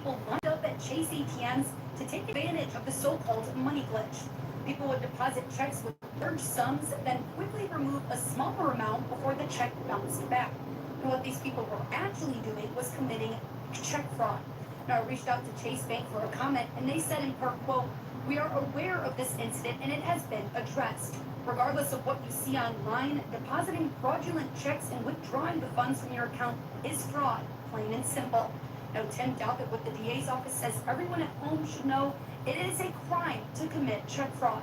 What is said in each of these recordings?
people lined up at Chase ATMs to take advantage of the so-called money glitch. People would deposit checks with large sums, then quickly remove a smaller amount before the check bounced back. And what these people were actually doing was committing check fraud. Now, I reached out to Chase Bank for a comment, and they said in part, quote, "We are aware of this incident and it has been addressed. Regardless of what you see online, depositing fraudulent checks and withdrawing the funds from your account is fraud, plain and simple." Now, Tim Dockett with the DA's office says everyone at home should know it is a crime to commit check fraud.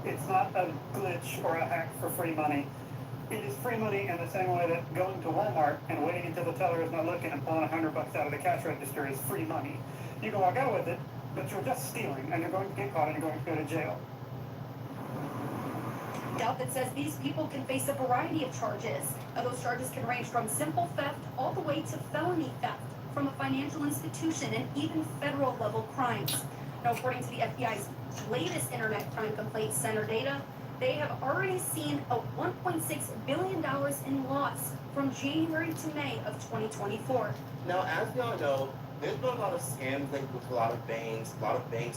It's not a glitch or a hack for free money. It is free money in the same way that going to Walmart and waiting until the teller is not looking and pulling $100 out of the cash register is free money. You can walk out with it, but you're just stealing, and you're going to get caught and you're going to go to jail. Douthat says these people can face a variety of charges. Now, those charges can range from simple theft all the way to felony theft from a financial institution and even federal level crimes. Now, according to the FBI's latest Internet Crime Complaints Center data, they have already seen a $1.6 billion in loss from January to May of 2024. Now, as we all know, there's been a lot of scams linked with a lot of banks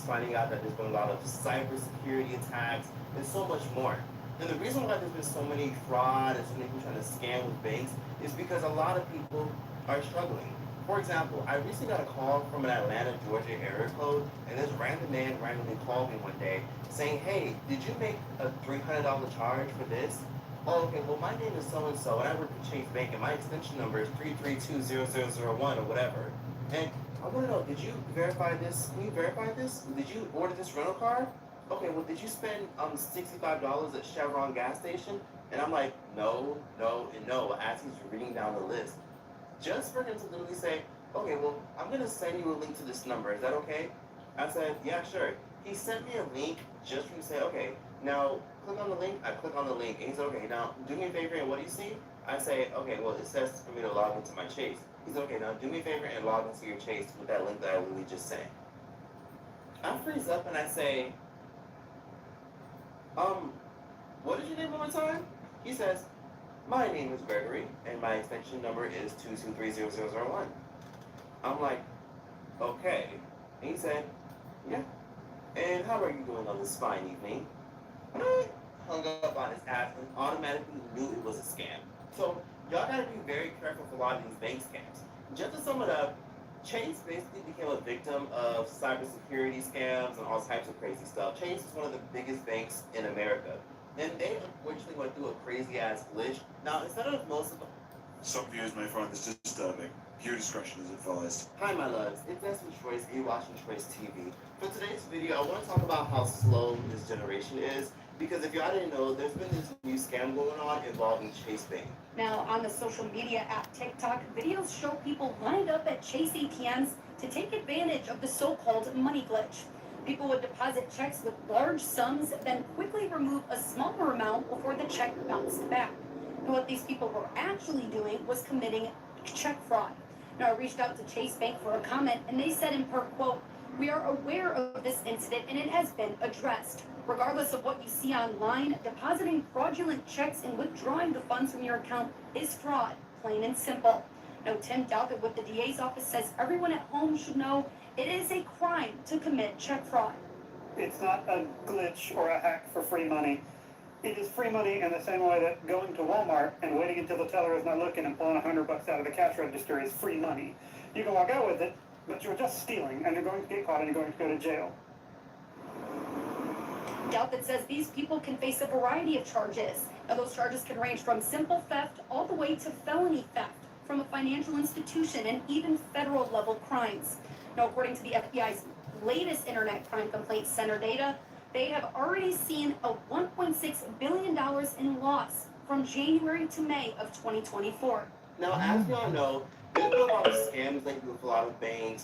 finding out that there's been a lot of cybersecurity attacks, and so much more. And the reason why there's been so many fraud and so many people trying to scam with banks is because a lot of people are struggling. For example, I recently got a call from an Atlanta, Georgia area code, and this random man randomly called me one day saying, "Hey, did you make a $300 charge for this?" "Oh, okay, well, my name is so-and-so, and I work for Chase Bank, and my extension number is 3320001 or whatever. And I want to know, did you verify this? Can you verify this? Did you order this rental car? Okay, well, did you spend $65 at Chevron gas station?" And I'm like, no, and no, as he's reading down the list. Just for him to literally say, "Okay, well, I'm going to send you a link to this number. Is that okay?" I said, "Yeah, sure." He sent me a link just for me to say, "Okay, now click on the link." I click on the link, and he said, "Okay, now do me a favor, and what do you see?" I say, "Okay, well, it says for me to log into my Chase." He said, "Okay, now do me a favor and log into your Chase with that link that I literally just sent." I freeze up and I say, "What is your name one more time?" He says, "My name is Gregory, and my extension number is 2230001. I'm like, "Okay." And he said, "Yeah. And how are you doing on this fine evening?" And I hung up on his ass and automatically knew it was a scam. So y'all gotta be very careful with a lot of these bank scams. Just to sum it up, Chase basically became a victim of cybersecurity scams and all types of crazy stuff. Chase is one of the biggest banks in America. And they unfortunately went through a crazy ass glitch. Now, instead of most of them. Some viewers may find this disturbing. Viewer discretion is advised. Hi, my loves. It's Desmond Choice, and you're watching Choice TV. For today's video, I want to talk about how slow this generation is. Because if y'all didn't know, there's been this new scam going on involving Chase Bank. Now, on the social media app TikTok, videos show people lined up at Chase ATMs to take advantage of the so-called money glitch. People would deposit checks with large sums, then quickly remove a smaller amount before the check bounced back. And what these people were actually doing was committing check fraud. Now, I reached out to Chase Bank for a comment, and they said in part, quote, "We are aware of this incident and it has been addressed. Regardless of what you see online, depositing fraudulent checks and withdrawing the funds from your account is fraud, plain and simple." Now, Tim Dockett with the DA's office says everyone at home should know it is a crime to commit check fraud. It's not a glitch or a hack for free money. It is free money in the same way that going to Walmart and waiting until the teller is not looking and pulling $100 out of the cash register is free money. You can walk out with it, but you're just stealing, and you're going to get caught and you're going to go to jail. Douthat says these people can face a variety of charges. Now, those charges can range from simple theft all the way to felony theft from a financial institution and even federal level crimes. Now, according to the FBI's latest Internet Crime Complaints Center data, they have already seen a $1.6 billion in loss from January to May of 2024. Now, as we all know, there's been a lot of scams linked with a lot of banks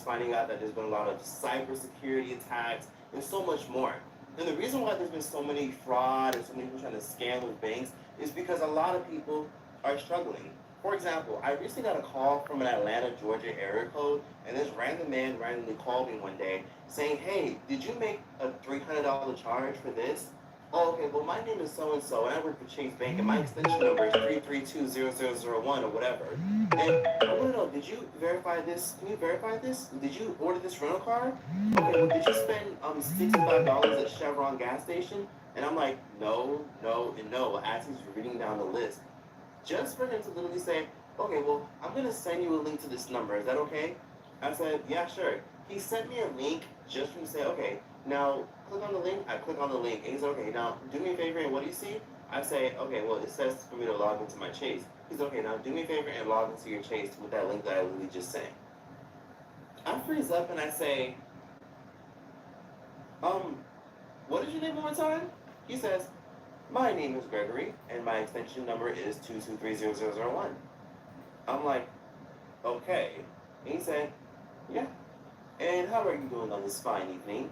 finding out that there's been a lot of cybersecurity attacks, and so much more. And the reason why there's been so many fraud and so many people trying to scam with banks is because a lot of people are struggling. For example, I recently got a call from an Atlanta, Georgia area code, and this random man randomly called me one day saying, "Hey, did you make a $300 charge for this?" oh, okay, well, my name is so-and-so, and I work for Chase Bank, and my extension number is 3320001 or whatever. And I want to know, did you verify this? Can you verify this? Did you order this rental car? Okay, well, did you spend $65 at Chevron gas station? And I'm like, no, no, and no, as he's reading down the list. Just for him to literally say, okay, well, I'm going to send you a link to this number. Is that okay? I said, yeah, sure. He sent me a link just for me to say, okay, now click on the link. I click on the link. And he's like, okay, now do me a favor, and what do you see? I say, okay, well, it says for me to log into my Chase. He's okay, now do me a favor and log into your Chase with that link that I literally just sent. I freeze up and I say, what is your name one more time? He says, my name is Gregory, and my extension number is 2230001. I'm like, okay. And he said, yeah. And how are you doing on this fine evening?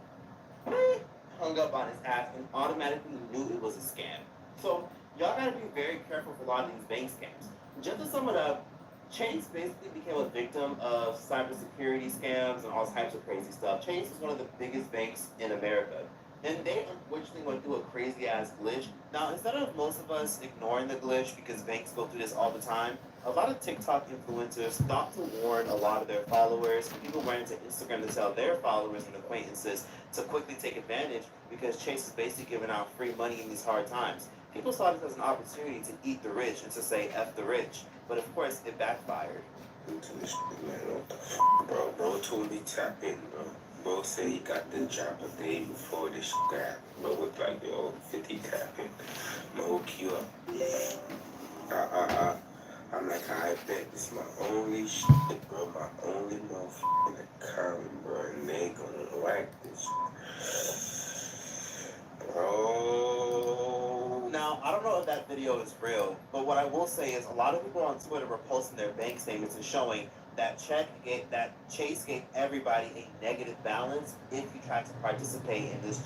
Hung up on his ass and automatically knew it was a scam. So y'all gotta be very careful for a lot of these bank scams. Just to sum it up, Chase basically became a victim of cybersecurity scams and all types of crazy stuff. Chase is one of the biggest banks in America. And they unfortunately went through a crazy ass glitch. Now, instead of most of us ignoring the glitch because banks go through this all the time, a lot of TikTok influencers stopped to warn a lot of their followers. People went into Instagram to tell their followers and acquaintances to quickly take advantage because Chase is basically giving out free money in these hard times. People saw this as an opportunity to eat the rich and to say F the rich. But of course, it backfired. Into this shit, man. What the fuck, bro? Bro told me tap in, bro. Bro said he got the job a day before this shit happened. Bro was like, yo, 50 tapping. I'm gonna hook you up. I'm like, I bet this is my only shit, bro. My only motherfucking account, bro. And they gonna whack this shit. Bro. Now, I don't know if that video is real, but what I will say is a lot of people on Twitter were posting their bank statements and showing that Chase gave everybody a negative balance if you tried to participate in this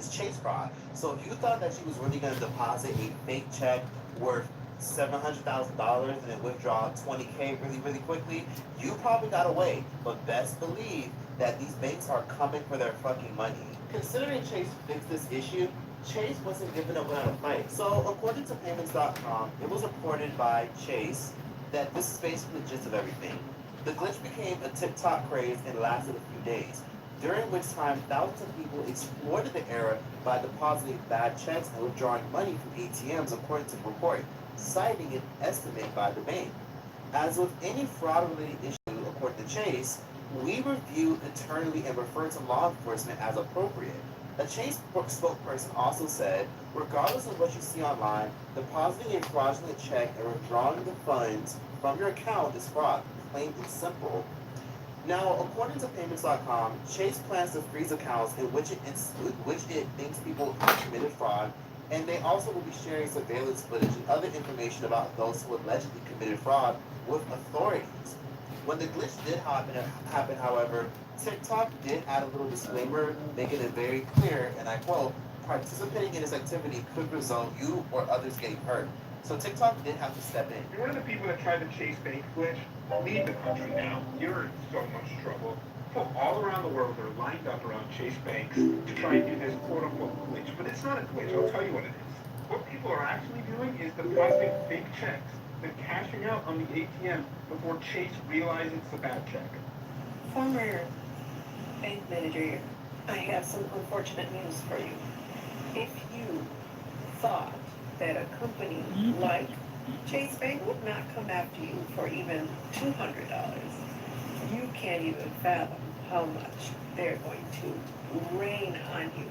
Chase fraud. So if you thought that she was really going to deposit a fake check worth $700,000 and then withdraw $20K really quickly, you probably got away. But best believe that these banks are coming for their fucking money. Considering Chase fixed this issue, Chase wasn't giving up without a fight. So according to payments.com, it was reported by Chase that this is basically the gist of everything. The glitch became a TikTok craze and lasted a few days, during which time thousands of people exploited the error by depositing bad checks and withdrawing money from ATMs according to the report, citing an estimate by the bank. As with any fraud-related issue, according to Chase, we review internally and refer to law enforcement as appropriate. A Chase spokesperson also said, regardless of what you see online, depositing a fraudulent check and withdrawing the funds from your account is fraud, plain and simple. Now, according to payments.com, Chase plans to freeze accounts in which it thinks people have committed fraud, and they also will be sharing surveillance footage and other information about those who allegedly committed fraud with authorities. When the glitch did happen, however, TikTok did add a little disclaimer, making it very clear, and I quote, participating in this activity could result you or others getting hurt. So TikTok did have to step in. You're one of the people that tried the Chase Bank glitch. Leave the country now. You're in so much trouble. People all around the world are lined up around Chase banks to try and do this quote-unquote glitch. But it's not a glitch. I'll tell you what it is. What people are actually doing is depositing fake checks, then cashing out on the ATM before Chase realizes it's a bad check. Former bank manager, I have some unfortunate news for you. If you thought that a company like Chase Bank would not come after you for even $200, you can't even fathom how much they're going to rain on you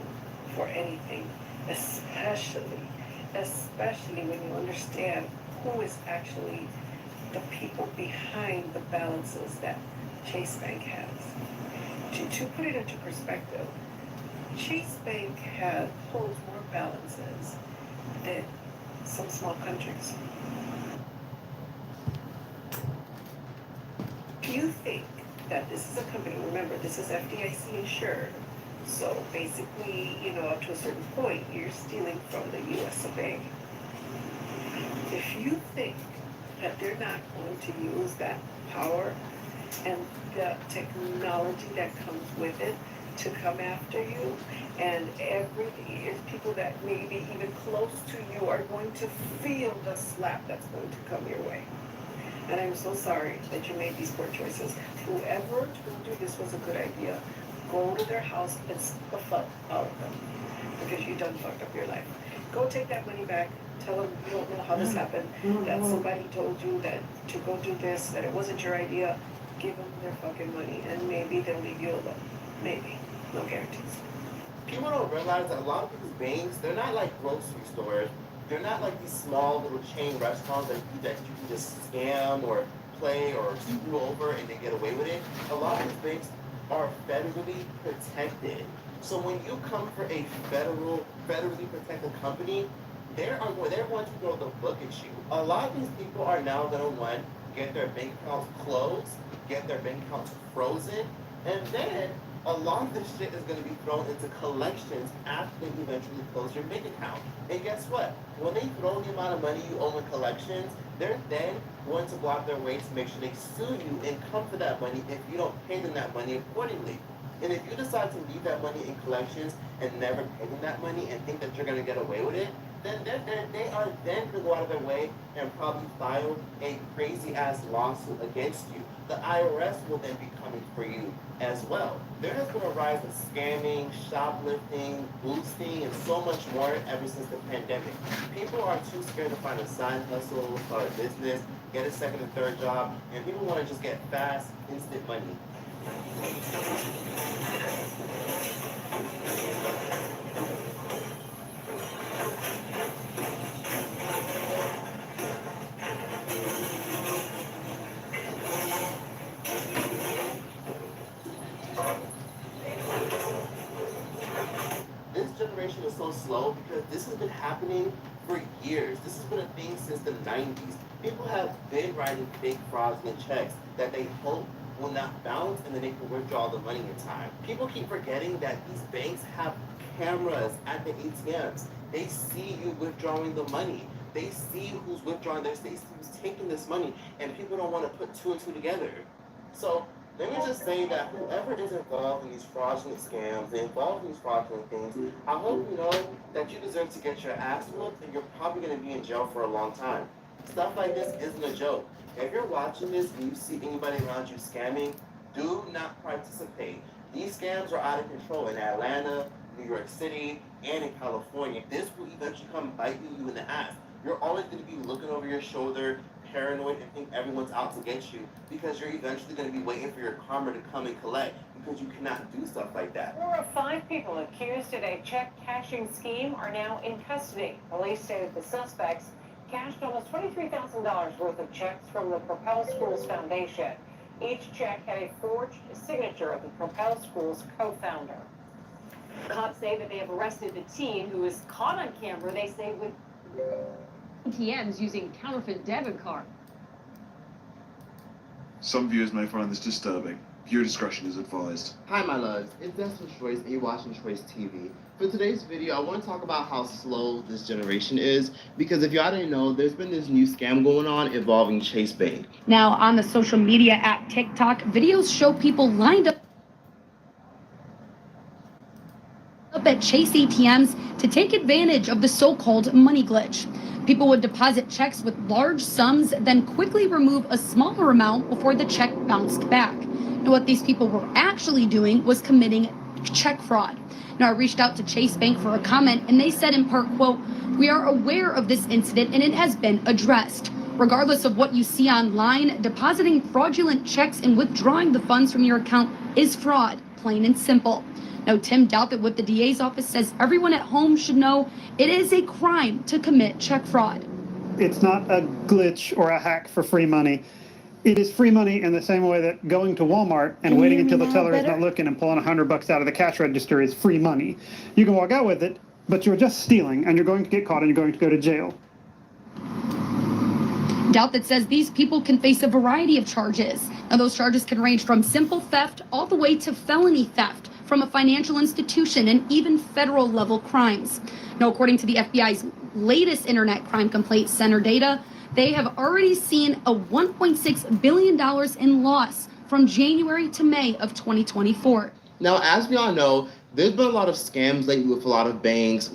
for anything, especially when you understand who is actually the people behind the balances that Chase Bank has. To put it into perspective, Chase Bank holds more balances than some small countries. Do you think that this is a company, remember, this is FDIC insured, so basically, up to a certain point, you're stealing from the US of A. If you think that they're not going to use that power and the technology that comes with it to come after you, and people that may be even close to you are going to feel the slap that's going to come your way. And I'm so sorry that you made these poor choices. Whoever told you this was a good idea, go to their house and slap the fuck out of them, because you done fucked up your life. Go take that money back. Tell them you don't know how this happened, that somebody told you that to go do this, that it wasn't your idea. Give them their fucking money, and maybe they'll leave you alone. Maybe. No guarantees. People don't realize that a lot of these banks, they're not like grocery stores. They're not like these small little chain restaurants that you can just scam or play or screw over and they get away with it. A lot of these banks are federally protected. So when you come for a federally protected company, they're going to throw the book at you. A lot of these people are now going to want to get their bank accounts closed, get their bank accounts frozen, and then a lot of this shit is going to be thrown into collections after they eventually close your bank account. And guess what? When they throw the amount of money you owe in collections, they're then going to go out their way to make sure they sue you and come for that money if you don't pay them that money accordingly. And if you decide to leave that money in collections and never pay them that money and think that you're going to get away with it, then they are then going to go out of their way and probably file a crazy-ass lawsuit against you. The IRS will then be coming for you as well. There has been a rise of scamming, shoplifting, boosting, and so much more ever since the pandemic. People are too scared to find a side hustle, start a business, get a second and third job, and people want to just get fast, instant money. This generation is so slow because this has been happening for years. This has been a thing since the 90s. People have been writing fake fraudulent checks that they hope will not bounce and then they can withdraw the money in time. People keep forgetting that these banks have cameras at the ATMs. They see you withdrawing the money. They see who's withdrawing this, they see who's taking this money, and people don't want to put two and two together. So let me just say that whoever is involved in these fraudulent scams, involved in these fraudulent things, I hope you know that you deserve to get your ass whooped and you're probably going to be in jail for a long time. Stuff like this isn't a joke. If you're watching this and you see anybody around you scamming, do not participate. These scams are out of control in Atlanta, New York City, and in California. This will eventually come bite you in the ass. You're always going to be looking over your shoulder, paranoid, and think everyone's out to get you because you're eventually going to be waiting for your karma to come and collect because you cannot do stuff like that. 4 of 5 people accused in a check cashing scheme are now in custody. Police say that the suspects cashed almost $23,000 worth of checks from the Propel Schools Foundation. Each check had a forged signature of the Propel Schools co-founder. Cops say that they have arrested the teen who was caught on camera, they say, with ATMs using counterfeit debit cards. Some viewers may find this disturbing. Viewer discretion is advised. Hi my loves, it's Destin Choice and you're watching Choice TV. For today's video, I want to talk about how slow this generation is because if y'all didn't know, there's been this new scam going on involving Chase Bank. Now, on the social media app TikTok, videos show people lined up at Chase ATMs to take advantage of the so-called money glitch. People would deposit checks with large sums, then quickly remove a smaller amount before the check bounced back. And what these people were actually doing was committing check fraud. Now, I reached out to Chase Bank for a comment, and they said in part, quote, "We are aware of this incident and it has been addressed. Regardless of what you see online, depositing fraudulent checks and withdrawing the funds from your account is fraud, plain and simple." Now, Tim Douthit with the DA's office says everyone at home should know it is a crime to commit check fraud. It's not a glitch or a hack for free money. It is free money in the same way that going to Walmart and waiting until the teller is not looking and pulling $100 out of the cash register is free money. You can walk out with it, but you're just stealing and you're going to get caught and you're going to go to jail. Douthit says these people can face a variety of charges. Now, those charges can range from simple theft all the way to felony theft from a financial institution and even federal level crimes. Now, according to the FBI's latest Internet Crime Complaint Center data, they have already seen a $1.6 billion in loss from January to May of 2024. Now, as we all know, there's been a lot of scams lately with a lot of banks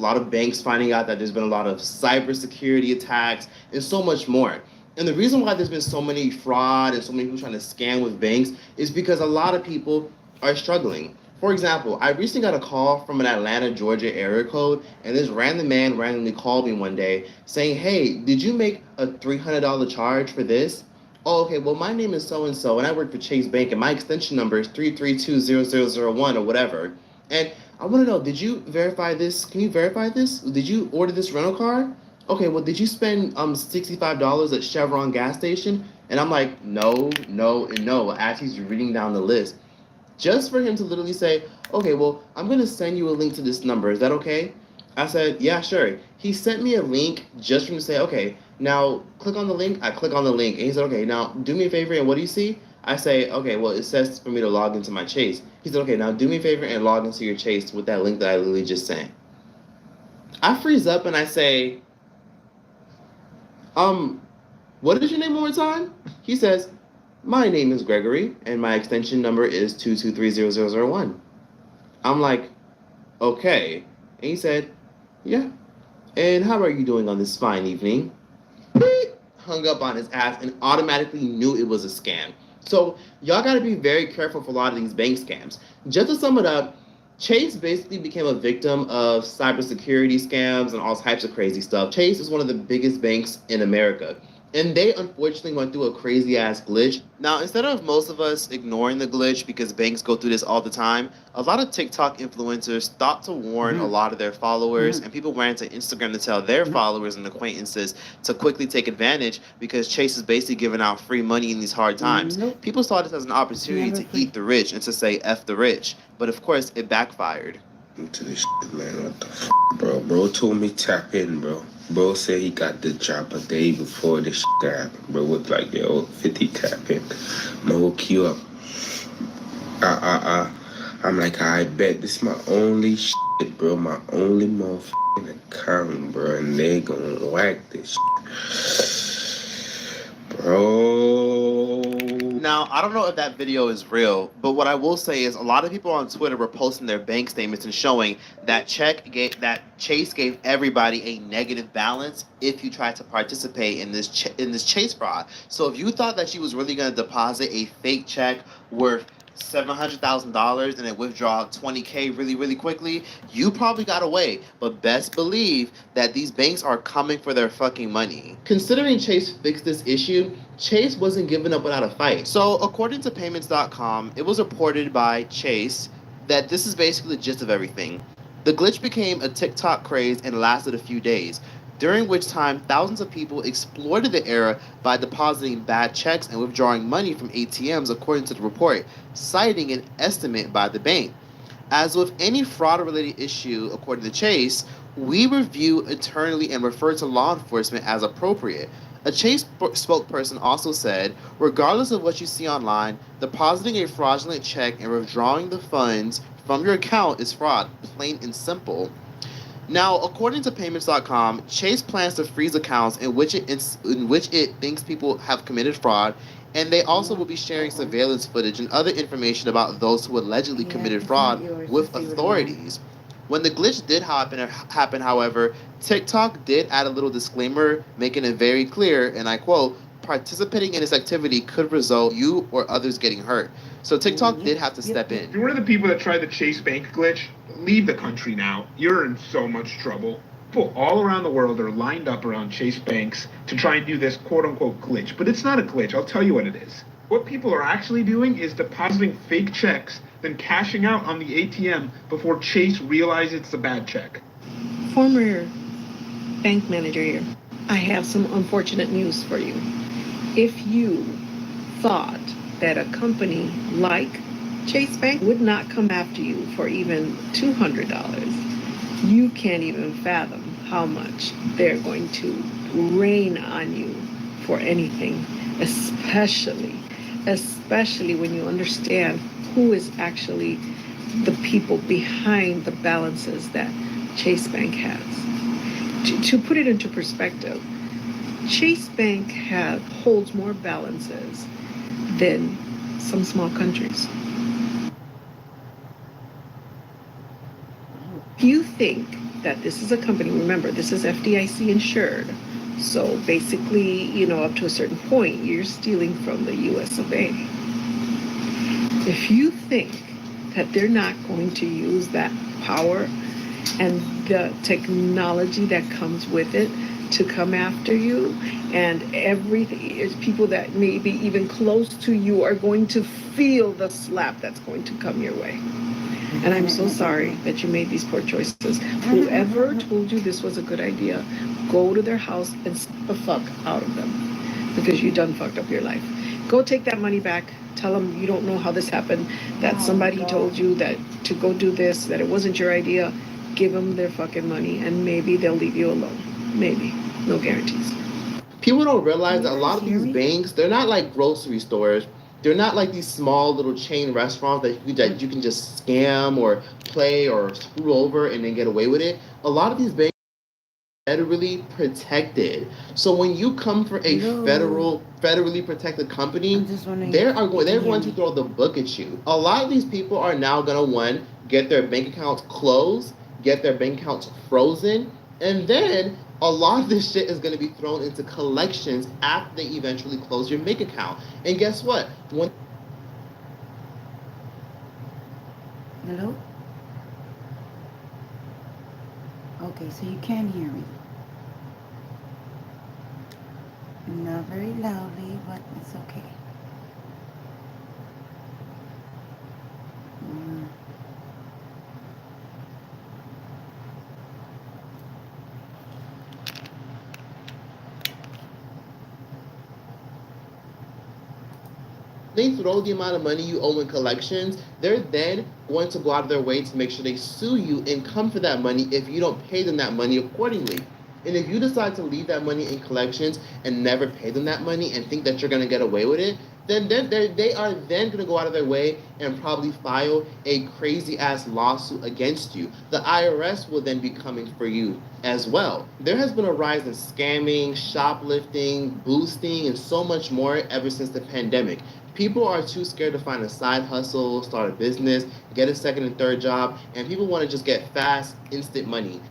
finding out that there's been a lot of cybersecurity attacks and so much more. And the reason why there's been so many fraud and so many people trying to scam with banks is because a lot of people are struggling. For example, I recently got a call from an Atlanta, Georgia area code, and this random man randomly called me one day saying, "Hey, did you make a $300 charge for this?" "Oh, okay, well, my name is so-and-so, and I work for Chase Bank, and my extension number is 3320001 or whatever. And I want to know, did you verify this? Can you verify this? Did you order this rental car? Okay, well, did you spend $65 at Chevron gas station?" And I'm like, no, no, and no, as he's reading down the list. Just for him to literally say, "Okay, well, I'm going to send you a link to this number. Is that okay?" I said, "Yeah, sure." He sent me a link just for him to say, "Okay, now click on the link." I click on the link, and he said, "Okay, now do me a favor, and what do you see?" I say, "Okay, well, it says for me to log into my Chase." He said, "Okay, now do me a favor and log into your Chase with that link that I literally just sent." I freeze up and I say, "What is your name one more time?" He says, "My name is Gregory, and my extension number is 2230001. I'm like, "Okay." And he said, "Yeah. And how are you doing on this fine evening?" Beep. Hung up on his ass and automatically knew it was a scam. So y'all got to be very careful for a lot of these bank scams. Just to sum it up, Chase basically became a victim of cybersecurity scams and all types of crazy stuff. Chase is one of the biggest banks in America. And they unfortunately went through a crazy ass glitch. Now, instead of most of us ignoring the glitch because banks go through this all the time, a lot of TikTok influencers stopped to warn a lot of their followers, and people ran to Instagram to tell their followers and acquaintances to quickly take advantage because Chase is basically giving out free money in these hard times. People saw this as an opportunity to eat the rich and to say F the rich. But of course, it backfired. To this shit, man. What the f, bro? Bro told me tap in, bro. Bro said he got the job a day before this shit happened. Bro was like, "Yo, 50 tap in. I'ma hook you up." I'm like, "I bet this is my only shit, bro. My only motherfucking account, bro. And they gonna whack this shit, bro." Now, I don't know if that video is real, but what I will say is a lot of people on Twitter were posting their bank statements and showing that Chase gave everybody a negative balance if you tried to participate in this Chase fraud. So if you thought that she was really going to deposit a fake check worth $700,000 and then withdraw $20K really quickly, you probably got away. But best believe that these banks are coming for their fucking money. Considering Chase fixed this issue, Chase wasn't giving up without a fight. So according to payments.com, it was reported by Chase that this is basically the gist of everything. The glitch became a TikTok craze and lasted a few days, during which time thousands of people exploited the error by depositing bad checks and withdrawing money from ATMs, according to the report, citing an estimate by the bank. As with any fraud-related issue, according to Chase, we review internally and refer to law enforcement as appropriate. A Chase spokesperson also said, "Regardless of what you see online, depositing a fraudulent check and withdrawing the funds from your account is fraud, plain and simple." Now, according to payments.com, Chase plans to freeze accounts in which it thinks people have committed fraud, and they also will be sharing surveillance footage and other information about those who allegedly committed fraud with authorities. When the glitch did happen, however, TikTok did add a little disclaimer, making it very clear, and I quote, "Participating in this activity could result in you or others getting hurt." So TikTok did have to step in. If you're one of the people that tried the Chase Bank glitch, leave the country now. You're in so much trouble. People all around the world are lined up around Chase Banks to try and do this quote-unquote glitch. But it's not a glitch. I'll tell you what it is. What people are actually doing is depositing fake checks, then cashing out on the ATM before Chase realizes it's a bad check. Former bank manager here, I have some unfortunate news for you. If you thought that a company like Chase Bank would not come after you for even $200, you can't even fathom how much they're going to rain on you for anything, especially when you understand who is actually the people behind the balances that Chase Bank has. To put it into perspective, Chase Bank holds more balances than some small countries. If you think that this is a company, remember, this is FDIC insured. So basically, you know, up to a certain point, you're stealing from the US of A. If you think that they're not going to use that power and the technology that comes with it to come after you, and everything, people that may be even close to you are going to feel the slap that's going to come your way. And I'm so sorry that you made these poor choices. Whoever told you this was a good idea, go to their house and slap the fuck out of them, because you done fucked up your life. Go take that money back. Tell them you don't know how this happened, that somebody told you that to go do this, that it wasn't your idea. Give them their fucking money and maybe they'll leave you alone. Maybe. No guarantees. People don't realize that a lot of these banks, they're not like grocery stores. They're not like these small little chain restaurants that you can just scam or play or screw over and then get away with it. A lot of these banks are federally protected. So when you come for a federally protected company, they're going to throw the book at you. A lot of these people are now going to, get their bank accounts closed, get their bank accounts frozen, and then a lot of this shit is going to be thrown into collections after they eventually close your bank account. And guess what? Hello? Okay, so you can hear me. Not very loudly, but it's okay. They throw the amount of money you owe in collections, they're then going to go out of their way to make sure they sue you and come for that money if you don't pay them that money accordingly. And if you decide to leave that money in collections and never pay them that money and think that you're going to get away with it, then they are then going to go out of their way and probably file a crazy-ass lawsuit against you. The IRS will then be coming for you as well. There has been a rise in scamming, shoplifting, boosting, and so much more ever since the pandemic. People are too scared to find a side hustle, start a business, get a second and third job, and people want to just get fast, instant money.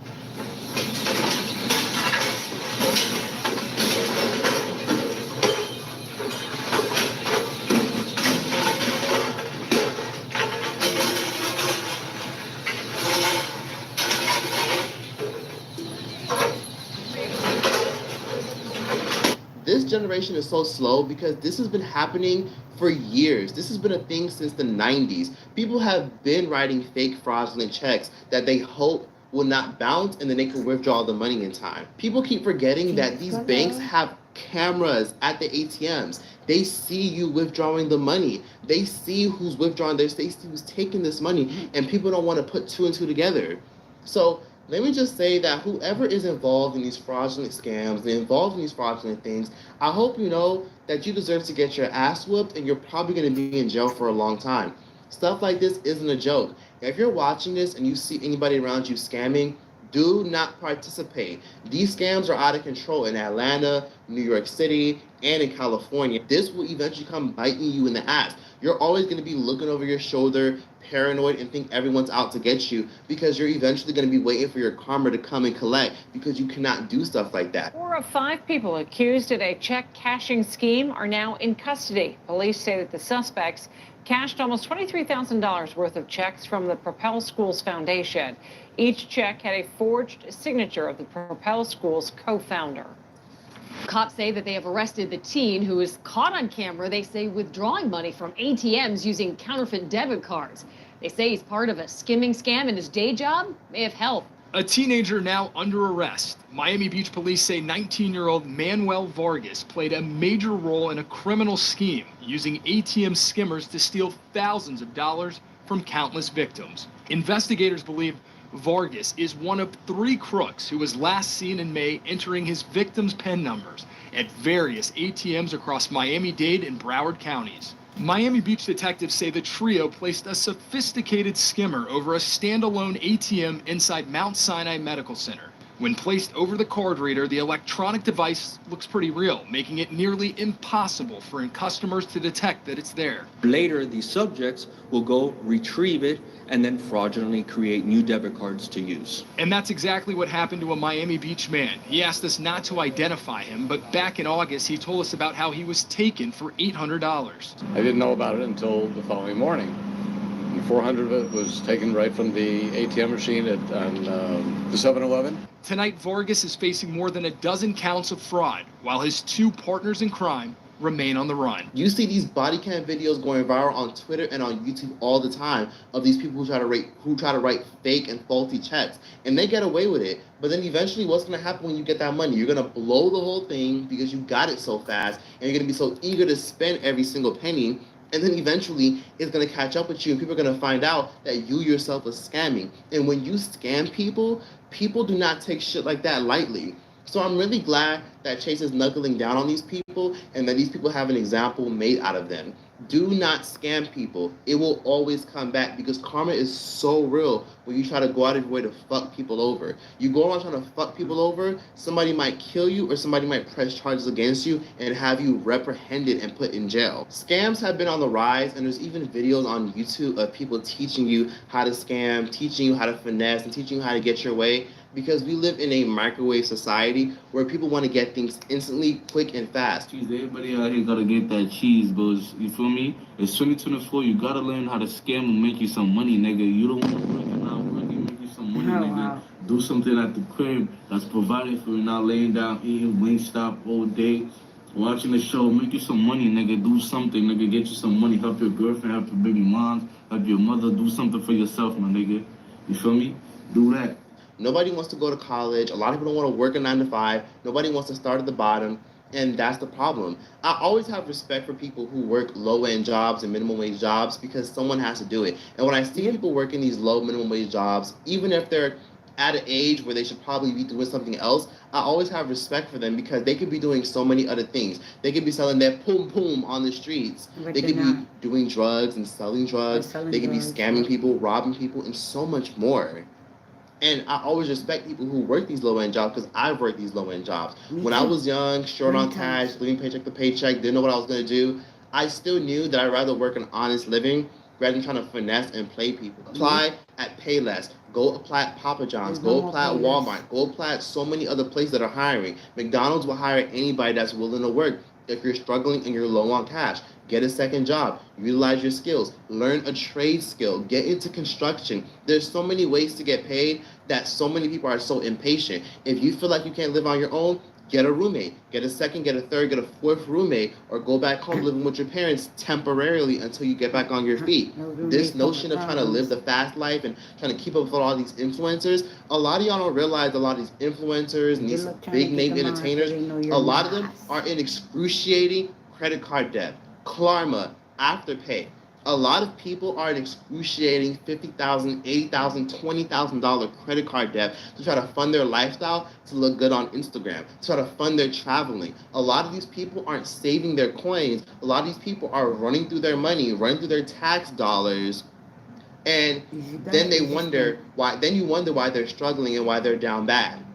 This generation is so slow because this has been happening for years. This has been a thing since the 90s. People have been writing fake fraudulent checks that they hope will not bounce and then they can withdraw the money in time. People keep forgetting that these banks have cameras at the ATMs. They see you withdrawing the money. They see who's withdrawing, they see who's taking this money, and people don't want to put two and two together. So let me just say that whoever is involved in these fraudulent scams, involved in these fraudulent things, I hope you know that you deserve to get your ass whooped and you're probably going to be in jail for a long time. Stuff like this isn't a joke. If you're watching this and you see anybody around you scamming, do not participate. These scams are out of control in Atlanta, New York City, and in California. This will eventually come biting you in the ass. You're always going to be looking over your shoulder, paranoid, and think everyone's out to get you because you're eventually going to be waiting for your karma to come and collect because you cannot do stuff like that. 4 of 5 people accused in a check cashing scheme are now in custody. Police say that the suspects cashed almost $23,000 worth of checks from the Propel Schools Foundation. Each check had a forged signature of the Propel Schools co-founder. Cops say that they have arrested the teen who was caught on camera, they say, withdrawing money from ATMs using counterfeit debit cards. They say he's part of a skimming scam and his day job may have helped. A teenager now under arrest. Miami Beach police say 19-year-old Manuel Vargas played a major role in a criminal scheme using ATM skimmers to steal thousands of dollars from countless victims. Investigators believe Vargas is one of 3 crooks who was last seen in May entering his victims' PIN numbers at various ATMs across Miami-Dade and Broward counties. Miami Beach detectives say the trio placed a sophisticated skimmer over a standalone ATM inside Mount Sinai Medical Center. When placed over the card reader, the electronic device looks pretty real, making it nearly impossible for customers to detect that it's there. Later, the subjects will go retrieve it and then fraudulently create new debit cards to use. And that's exactly what happened to a Miami Beach man. He asked us not to identify him, but back in August, he told us about how he was taken for $800. I didn't know about it until the following morning. And 400 of it was taken right from the ATM machine on the 7-Eleven. Tonight, Vargas is facing more than a dozen counts of fraud, while his two partners in crime remain on the run. You see these body cam videos going viral on Twitter and on YouTube all the time of these people who try to write fake and faulty checks, and they get away with it. But then eventually, what's going to happen when you get that money? You're going to blow the whole thing because you got it so fast, and you're going to be so eager to spend every single penny. And then eventually, it's going to catch up with you, and people are going to find out that you yourself are scamming. And when you scam people, people do not take shit like that lightly. So I'm really glad that Chase is knuckling down on these people and that these people have an example made out of them. Do not scam people. It will always come back because karma is so real when you try to go out of your way to fuck people over. You go around trying to fuck people over, somebody might kill you or somebody might press charges against you and have you reprehended and put in jail. Scams have been on the rise, and there's even videos on YouTube of people teaching you how to scam, teaching you how to finesse, and teaching you how to get your way. Because we live in a microwave society where people want to get things instantly, quick, and fast. Everybody out here gotta get that cheese, bros. You feel me? It's 2024. You gotta learn how to scam and make you some money, nigga. You don't want to work and not working, make you some money, nigga. Wow. Do something at the crib that's provided for you, not laying down eating Wingstop all day, watching the show. Make you some money, nigga. Do something, nigga. Get you some money. Help your girlfriend, help your baby mom, help your mother. Do something for yourself, my nigga. You feel me? Do that. Nobody wants to go to college. A lot of people don't want to work a 9 to 5. Nobody wants to start at the bottom. And that's the problem. I always have respect for people who work low-end jobs and minimum wage jobs because someone has to do it. And when I see people working these low minimum wage jobs, even if they're at an age where they should probably be doing something else, I always have respect for them because they could be doing so many other things. They could be selling their poom on the streets. They could be doing drugs and selling drugs. They could be scamming people, robbing people, and so much more. And I always respect people who work these low-end jobs because I've worked these low-end jobs. When I was young, short on cash, living paycheck to paycheck, didn't know what I was going to do, I still knew that I'd rather work an honest living rather than trying to finesse and play people. Apply at Payless. Go apply at Papa John's. Go apply at Walmart. Go apply at so many other places that are hiring. McDonald's will hire anybody that's willing to work. If you're struggling and you're low on cash, get a second job, utilize your skills, learn a trade skill, get into construction. There's so many ways to get paid that so many people are so impatient. If you feel like you can't live on your own, get a roommate, get a second, get a third, get a fourth roommate, or go back home living with your parents temporarily until you get back on your feet. This notion of trying to live the fast life and trying to keep up with all these influencers, a lot of y'all don't realize a lot of these influencers and these big name entertainers, a lot of them are in excruciating credit card debt, Klarma, Afterpay. A lot of people are in excruciating $50,000, $80,000, $20,000 credit card debt to try to fund their lifestyle to look good on Instagram, to try to fund their traveling. A lot of these people aren't saving their coins. A lot of these people are running through their money, running through their tax dollars, and then they wonder why. Then you wonder why they're struggling and why they're down bad.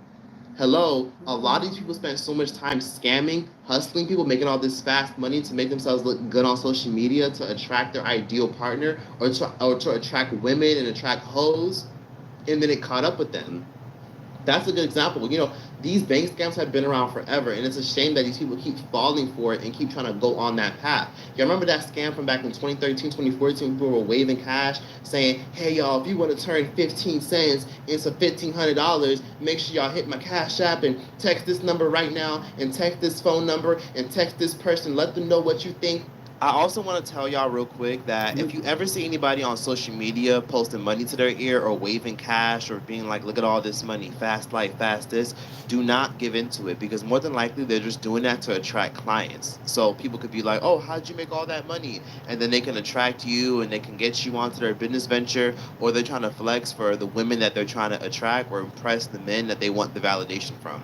Hello, a lot of these people spend so much time scamming, hustling people, making all this fast money to make themselves look good on social media to attract their ideal partner or to attract women and attract hoes, and then it caught up with them. That's a good example. You know, these bank scams have been around forever, and it's a shame that these people keep falling for it and keep trying to go on that path. You remember that scam from back in 2013, 2014, people were waving cash, saying, hey, y'all, if you want to turn 15 cents into $1,500, make sure y'all hit my Cash App and text this number right now and text this phone number and text this person. Let them know what you think. I also want to tell y'all real quick that if you ever see anybody on social media posting money to their ear or waving cash or being like, look at all this money, fast life, fast this, do not give into it because more than likely they're just doing that to attract clients. So people could be like, oh, how'd you make all that money? And then they can attract you and they can get you onto their business venture, or they're trying to flex for the women that they're trying to attract or impress the men that they want the validation from.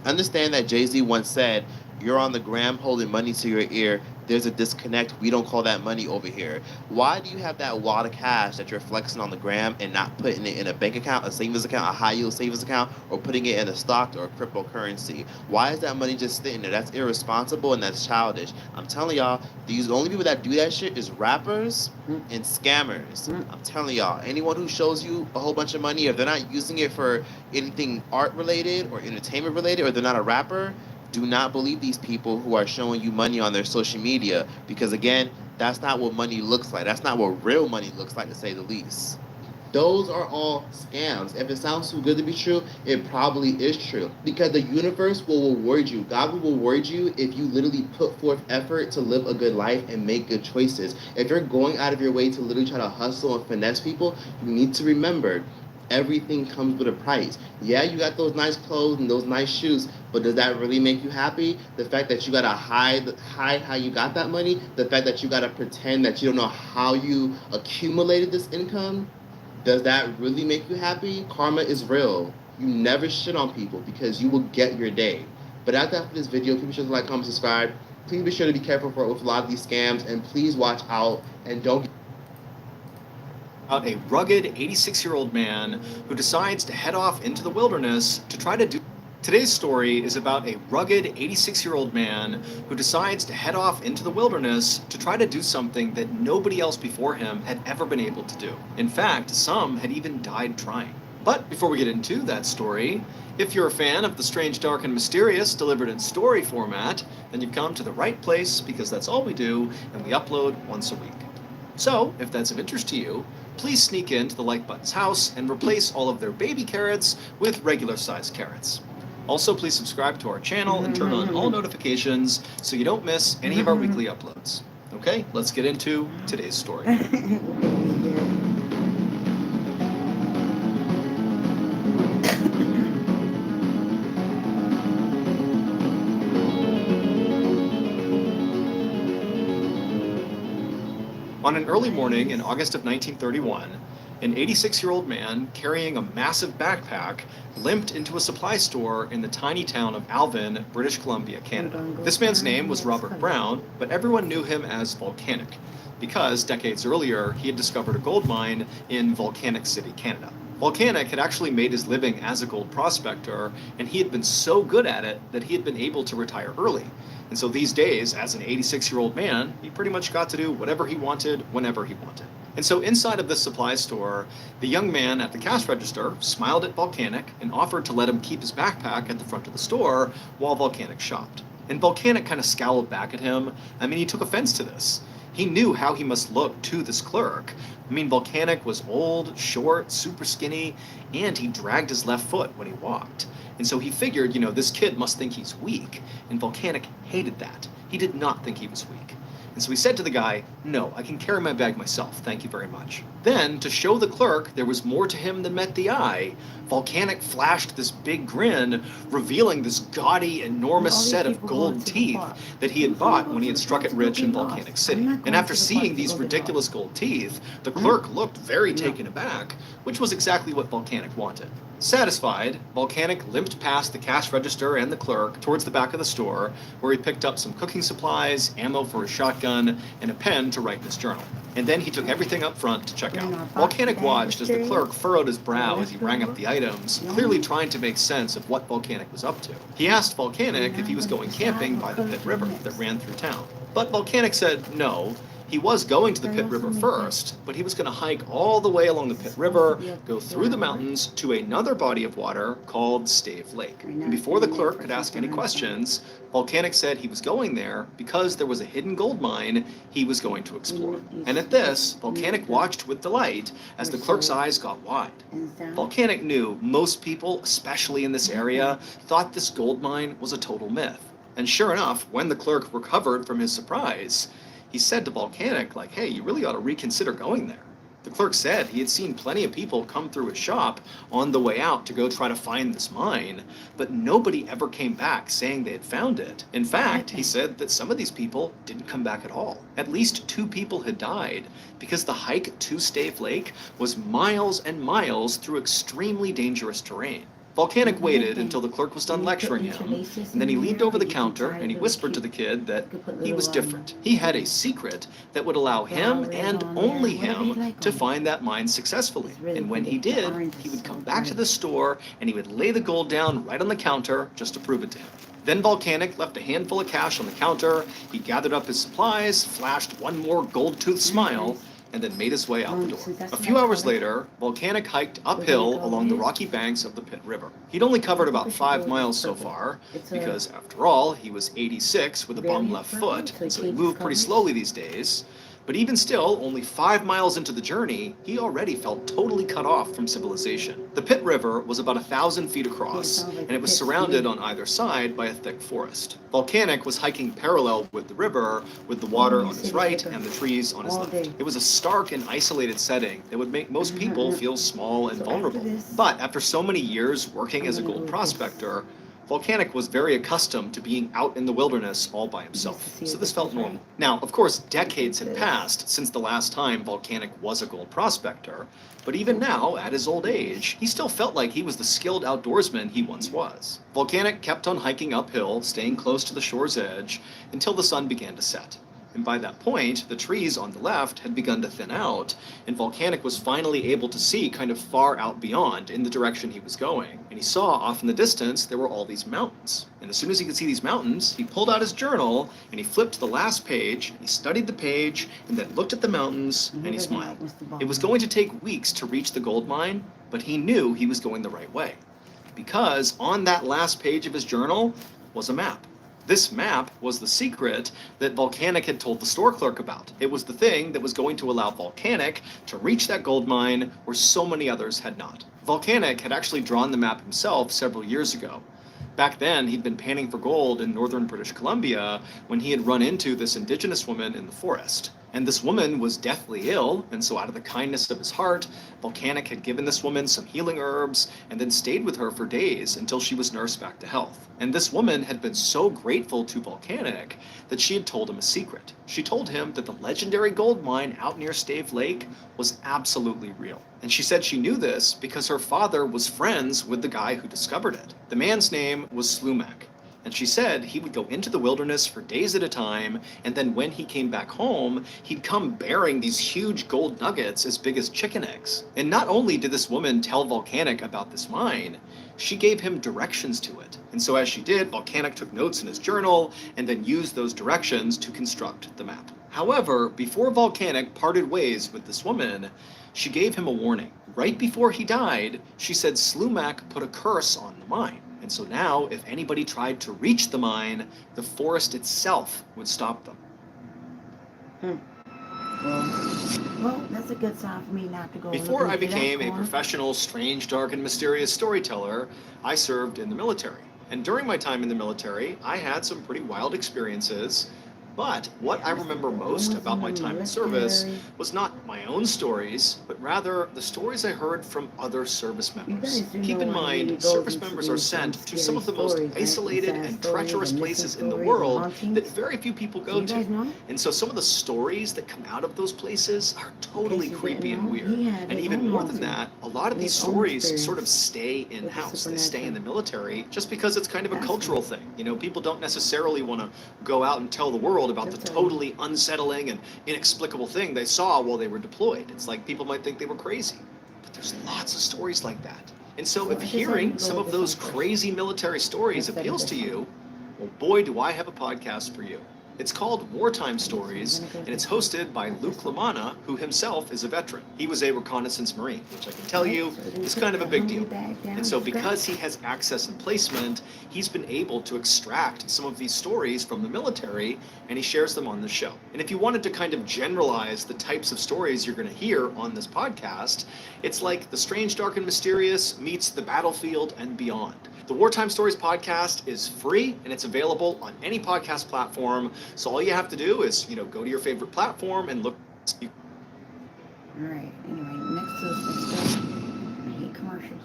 Understand that Jay-Z once said, you're on the gram holding money to your ear. there's a disconnect. We don't call that money over here. Why do you have that wad of cash that you're flexing on the gram and not putting it in a bank account, a savings account, a high yield savings account, or putting it in a stock or a cryptocurrency? Why is that money just sitting there? That's irresponsible and that's childish. I'm telling y'all, these only people that do that shit is rappers and scammers. I'm telling y'all, anyone who shows you a whole bunch of money, if they're not using it for anything art related or entertainment related, or they're not a rapper, do not believe these people who are showing you money on their social media, because again, that's not what money looks like. That's not what real money looks like, to say the least. Those are all scams. If it sounds too good to be true, it probably is true, because the universe will reward you. God will reward you if you literally put forth effort to live a good life and make good choices. If you're going out of your way to literally try to hustle and finesse people, you need to remember, everything comes with a price. Yeah, you got those nice clothes and those nice shoes, but does that really make you happy? The fact that you gotta hide how you got that money, the fact that you gotta pretend that you don't know how you accumulated this income, does that really make you happy? Karma is real. You never shit on people, because you will get your day. But after this video, please be sure to like, comment, subscribe. Please be sure to be careful with a lot of these scams, and please watch out and don't. About a rugged 86-year-old man who decides to head off into the wilderness to try to do. Today's story is about a rugged 86-year-old man who decides to head off into the wilderness to try to do something that nobody else before him had ever been able to do. In fact, some had even died trying. But before we get into that story, if you're a fan of the strange, dark, and mysterious delivered in story format, then you've come to the right place, because that's all we do, and we upload once a week. So, if that's of interest to you, please sneak into the like button's house and replace all of their baby carrots with regular-sized carrots. Also, please subscribe to our channel and turn on all notifications so you don't miss any of our weekly uploads. Okay, let's get into today's story. On an early morning in August of 1931, an 86-year-old man carrying a massive backpack limped into a supply store in the tiny town of Alvin, British Columbia, Canada. This man's name was Robert Brown, but everyone knew him as Volcanic, because decades earlier he had discovered a gold mine in Volcanic City, Canada. Volcanic had actually made his living as a gold prospector, and he had been so good at it that he had been able to retire early. And so these days, as an 86-year-old man, he pretty much got to do whatever he wanted, whenever he wanted. And so inside of this supply store, the young man at the cash register smiled at Volcanic and offered to let him keep his backpack at the front of the store while Volcanic shopped. And Volcanic kind of scowled back at him. I mean, he took offense to this. He knew how he must look to this clerk. I mean, Volcanic was old, short, super skinny, and he dragged his left foot when he walked. And so he figured, this kid must think he's weak. And Volcanic hated that. He did not think he was weak. And so he said to the guy, "No, I can carry my bag myself, thank you very much." Then, to show the clerk there was more to him than met the eye, Volcanic flashed this big grin, revealing this gaudy, enormous set of gold teeth that he had bought when he had struck it rich in Volcanic City. And after seeing these ridiculous gold teeth, the clerk looked very taken aback, which was exactly what Volcanic wanted. Satisfied, Volcanic limped past the cash register and the clerk towards the back of the store, where he picked up some cooking supplies, ammo for his shotgun, and a pen to write in his journal. And then he took everything up front to check out. Volcanic watched as the clerk furrowed his brow as he rang up the items, clearly trying to make sense of what Volcanic was up to. He asked Volcanic if he was going camping by the Pit River that ran through town. But Volcanic said no. He was going to the Pit River first, but he was going to hike all the way along the Pit River, go through the mountains to another body of water called Stave Lake. And before the clerk could ask any questions, Volcanic said he was going there because there was a hidden gold mine he was going to explore. And at this, Volcanic watched with delight as the clerk's eyes got wide. Volcanic knew most people, especially in this area, thought this gold mine was a total myth. And sure enough, when the clerk recovered from his surprise, he said to Volcanic, hey, you really ought to reconsider going there. The clerk said he had seen plenty of people come through his shop on the way out to go try to find this mine, but nobody ever came back saying they had found it. In fact, he said that some of these people didn't come back at all. At least 2 people had died because the hike to Stave Lake was miles and miles through extremely dangerous terrain. Volcanic waited until the clerk was done lecturing him, and then he leaned over the counter and he whispered to the kid that he was different. He had a secret that would allow him and only him to find that mine successfully. And when he did, he would come back to the store and he would lay the gold down right on the counter just to prove it to him. Then Volcanic left a handful of cash on the counter, he gathered up his supplies, flashed one more gold-toothed smile, and then made his way out the door. A few hours later, Volcanic hiked uphill along the rocky banks of the Pitt River. He'd only covered about 5 miles so far, because after all, he was 86 with a bum left foot, so he moved pretty slowly these days. But even still, only 5 miles into the journey, he already felt totally cut off from civilization. The Pitt River was about 1,000 feet across, and it was surrounded on either side by a thick forest. Volcanic was hiking parallel with the river, with the water on his right and the trees on his left. It was a stark and isolated setting that would make most people feel small and vulnerable. But after so many years working as a gold prospector, Volcanic was very accustomed to being out in the wilderness all by himself, so this felt normal. Now, of course, decades had passed since the last time Volcanic was a gold prospector, but even now, at his old age, he still felt like he was the skilled outdoorsman he once was. Volcanic kept on hiking uphill, staying close to the shore's edge, until the sun began to set. And by that point, the trees on the left had begun to thin out, and Volcanic was finally able to see kind of far out beyond in the direction he was going. And he saw off in the distance there were all these mountains. And as soon as he could see these mountains, he pulled out his journal and he flipped to the last page, and he studied the page, and then looked at the mountains, and he smiled. It was going to take weeks to reach the gold mine, but he knew he was going the right way. Because on that last page of his journal was a map. This map was the secret that Volcanic had told the store clerk about. It was the thing that was going to allow Volcanic to reach that gold mine where so many others had not. Volcanic had actually drawn the map himself several years ago. Back then, he'd been panning for gold in northern British Columbia when he had run into this indigenous woman in the forest. And this woman was deathly ill, and so out of the kindness of his heart, Volcanic had given this woman some healing herbs and then stayed with her for days until she was nursed back to health. And this woman had been so grateful to Volcanic that she had told him a secret. She told him that the legendary gold mine out near Stave Lake was absolutely real. And she said she knew this because her father was friends with the guy who discovered it. The man's name was Slumac. And she said he would go into the wilderness for days at a time, and then when he came back home, he'd come bearing these huge gold nuggets as big as chicken eggs. And not only did this woman tell Volcanic about this mine, she gave him directions to it. And so as she did, Volcanic took notes in his journal and then used those directions to construct the map. However, before Volcanic parted ways with this woman, she gave him a warning. Right before he died, she said Slumac put a curse on the mine. And so now, if anybody tried to reach the mine, the forest itself would stop them. Well, that's a good sign for me not to go. Before I became a professional, strange, dark, and mysterious storyteller, I served in the military. And during my time in the military, I had some pretty wild experiences. But what I remember most about my time in service was not my own stories, but rather the stories I heard from other service members. Keep in mind, service members are sent to some of the most isolated and treacherous places in the world that very few people go to. And so some of the stories that come out of those places are totally creepy and weird. And even more than that, a lot of these stories sort of stay in-house. They stay in the military just because it's kind of a cultural thing. You know, people don't necessarily want to go out and tell the world about the totally unsettling and inexplicable thing they saw while they were deployed. It's like people might think they were crazy, but there's lots of stories like that. And so if hearing some of those crazy military stories appeals to you, well, boy, do I have a podcast for you. It's called Wartime Stories, and it's hosted by Luke LaManna, who himself is a veteran. He was a reconnaissance Marine, which I can tell you is kind of a big deal. And so because he has access and placement, he's been able to extract some of these stories from the military, and he shares them on the show. And if you wanted to kind of generalize the types of stories you're going to hear on this podcast, it's like the strange, dark, and mysterious meets the battlefield and beyond. The Wartime Stories podcast is free, and it's available on any podcast platform. So all you have to do is, go to your favorite platform and look. All right. Anyway, next to this, I hate commercials.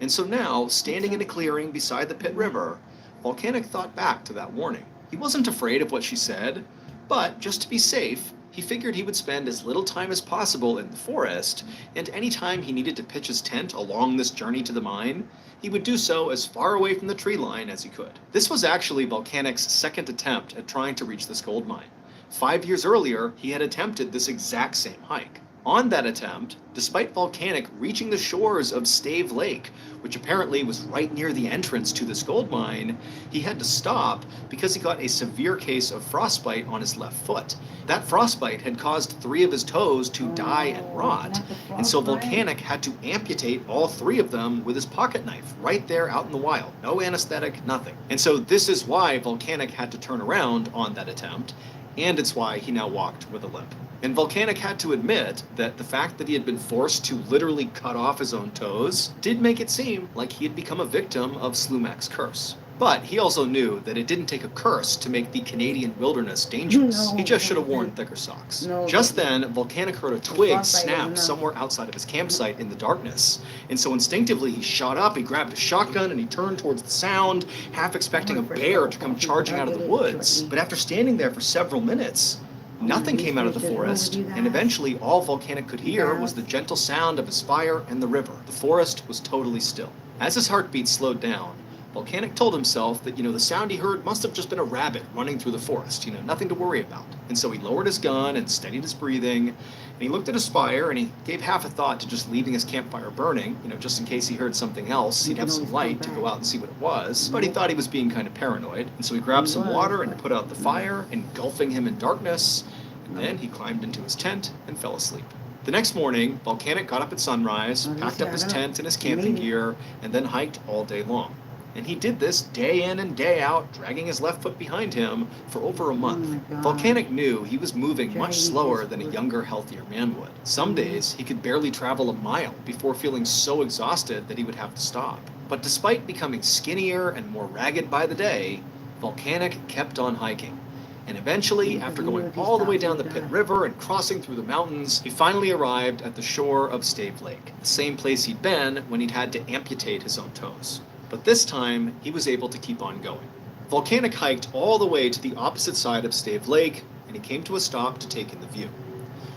And so now, standing in a clearing beside the Pitt River, Volcanic thought back to that warning. He wasn't afraid of what she said, but just to be safe, He figured he would spend as little time as possible in the forest, and any time he needed to pitch his tent along this journey to the mine, he would do so as far away from the tree line as he could. This was actually Volcanic's second attempt at trying to reach this gold mine. 5 years earlier, he had attempted this exact same hike. On that attempt, despite Volcanic reaching the shores of Stave Lake, which apparently was right near the entrance to this gold mine, he had to stop because he got a severe case of frostbite on his left foot. That frostbite had caused 3 of his toes to die and rot, and so Volcanic had to amputate all 3 of them with his pocket knife right there out in the wild. No anesthetic, nothing. And so this is why Volcanic had to turn around on that attempt, and it's why he now walked with a limp. And Volcanic had to admit that the fact that he had been forced to literally cut off his own toes did make it seem like he had become a victim of Slumac's curse. But he also knew that it didn't take a curse to make the Canadian wilderness dangerous. He just should have worn thicker socks. Just then, Volcanic heard a twig snap somewhere outside of his campsite in the darkness. And so instinctively he shot up, he grabbed a shotgun, and he turned towards the sound, half expecting a bear to come charging out of the woods. But after standing there for several minutes, nothing came out of the forest, and eventually all Volcanic could hear was the gentle sound of his fire and the river. The forest was totally still. As his heartbeat slowed down, Volcanic told himself that, the sound he heard must have just been a rabbit running through the forest, nothing to worry about. And so he lowered his gun and steadied his breathing, and he looked at his fire and he gave half a thought to just leaving his campfire burning, just in case he heard something else, he'd have some light to go out and see what it was. But he thought he was being kind of paranoid, and so he grabbed some water and put out the fire, engulfing him in darkness, and then he climbed into his tent and fell asleep. The next morning, Volcanic got up at sunrise, packed up his tent and his camping gear, and then hiked all day long. And he did this day in and day out, dragging his left foot behind him for over a month. Volcanic knew he was moving much slower than a younger, healthier man would. Some days, he could barely travel a mile before feeling so exhausted that he would have to stop. But despite becoming skinnier and more ragged by the day, Volcanic kept on hiking. And eventually, after going all the way down the Pit River and crossing through the mountains, he finally arrived at the shore of Stave Lake, the same place he'd been when he'd had to amputate his own toes. But this time, he was able to keep on going. Volcanic hiked all the way to the opposite side of Stave Lake, and he came to a stop to take in the view.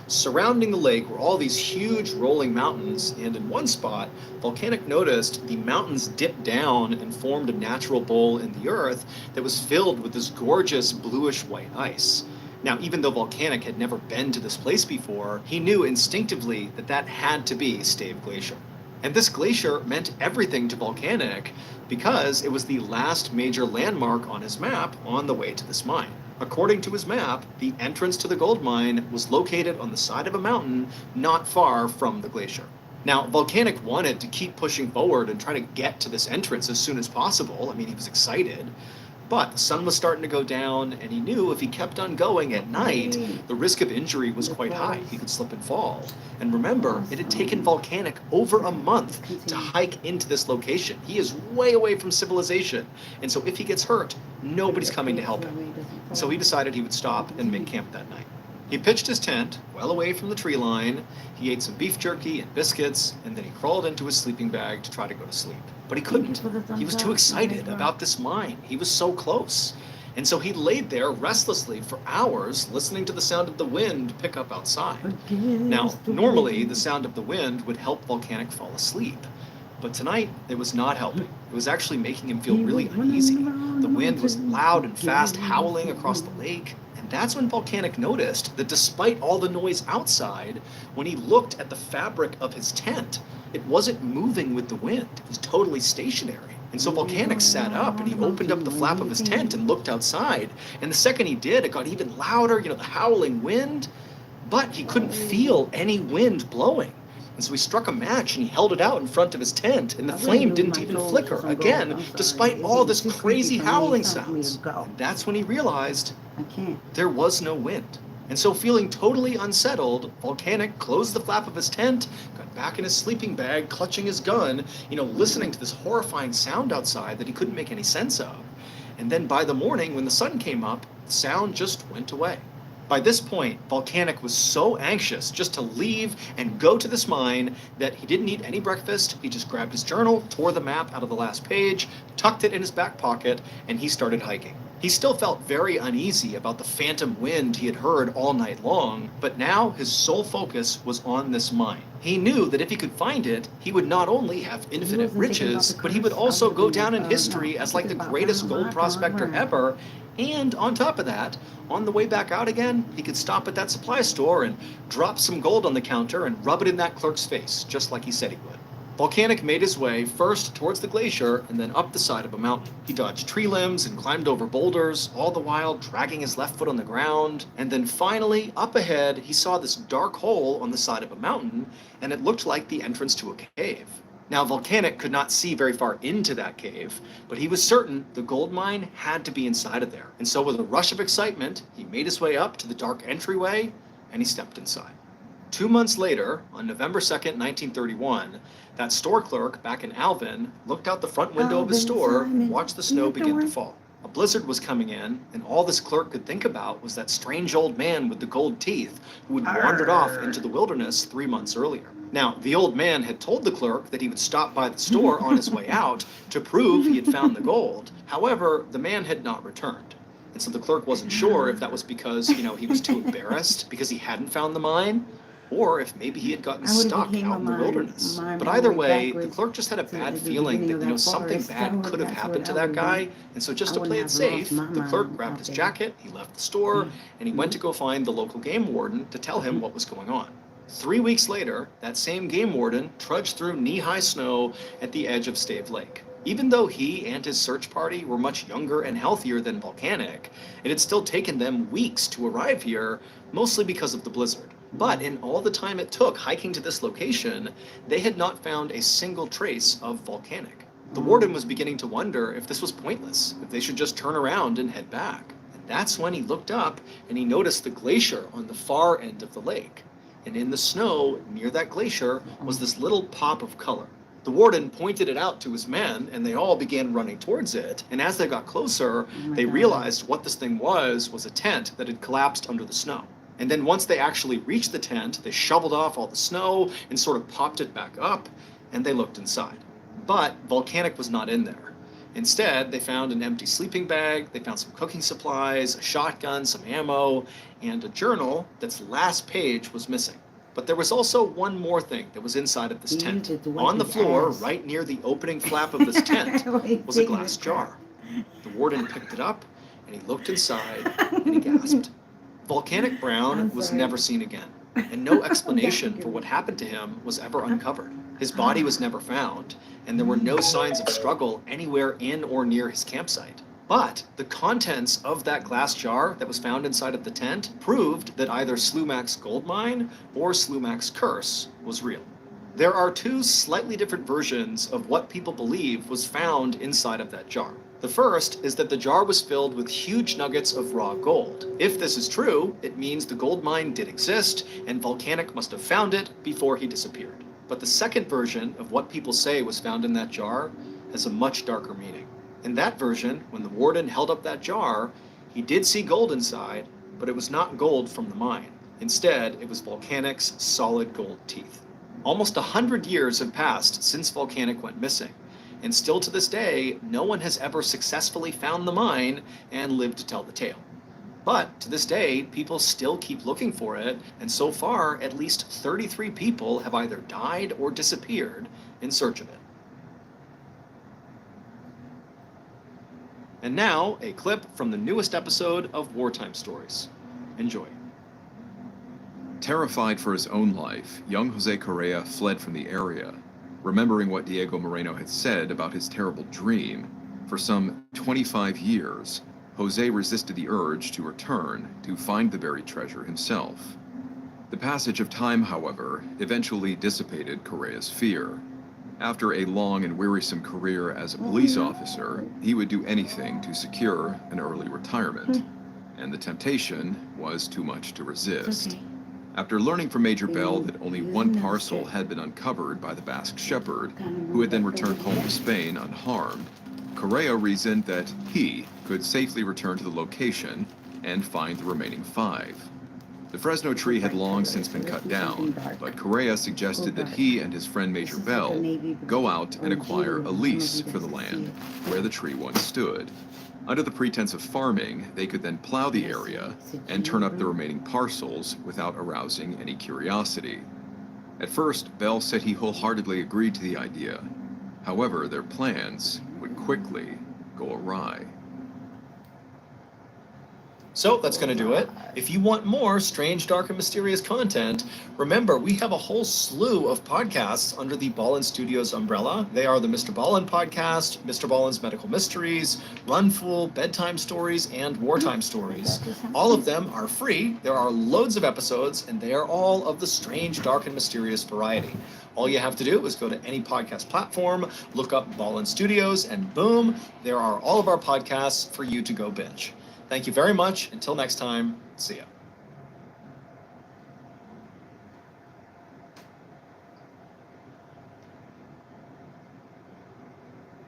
Surrounding the lake were all these huge rolling mountains, and in one spot, Volcanic noticed the mountains dipped down and formed a natural bowl in the earth that was filled with this gorgeous bluish-white ice. Now, even though Volcanic had never been to this place before, he knew instinctively that that had to be Stave Glacier. And this glacier meant everything to Volcanic because it was the last major landmark on his map on the way to this mine. According to his map, the entrance to the gold mine was located on the side of a mountain not far from the glacier. Now, Volcanic wanted to keep pushing forward and try to get to this entrance as soon as possible. I mean, he was excited. But the sun was starting to go down, and he knew if he kept on going at night, the risk of injury was quite high. He could slip and fall. And remember, it had taken Volcanic over a month to hike into this location. He is way away from civilization, and so if he gets hurt, nobody's coming to help him. So he decided he would stop and make camp that night. He pitched his tent well away from the tree line, he ate some beef jerky and biscuits, and then he crawled into his sleeping bag to try to go to sleep. But he couldn't. He was too excited about this mine. He was so close. And so he laid there restlessly for hours, listening to the sound of the wind pick up outside. Now, normally, the sound of the wind would help Volcanic fall asleep. But tonight, it was not helping. It was actually making him feel really uneasy. The wind was loud and fast, howling across the lake. And that's when Volcanic noticed that despite all the noise outside, when he looked at the fabric of his tent, it wasn't moving with the wind. It was totally stationary. And so Volcanic sat up and he opened up the flap of his tent and looked outside. And the second he did, it got even louder, the howling wind. But he couldn't feel any wind blowing. And so he struck a match and he held it out in front of his tent, and the flame didn't even flicker, again, despite all this crazy howling sounds. And that's when he realized there was no wind. And so feeling totally unsettled, Volcanic closed the flap of his tent, got back in his sleeping bag, clutching his gun, listening to this horrifying sound outside that he couldn't make any sense of. And then by the morning, when the sun came up, the sound just went away. By this point, Volcanic was so anxious just to leave and go to this mine that he didn't eat any breakfast. He just grabbed his journal, tore the map out of the last page, tucked it in his back pocket, and he started hiking. He still felt very uneasy about the phantom wind he had heard all night long, but now his sole focus was on this mine. He knew that if he could find it, he would not only have infinite riches, but he would also go down in history as like the greatest gold prospector ever. And on top of that, on the way back out again, he could stop at that supply store and drop some gold on the counter and rub it in that clerk's face, just like he said he would. Volcanic made his way first towards the glacier and then up the side of a mountain. He dodged tree limbs and climbed over boulders, all the while dragging his left foot on the ground. And then finally, up ahead, he saw this dark hole on the side of a mountain, and it looked like the entrance to a cave. Now, Volcanic could not see very far into that cave, but he was certain the gold mine had to be inside of there. And so with a rush of excitement, he made his way up to the dark entryway, and he stepped inside. 2 months later, on November 2nd, 1931, that store clerk back in Alvin looked out the front window of his store and watched the snow begin to fall. A blizzard was coming in, and all this clerk could think about was that strange old man with the gold teeth who had wandered off into the wilderness 3 months earlier. Now, the old man had told the clerk that he would stop by the store on his way out to prove he had found the gold. However, the man had not returned. And so the clerk wasn't sure if that was because, he was too embarrassed because he hadn't found the mine, or if maybe he had gotten stuck out in the wilderness. But either way, the clerk just had a bad feeling that, something bad could have happened to that guy. And so just to play it safe, the clerk grabbed his jacket, he left the store, and he went to go find the local game warden to tell him what was going on. 3 weeks later, that same game warden trudged through knee-high snow at the edge of Stave Lake. Even though he and his search party were much younger and healthier than Volcanic, it had still taken them weeks to arrive here, mostly because of the blizzard. But in all the time it took hiking to this location, they had not found a single trace of Volcanic. The warden was beginning to wonder if this was pointless, if they should just turn around and head back. And that's when he looked up and he noticed the glacier on the far end of the lake. And in the snow near that glacier was this little pop of color. The warden pointed it out to his men, and they all began running towards it. And as they got closer, they realized what this thing was a tent that had collapsed under the snow. And then once they actually reached the tent, they shoveled off all the snow and sort of popped it back up, and they looked inside. But Volcanic was not in there. Instead, they found an empty sleeping bag, they found some cooking supplies, a shotgun, some ammo, and a journal that's last page was missing. But there was also one more thing that was inside of this tent. On the floor, right near the opening flap of this tent, was a glass jar. The warden picked it up, and he looked inside, and he gasped. Volcanic Brown was never seen again, and no explanation for what happened to him was ever uncovered. His body was never found, and there were no signs of struggle anywhere in or near his campsite. But the contents of that glass jar that was found inside of the tent proved that either Slumac's gold mine or Slumac's curse was real. There are two slightly different versions of what people believe was found inside of that jar. The first is that the jar was filled with huge nuggets of raw gold. If this is true, it means the gold mine did exist, and Volcanic must have found it before he disappeared. But the second version of what people say was found in that jar has a much darker meaning. In that version, when the warden held up that jar, he did see gold inside, but it was not gold from the mine. Instead, it was Volcanic's solid gold teeth. Almost 100 years have passed since Volcanic went missing. And still to this day, no one has ever successfully found the mine and lived to tell the tale. But to this day, people still keep looking for it, and so far, at least 33 people have either died or disappeared in search of it. And now, a clip from the newest episode of Wartime Stories. Enjoy. Terrified for his own life, young Jose Correa fled from the area. Remembering what Diego Moreno had said about his terrible dream, for some 25 years, Jose resisted the urge to return to find the buried treasure himself. The passage of time, however, eventually dissipated Correa's fear. After a long and wearisome career as a police officer, he would do anything to secure an early retirement, and the temptation was too much to resist. After learning from Major Bell that only one parcel had been uncovered by the Basque shepherd, who had then returned home to Spain unharmed, Correa reasoned that he could safely return to the location and find the remaining 5. The Fresno tree had long since been cut down, but Correa suggested that he and his friend Major Bell go out and acquire a lease for the land where the tree once stood. Under the pretense of farming, they could then plow the area and turn up the remaining parcels without arousing any curiosity. At first, Bell said he wholeheartedly agreed to the idea. However, their plans would quickly go awry. So that's going to do it. If you want more strange, dark, and mysterious content, remember we have a whole slew of podcasts under the Ballin Studios umbrella. They are the Mr. Ballin podcast, Mr. Ballin's Medical Mysteries, Run Fool, Bedtime Stories, and Wartime Stories. All of them are free. There are loads of episodes, and they are all of the strange, dark, and mysterious variety. All you have to do is go to any podcast platform, look up Ballin Studios, and boom, there are all of our podcasts for you to go binge. Thank you very much. Until next time, see ya.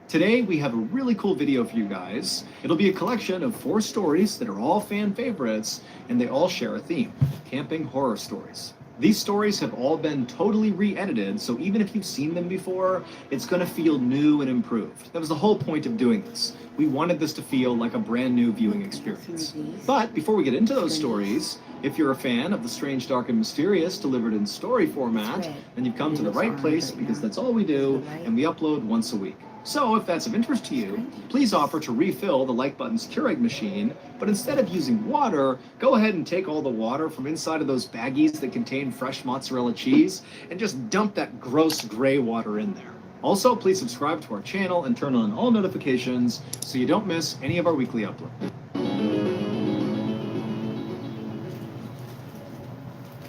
Today, we have a really cool video for you guys. It'll be a collection of 4 stories that are all fan favorites, and they all share a theme: camping horror stories. These stories have all been totally re-edited, so even if you've seen them before, it's going to feel new and improved. That was the whole point of doing this. We wanted this to feel like a brand new viewing experience. But before we get into those stories, if you're a fan of the strange, dark, and mysterious delivered in story format, then you've come to the right place, because that's all we do, and we upload once a week. So if that's of interest to you, please offer to refill the like button's Keurig machine, but instead of using water, go ahead and take all the water from inside of those baggies that contain fresh mozzarella cheese and just dump that gross gray water in there. Also, please subscribe to our channel and turn on all notifications so you don't miss any of our weekly uploads.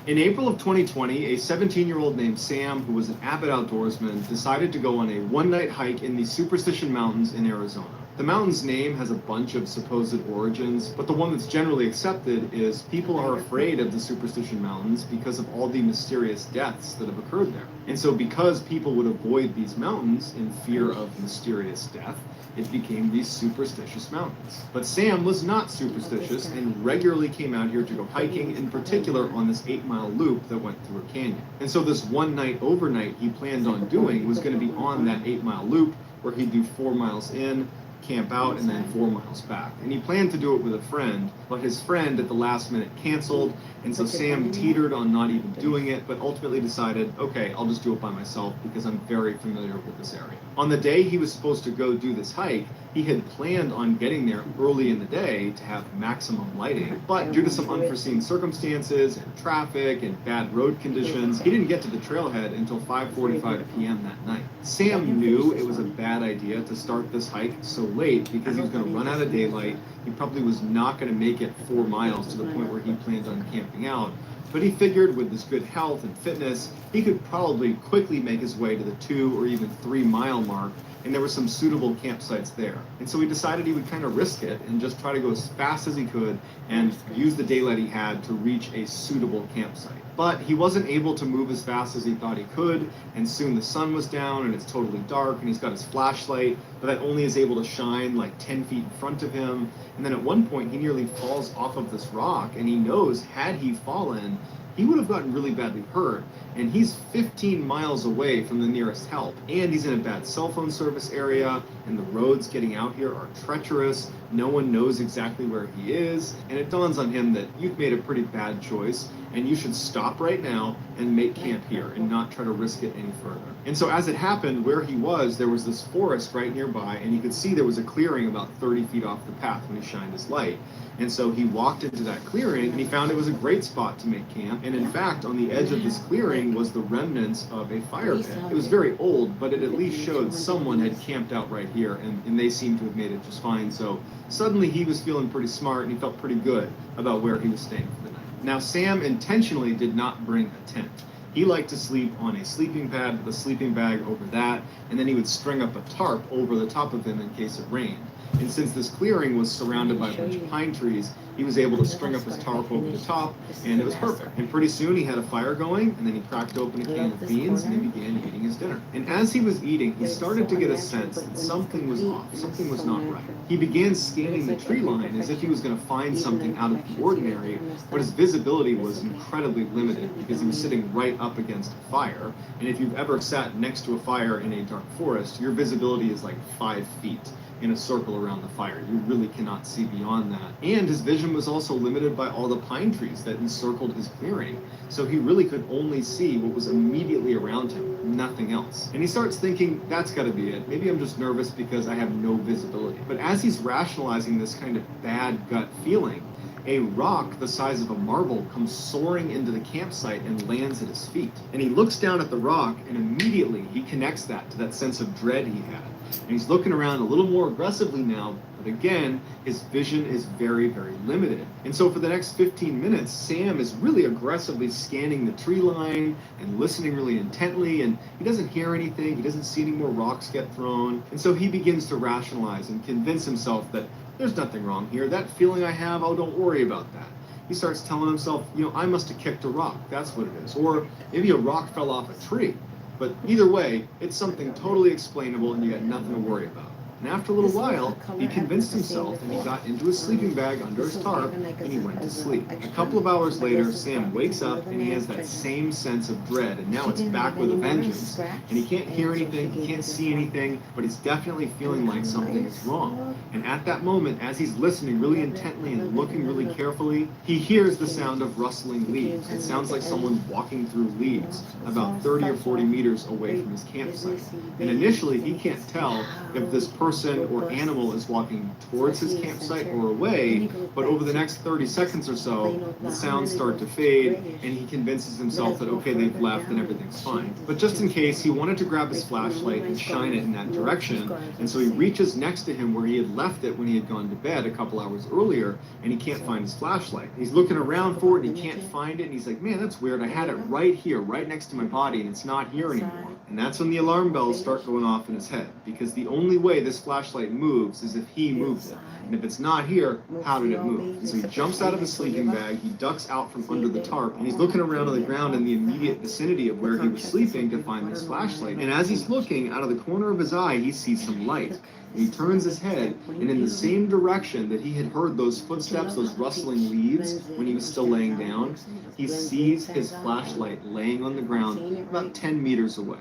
In April of 2020, a 17-year-old named Sam, who was an avid outdoorsman, decided to go on a one-night hike in the Superstition Mountains in Arizona. The mountain's name has a bunch of supposed origins, but the one that's generally accepted is people are afraid of the Superstition Mountains because of all the mysterious deaths that have occurred there. And so because people would avoid these mountains in fear of mysterious death, it became these superstitious mountains. But Sam was not superstitious and regularly came out here to go hiking, in particular on this 8-mile loop that went through a canyon. And so this one night overnight he planned on doing was going to be on that 8-mile loop where he'd do 4 miles in, camp out, and then 4 miles back. And he planned to do it with a friend, but his friend at the last minute canceled, and so Sam teetered on not even doing it, but ultimately decided, okay, I'll just do it by myself because I'm very familiar with this area. On the day he was supposed to go do this hike, he had planned on getting there early in the day to have maximum lighting, but due to some unforeseen circumstances and traffic and bad road conditions, he didn't get to the trailhead until 5:45 p.m. that night. Sam knew it was a bad idea to start this hike so late because he was going to run out of daylight. He probably was not going to make it 4 miles to the point where he planned on camping out. But he figured with his good health and fitness, he could probably quickly make his way to the 2 or even 3 mile mark, and there were some suitable campsites there. And so he decided he would kind of risk it and just try to go as fast as he could and use the daylight he had to reach a suitable campsite. But he wasn't able to move as fast as he thought he could, and soon the sun was down and it's totally dark, and he's got his flashlight, but that only is able to shine like 10 feet in front of him. And then at one point he nearly falls off of this rock, and he knows had he fallen, he would have gotten really badly hurt, and he's 15 miles away from the nearest help, and he's in a bad cell phone service area, and the roads getting out here are treacherous. No one knows exactly where he is, and it dawns on him that you've made a pretty bad choice, and you should stop right now and make camp here and not try to risk it any further. And so as it happened, where he was, there was this forest right nearby, and he could see there was a clearing about 30 feet off the path when he shined his light. And so he walked into that clearing, and he found it was a great spot to make camp. And in fact, on the edge of this clearing was the remnants of a fire pit. It was very old, but it at least showed someone had camped out right here, and they seemed to have made it just fine. So suddenly he was feeling pretty smart, and he felt pretty good about where he was staying for the night. Now, Sam intentionally did not bring a tent. He liked to sleep on a sleeping pad with a sleeping bag over that, and then he would string up a tarp over the top of him in case it rained. And since this clearing was surrounded by a bunch of pine trees, he was able to string up his tarp over the top, and it was perfect. And pretty soon he had a fire going, and then he cracked open a can of beans, and he began eating his dinner. And as he was eating, he started to get a sense that something was off, something was not right. He began scanning the tree line as if he was going to find something out of the ordinary, but his visibility was incredibly limited because he was sitting right up against a fire. And if you've ever sat next to a fire in a dark forest, your visibility is like 5 feet. in a circle around the fire. You really cannot see beyond that. And his vision was also limited by all the pine trees that encircled his clearing. So he really could only see what was immediately around him, nothing else. And he starts thinking, that's gotta be it. Maybe I'm just nervous because I have no visibility. But as he's rationalizing this kind of bad gut feeling, a rock the size of a marble comes soaring into the campsite and lands at his feet. And he looks down at the rock, and immediately he connects that to that sense of dread he had. And he's looking around a little more aggressively now, but again, his vision is very, very limited. And so for the next 15 minutes, Sam is really aggressively scanning the tree line and listening really intently, and he doesn't hear anything, he doesn't see any more rocks get thrown. And so he begins to rationalize and convince himself that there's nothing wrong here. That feeling I have, oh, don't worry about that. He starts telling himself, you know, I must have kicked a rock. That's what it is. Or maybe a rock fell off a tree. But either way, it's something totally explainable and you got nothing to worry about. And after a little while, he convinced himself and he got into his sleeping bag under his tarp and he went to sleep. A couple of hours later, Sam wakes up and he has that same sense of dread, and now it's back with a vengeance. And he can't hear anything, he can't see anything, but he's definitely feeling like something is wrong. And at that moment, as he's listening really intently and looking really carefully, he hears the sound of rustling leaves. It sounds like someone walking through leaves about 30 or 40 meters away from his campsite. And initially, he can't tell if this person or animal is walking towards his campsite or away, but over the next 30 seconds or so, the sounds start to fade, and he convinces himself that, okay, they've left and everything's fine. But just in case, he wanted to grab his flashlight and shine it in that direction, and so he reaches next to him where he had left it when he had gone to bed a couple hours earlier, and he can't find his flashlight. He's looking around for it, and he can't find it, and he's like, man, that's weird. I had it right here, right next to my body, and it's not here anymore. And that's when the alarm bells start going off in his head, because the only way this flashlight moves is if he moves it. And if it's not here, how did it move? And so he jumps out of his sleeping bag, he ducks out from under the tarp, and he's looking around on the ground in the immediate vicinity of where he was sleeping to find this flashlight. And as he's looking, out of the corner of his eye, he sees some light. And he turns his head, and in the same direction that he had heard those footsteps, those rustling leaves, when he was still laying down, he sees his flashlight laying on the ground about 10 meters away,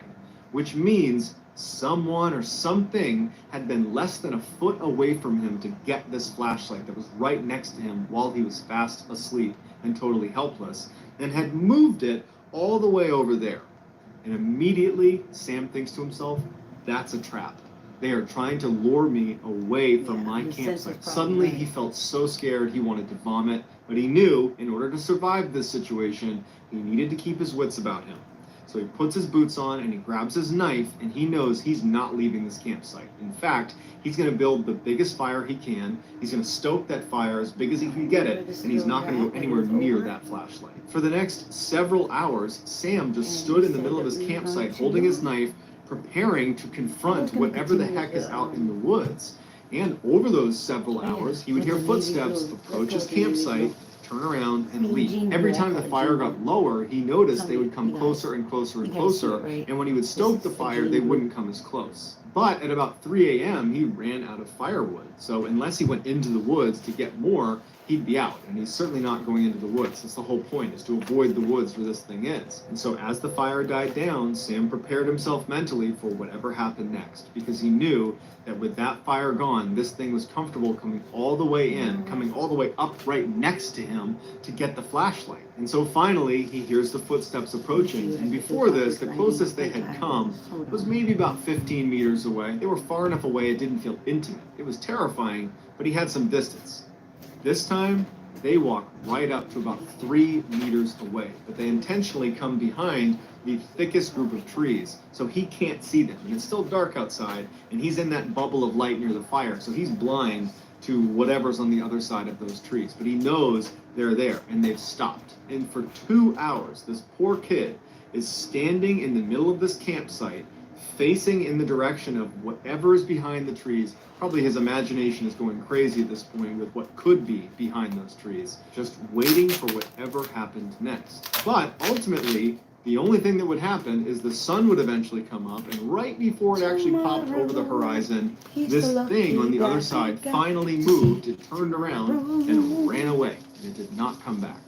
which means someone or something had been less than a foot away from him to get this flashlight that was right next to him while he was fast asleep and totally helpless, and had moved it all the way over there. And immediately, Sam thinks to himself, that's a trap. They are trying to lure me away from my campsite. Suddenly, he felt so scared he wanted to vomit, but he knew in order to survive this situation, he needed to keep his wits about him. So he puts his boots on and he grabs his knife, and he knows he's not leaving this campsite. In fact, he's going to build the biggest fire he can. He's going to stoke that fire as big as he can get it, and he's not going to go anywhere near that flashlight. For the next several hours, Sam just stood in the middle of his campsite holding his knife, preparing to confront whatever the heck is out in the woods. And over those several hours, he would hear footsteps approach his campsite, turn around, and leave. Every time the fire got lower, he noticed they would come closer and closer and closer, and when he would stoke the fire, they wouldn't come as close. But at about 3 a.m., he ran out of firewood. So unless he went into the woods to get more, he'd be out. And he's certainly not going into the woods. That's the whole point, is to avoid the woods where this thing is. And so as the fire died down, Sam prepared himself mentally for whatever happened next, because he knew that with that fire gone, this thing was comfortable coming all the way in, coming all the way up right next to him to get the flashlight. And so finally, he hears the footsteps approaching. And before this, the closest they had come was maybe about 15 meters away. They were far enough away it didn't feel intimate. It was terrifying, but he had some distance. This time, they walk right up to about 3 meters away, but they intentionally come behind the thickest group of trees, so he can't see them. And it's still dark outside, and he's in that bubble of light near the fire, so he's blind to whatever's on the other side of those trees. But he knows they're there, and they've stopped. And for 2 hours, this poor kid is standing in the middle of this campsite, facing in the direction of whatever is behind the trees. Probably his imagination is going crazy at this point with what could be behind those trees, just waiting for whatever happened next. But ultimately, the only thing that would happen is the sun would eventually come up, and right before it actually popped over the horizon, this thing on the other side finally moved. It turned around and ran away, and it did not come back.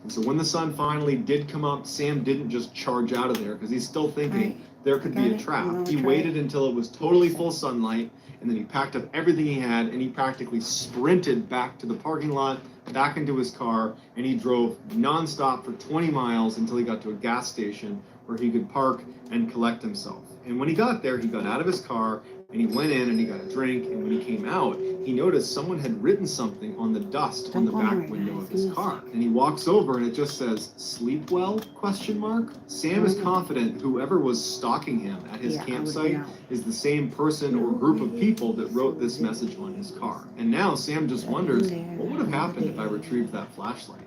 And so when the sun finally did come up, Sam didn't just charge out of there, because he's still thinking, there could be a trap. He waited until it was totally full sunlight, and then he packed up everything he had, and he practically sprinted back to the parking lot, back into his car, and he drove nonstop for 20 miles until he got to a gas station where he could park and collect himself. And when he got there, he got out of his car, and he went in and he got a drink, and when he came out, he noticed someone had written something on the dust on the back window of his car. And he walks over and it just says, "Sleep well?" ? Sam is confident whoever was stalking him at his campsite is the same person or group of people that wrote this message on his car. And now Sam just wonders, what would have happened if I retrieved that flashlight?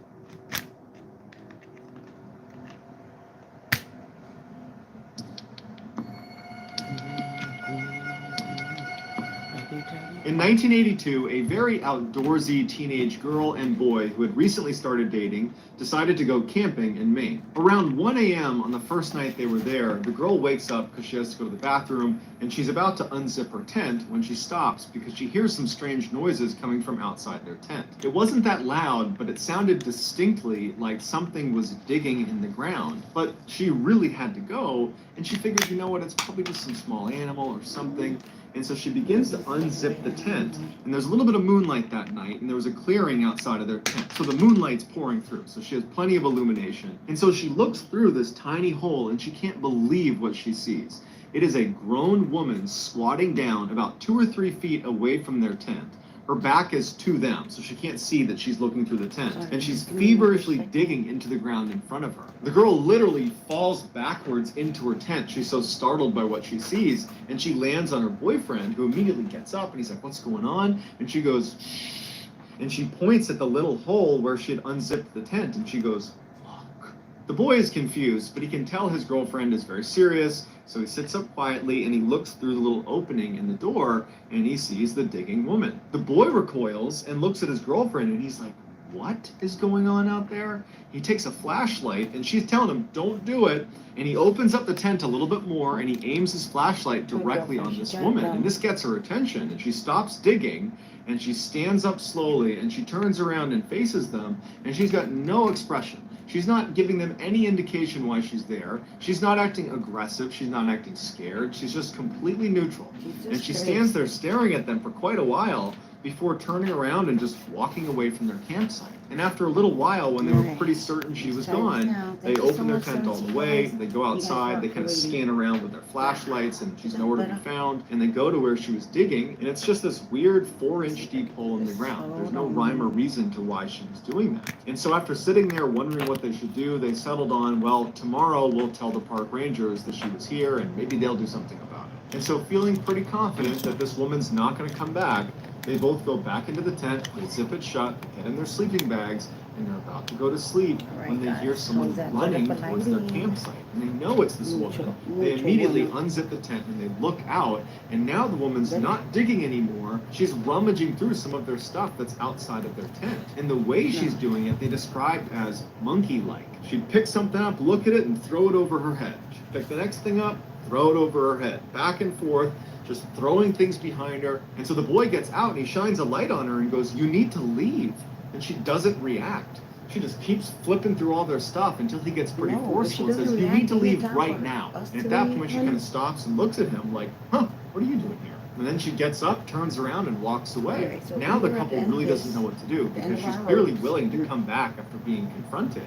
In 1982, a very outdoorsy teenage girl and boy who had recently started dating decided to go camping in Maine. Around 1 a.m. on the first night they were there, the girl wakes up because she has to go to the bathroom, and she's about to unzip her tent when she stops because she hears some strange noises coming from outside their tent. It wasn't that loud, but it sounded distinctly like something was digging in the ground. But she really had to go, and she figured, you know what, it's probably just some small animal or something. And so she begins to unzip the tent, and there's a little bit of moonlight that night, and there was a clearing outside of their tent. So the moonlight's pouring through, so she has plenty of illumination. And so she looks through this tiny hole, and she can't believe what she sees. It is a grown woman squatting down about 2 or 3 feet away from their tent. Her back is to them, so she can't see that she's looking through the tent. And she's feverishly digging into the ground in front of her. The girl literally falls backwards into her tent. She's so startled by what she sees, and she lands on her boyfriend, who immediately gets up, and he's like, "What's going on?" And she goes, "Shh." And she points at the little hole where she had unzipped the tent, and she goes, "Look." The boy is confused, but he can tell his girlfriend is very serious, so he sits up quietly and he looks through the little opening in the door and he sees the digging woman. The boy recoils and looks at his girlfriend and he's like, "What is going on out there?" He takes a flashlight and she's telling him, "Don't do it." And he opens up the tent a little bit more and he aims his flashlight directly on this woman. And this gets her attention and she stops digging and she stands up slowly and she turns around and faces them and she's got no expression. She's not giving them any indication why she's there. She's not acting aggressive. She's not acting scared. She's just completely neutral. And she stands there staring at them for quite a while before turning around and just walking away from their campsite. And after a little while, when they were pretty certain she was gone, they open their tent all the way, they go outside, they kind of scan around with their flashlights, and she's nowhere to be found, and they go to where she was digging, and it's just this weird 4-inch deep hole in the ground. There's no rhyme or reason to why she was doing that. And so after sitting there wondering what they should do, they settled on, well, tomorrow we'll tell the park rangers that she was here, and maybe they'll do something about it. And so feeling pretty confident that this woman's not going to come back, they both go back into the tent, they zip it shut, get in their sleeping bags, and they're about to go to sleep when they hear someone running towards their campsite. And they know it's this woman. They immediately unzip the tent and they look out, and now the woman's not digging anymore. She's rummaging through some of their stuff that's outside of their tent. And the way she's doing it, they described as monkey-like. She'd pick something up, look at it, and throw it over her head. She'd pick the next thing up, throw it over her head. Back and forth, just throwing things behind her. And so the boy gets out and he shines a light on her and goes, "You need to leave." And she doesn't react. She just keeps flipping through all their stuff until he gets pretty forceful and says, "You need to leave right now." And at that point, she kind of stops and looks at him like, "Huh, what are you doing here?" And then she gets up, turns around, and walks away. Now the couple really doesn't know what to do because she's clearly willing to come back after being confronted.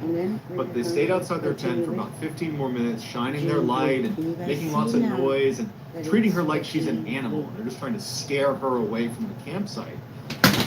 But they stayed outside their tent for about 15 more minutes, shining their light and making lots of noise and treating her like she's an animal. They're just trying to scare her away from the campsite.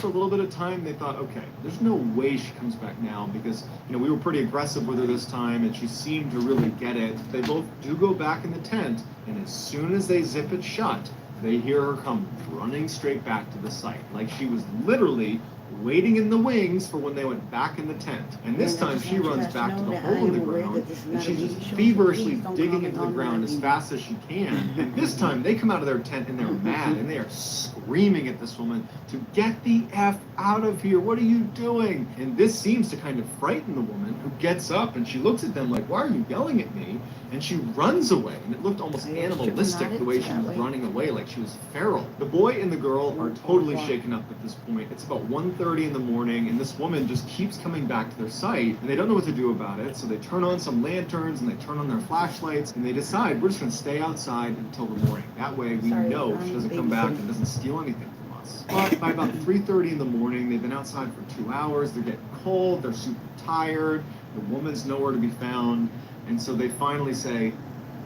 For a little bit of time, they thought, okay, there's no way she comes back now because, we were pretty aggressive with her this time and she seemed to really get it. They both do go back in the tent, and as soon as they zip it shut, they hear her come running straight back to the site, like she was literally waiting in the wings for when they went back in the tent. And this time she runs back to the hole in the ground and she's just feverishly digging into the ground as fast as she can. And this time they come out of their tent and they're mad and they are screaming at this woman to get the F out of here. What are you doing? And this seems to kind of frighten the woman, who gets up and she looks at them like, "Why are you yelling at me?" And she runs away, and it looked almost animalistic the way she was running away, like she was feral. The boy and the girl are totally shaken up at this point. It's about 1:30 1:30 in the morning, and this woman just keeps coming back to their site, and they don't know what to do about it, so they turn on some lanterns, and they turn on their flashlights, and they decide, we're just going to stay outside until the morning. That way we know she doesn't come back and doesn't steal anything from us. But by about 3:30 in the morning, they've been outside for 2 hours, they're getting cold, they're super tired, the woman's nowhere to be found, and so they finally say,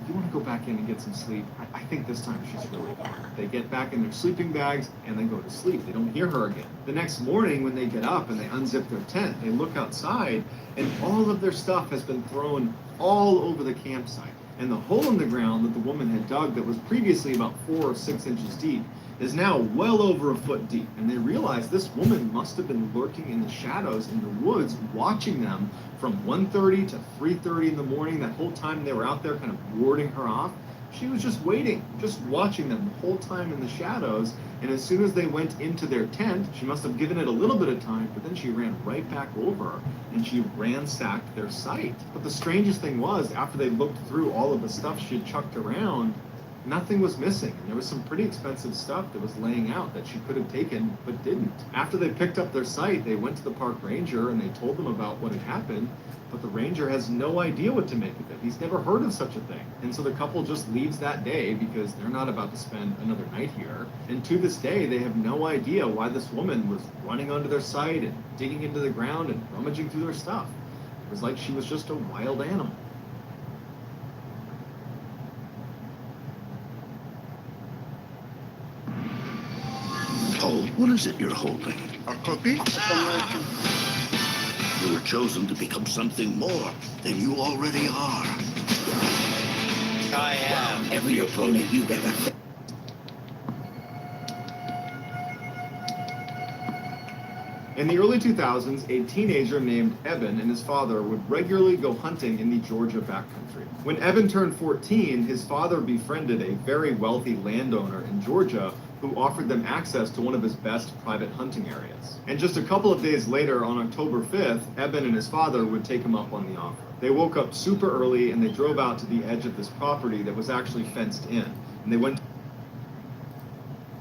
you want to go back in and get some sleep? I think this time she's really gone. They get back in their sleeping bags and they go to sleep. They don't hear her again. The next morning when they get up and they unzip their tent, they look outside and all of their stuff has been thrown all over the campsite. And the hole in the ground that the woman had dug that was previously about 4 or 6 inches deep is now well over a foot deep. And they realize this woman must have been lurking in the shadows in the woods, watching them from 1:30 to 3:30 in the morning. That whole time they were out there kind of warding her off. She was just waiting, just watching them the whole time in the shadows. And as soon as they went into their tent, she must have given it a little bit of time, but then she ran right back over and she ransacked their site. But the strangest thing was, after they looked through all of the stuff she had chucked around, nothing was missing. And there was some pretty expensive stuff that was laying out that she could have taken, but didn't. After they picked up their site, they went to the park ranger and they told them about what had happened, but the ranger has no idea what to make of it. He's never heard of such a thing. And so the couple just leaves that day because they're not about to spend another night here. And to this day, they have no idea why this woman was running onto their site and digging into the ground and rummaging through their stuff. It was like she was just a wild animal. Oh, what is it you're holding? A cookie? You were chosen to become something more than you already are. I am every opponent you've ever faced. In the early 2000s, a teenager named Evan and his father would regularly go hunting in the Georgia backcountry. When Evan turned 14, his father befriended a very wealthy landowner in Georgia who offered them access to one of his best private hunting areas. And just a couple of days later, on October 5th, Evan and his father would take him up on the offer. They woke up super early and they drove out to the edge of this property that was actually fenced in. And they went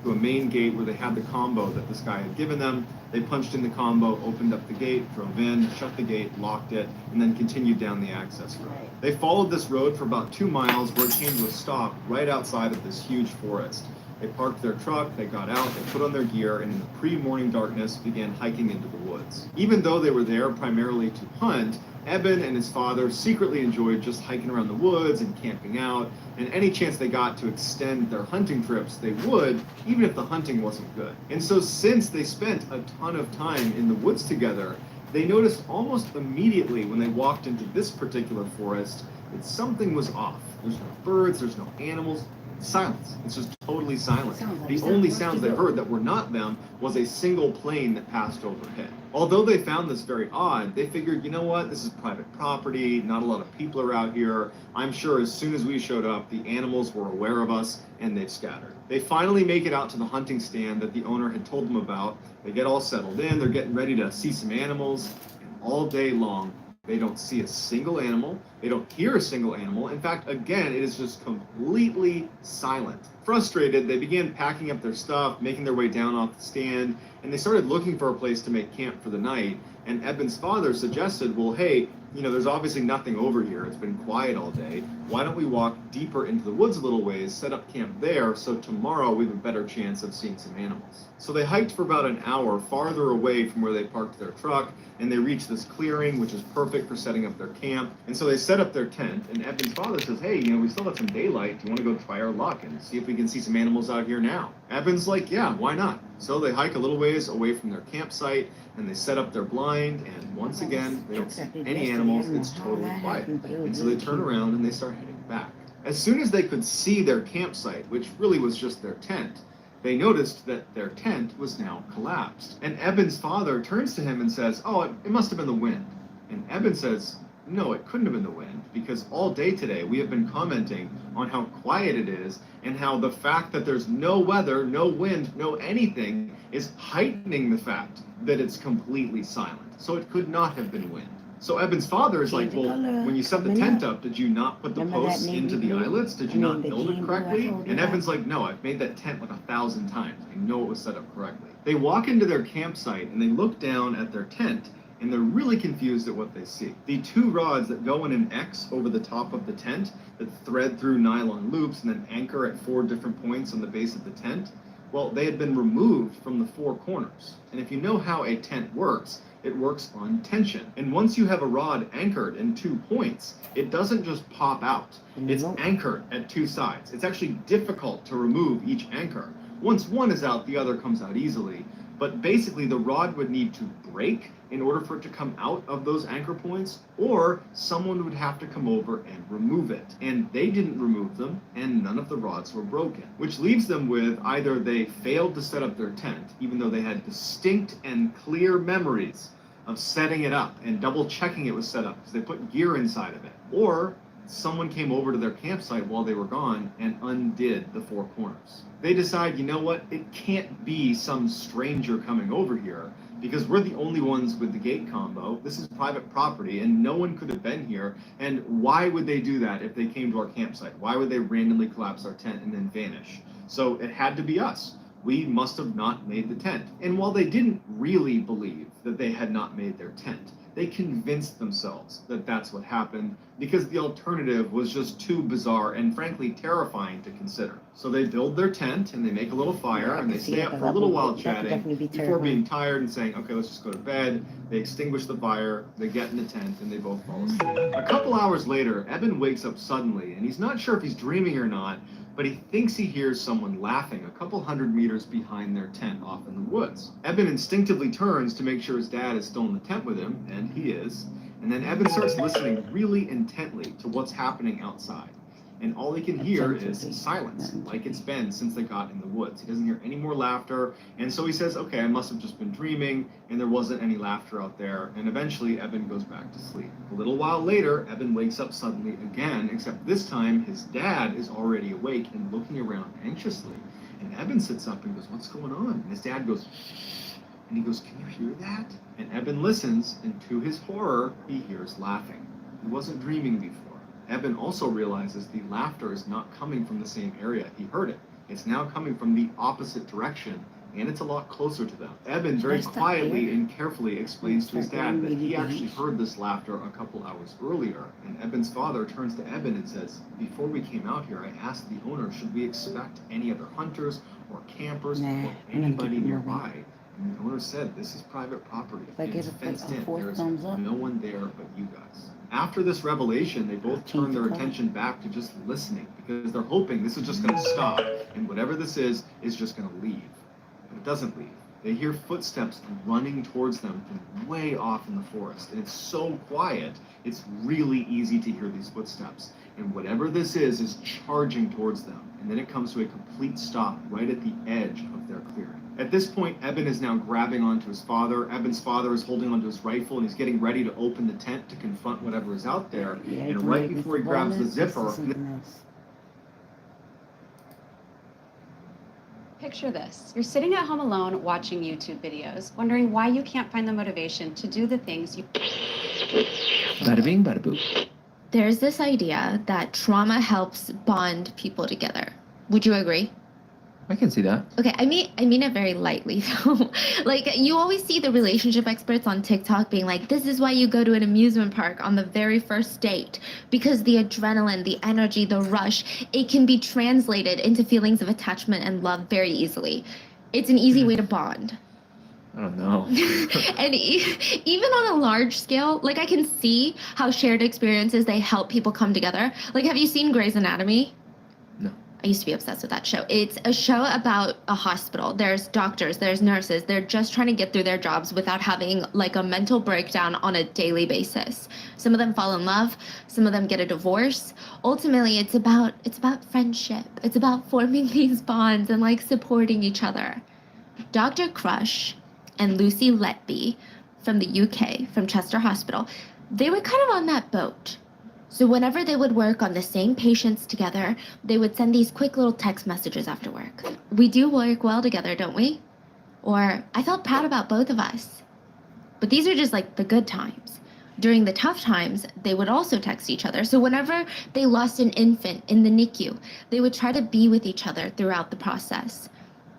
to a main gate where they had the combo that this guy had given them. They punched in the combo, opened up the gate, drove in, shut the gate, locked it, and then continued down the access road. They followed this road for about 2 miles where it came to a stop right outside of this huge forest. They parked their truck, they got out, they put on their gear, and in the pre-morning darkness began hiking into the woods. Even though they were there primarily to hunt, Eben and his father secretly enjoyed just hiking around the woods and camping out, and any chance they got to extend their hunting trips, they would, even if the hunting wasn't good. And so since they spent a ton of time in the woods together, they noticed almost immediately when they walked into this particular forest that something was off. There's no birds, there's no animals, silence. It's just totally silent. The only sounds they heard that were not them was a single plane that passed overhead. Although they found this very odd, they figured, you know what, this is private property, not a lot of people are out here. I'm sure as soon as we showed up, the animals were aware of us and they've scattered. They finally make it out to the hunting stand that the owner had told them about. They get all settled in, they're getting ready to see some animals, and all day long, they don't see a single animal. They don't hear a single animal. In fact, again, it is just completely silent. Frustrated, they began packing up their stuff, making their way down off the stand, and they started looking for a place to make camp for the night. And Eben's father suggested, well, hey, you know, there's obviously nothing over here. It's been quiet all day. Why don't we walk deeper into the woods a little ways, set up camp there, so tomorrow we have a better chance of seeing some animals. So they hiked for about an hour farther away from where they parked their truck, and they reached this clearing, which is perfect for setting up their camp. And so they set up their tent, and Eben's father says, hey, you know, we still have some daylight. Do you want to go try our luck and see if we can see some animals out here now? Eben's like, yeah, why not? So they hike a little ways away from their campsite, and they set up their blind, and once again, they don't see any animals. It's totally quiet. And so they turn around and they start heading back. As soon as they could see their campsite, which really was just their tent, they noticed that their tent was now collapsed. And Eben's father turns to him and says, oh, it must have been the wind. And Eben says, no, it couldn't have been the wind, because all day today we have been commenting on how quiet it is and how the fact that there's no weather, no wind, no anything is heightening the fact that it's completely silent. So it could not have been wind. So Eben's father is like, well, when you set the tent up, did you not put the posts into the eyelets? Did you not build it correctly? And Eben's like, no, I've made that tent like 1,000 times. I know it was set up correctly. They walk into their campsite and they look down at their tent and they're really confused at what they see. The 2 rods that go in an X over the top of the tent that thread through nylon loops and then anchor at 4 different points on the base of the tent, well, they had been removed from the 4 corners. And if you know how a tent works, it works on tension. And once you have a rod anchored in 2 points, it doesn't just pop out. It's anchored at 2 sides. It's actually difficult to remove each anchor. Once one is out, the other comes out easily. But basically, the rod would need to break in order for it to come out of those anchor points, or someone would have to come over and remove it. And they didn't remove them, and none of the rods were broken, which leaves them with either they failed to set up their tent, even though they had distinct and clear memories of setting it up and double checking it was set up because they put gear inside of it, or someone came over to their campsite while they were gone and undid the 4 corners. They decide, you know what, it can't be some stranger coming over here because we're the only ones with the gate combo. This is private property and no one could have been here. And why would they do that if they came to our campsite? Why would they randomly collapse our tent and then vanish? So it had to be us. We must have not made the tent. And while they didn't really believe that they had not made their tent, they convinced themselves that that's what happened because the alternative was just too bizarre and frankly terrifying to consider. So they build their tent and they make a little fire and they stay up for a little while chatting before being tired and saying, okay, let's just go to bed. They extinguish the fire, they get in the tent, and they both fall asleep. A couple hours later, Eben wakes up suddenly and he's not sure if he's dreaming or not, but he thinks he hears someone laughing a couple 100 meters behind their tent off in the woods. Eben instinctively turns to make sure his dad is still in the tent with him, and he is. And then Eben starts listening really intently to what's happening outside. And all he can hear is silence, like it's been since they got in the woods. He doesn't hear any more laughter, and so he says, okay, I must have just been dreaming, and there wasn't any laughter out there, and eventually Eben goes back to sleep. A little while later, Eben wakes up suddenly again, except this time his dad is already awake and looking around anxiously. And Eben sits up and goes, what's going on? And his dad goes, and he goes, can you hear that? And Eben listens, and to his horror, he hears laughing. He wasn't dreaming before. Eben also realizes the laughter is not coming from the same area he heard it. It's now coming from the opposite direction, and it's a lot closer to them. Eben very quietly and carefully explains to his dad that he actually heard this laughter a couple hours earlier, and Eben's father turns to Eben and says, before we came out here, I asked the owner, should we expect any other hunters or campers or anybody nearby? And the owner said, this is private property. It's fenced in. There's no one there but you guys. After this revelation, they both turn their attention back to just listening because they're hoping this is just going to stop and whatever this is just going to leave. But it doesn't leave. They hear footsteps running towards them from way off in the forest. And it's so quiet, it's really easy to hear these footsteps. And whatever this is charging towards them. And then it comes to a complete stop right at the edge of their clearing. At this point, Eben is now grabbing onto his father. Eben's father is holding onto his rifle, and he's getting ready to open the tent to confront whatever is out there. And right before he grabs the zipper... Picture this. You're sitting at home alone watching YouTube videos, wondering why you can't find the motivation to do the things you... Bada bing, bada boo. There's this idea that trauma helps bond people together. Would you agree? I can see that. Okay, I mean it very lightly though. Like, you always see the relationship experts on TikTok being like, this is why you go to an amusement park on the very first date. Because the adrenaline, the energy, the rush, it can be translated into feelings of attachment and love very easily. It's an easy way to bond. I don't know. And even on a large scale, like, I can see how shared experiences, they help people come together. Like, have you seen Grey's Anatomy? I used to be obsessed with that show. It's a show about a hospital. There's doctors, there's nurses. They're just trying to get through their jobs without having like a mental breakdown on a daily basis. Some of them fall in love, some of them get a divorce. Ultimately, it's about friendship. It's about forming these bonds and like supporting each other. Dr. Crush and Lucy Letby from the UK, from Chester Hospital, they were kind of on that boat. So whenever they would work on the same patients together, they would send these quick little text messages after work. We do work well together, don't we? Or, I felt proud about both of us. But these are just like the good times. During the tough times, they would also text each other. So whenever they lost an infant in the NICU, they would try to be with each other throughout the process.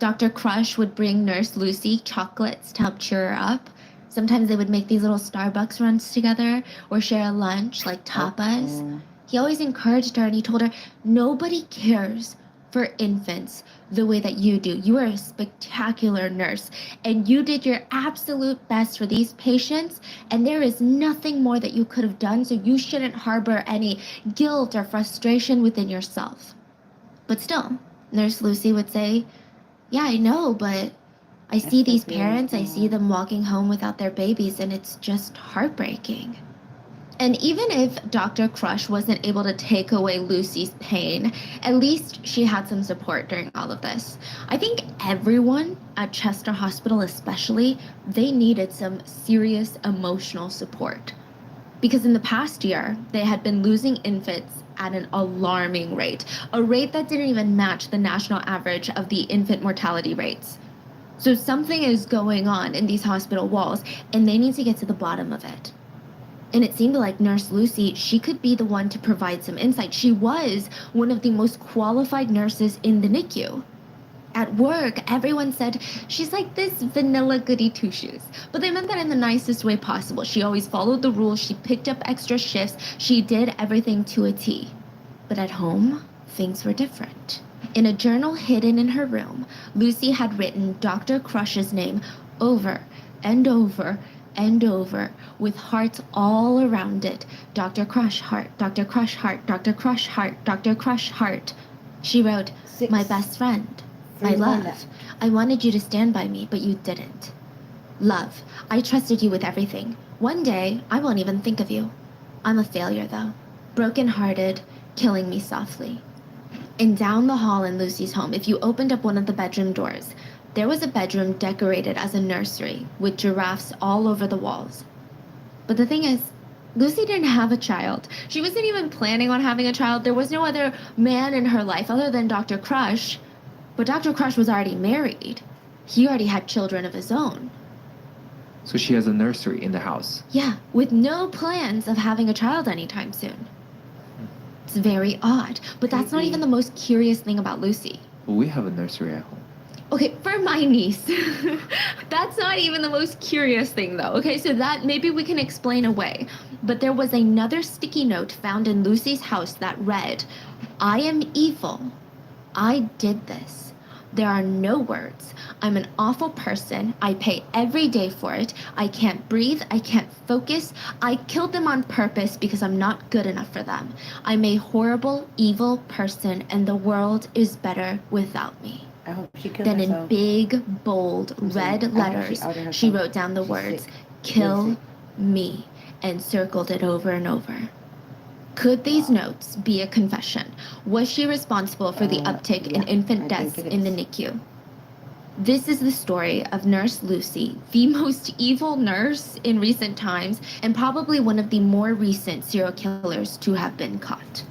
Dr. Crush would bring Nurse Lucy chocolates to help cheer her up. Sometimes they would make these little Starbucks runs together or share a lunch like tapas. He always encouraged her and he told her, nobody cares for infants the way that you do. You are a spectacular nurse and you did your absolute best for these patients, and there is nothing more that you could have done, so you shouldn't harbor any guilt or frustration within yourself. But still, Nurse Lucy would say, yeah, I know, but I see these parents, I see them walking home without their babies, and it's just heartbreaking. And even if Dr. Crush wasn't able to take away Lucy's pain, at least she had some support during all of this. I think everyone at Chester Hospital especially, they needed some serious emotional support. Because in the past year, they had been losing infants at an alarming rate, a rate that didn't even match the national average of the infant mortality rates. So something is going on in these hospital walls, and they need to get to the bottom of it. And it seemed like Nurse Lucy, she could be the one to provide some insight. She was one of the most qualified nurses in the NICU. At work, everyone said, she's like this vanilla goody two-shoes. But they meant that in the nicest way possible. She always followed the rules, she picked up extra shifts, she did everything to a T. But at home, things were different. In a journal hidden in her room, Lucy had written Dr. Crush's name over and over and over, with hearts all around it. Dr. Crush heart, Dr. Crush heart, Dr. Crush heart, Dr. Crush heart. She wrote, my best friend, my love. I wanted you to stand by me, but you didn't. Love, I trusted you with everything. One day, I won't even think of you. I'm a failure though. Broken-hearted, killing me softly. And down the hall in Lucy's home, if you opened up one of the bedroom doors, there was a bedroom decorated as a nursery with giraffes all over the walls. But the thing is, Lucy didn't have a child. She wasn't even planning on having a child. There was no other man in her life other than Dr. Crush. But Dr. Crush was already married. He already had children of his own. So she has a nursery in the house. Yeah, with no plans of having a child anytime soon. It's very odd, but that's not even the most curious thing about Lucy. Well, we have a nursery at home. Okay, for my niece, that's not even the most curious thing though. Okay, so that maybe we can explain away. But there was another sticky note found in Lucy's house that read, I am evil. I did this. There are no words. I'm an awful person. I pay every day for it. I can't breathe. I can't focus. I killed them on purpose because I'm not good enough for them. I'm a horrible, evil person, and the world is better without me. I hope she killed Then herself. in big, bold, red letters, she wrote down the words, kill me, and circled it over and over. Could these notes be a confession? Was she responsible for the uptick in infant deaths in the NICU? This is the story of Nurse Lucy, the most evil nurse in recent times, and probably one of the more recent serial killers to have been caught.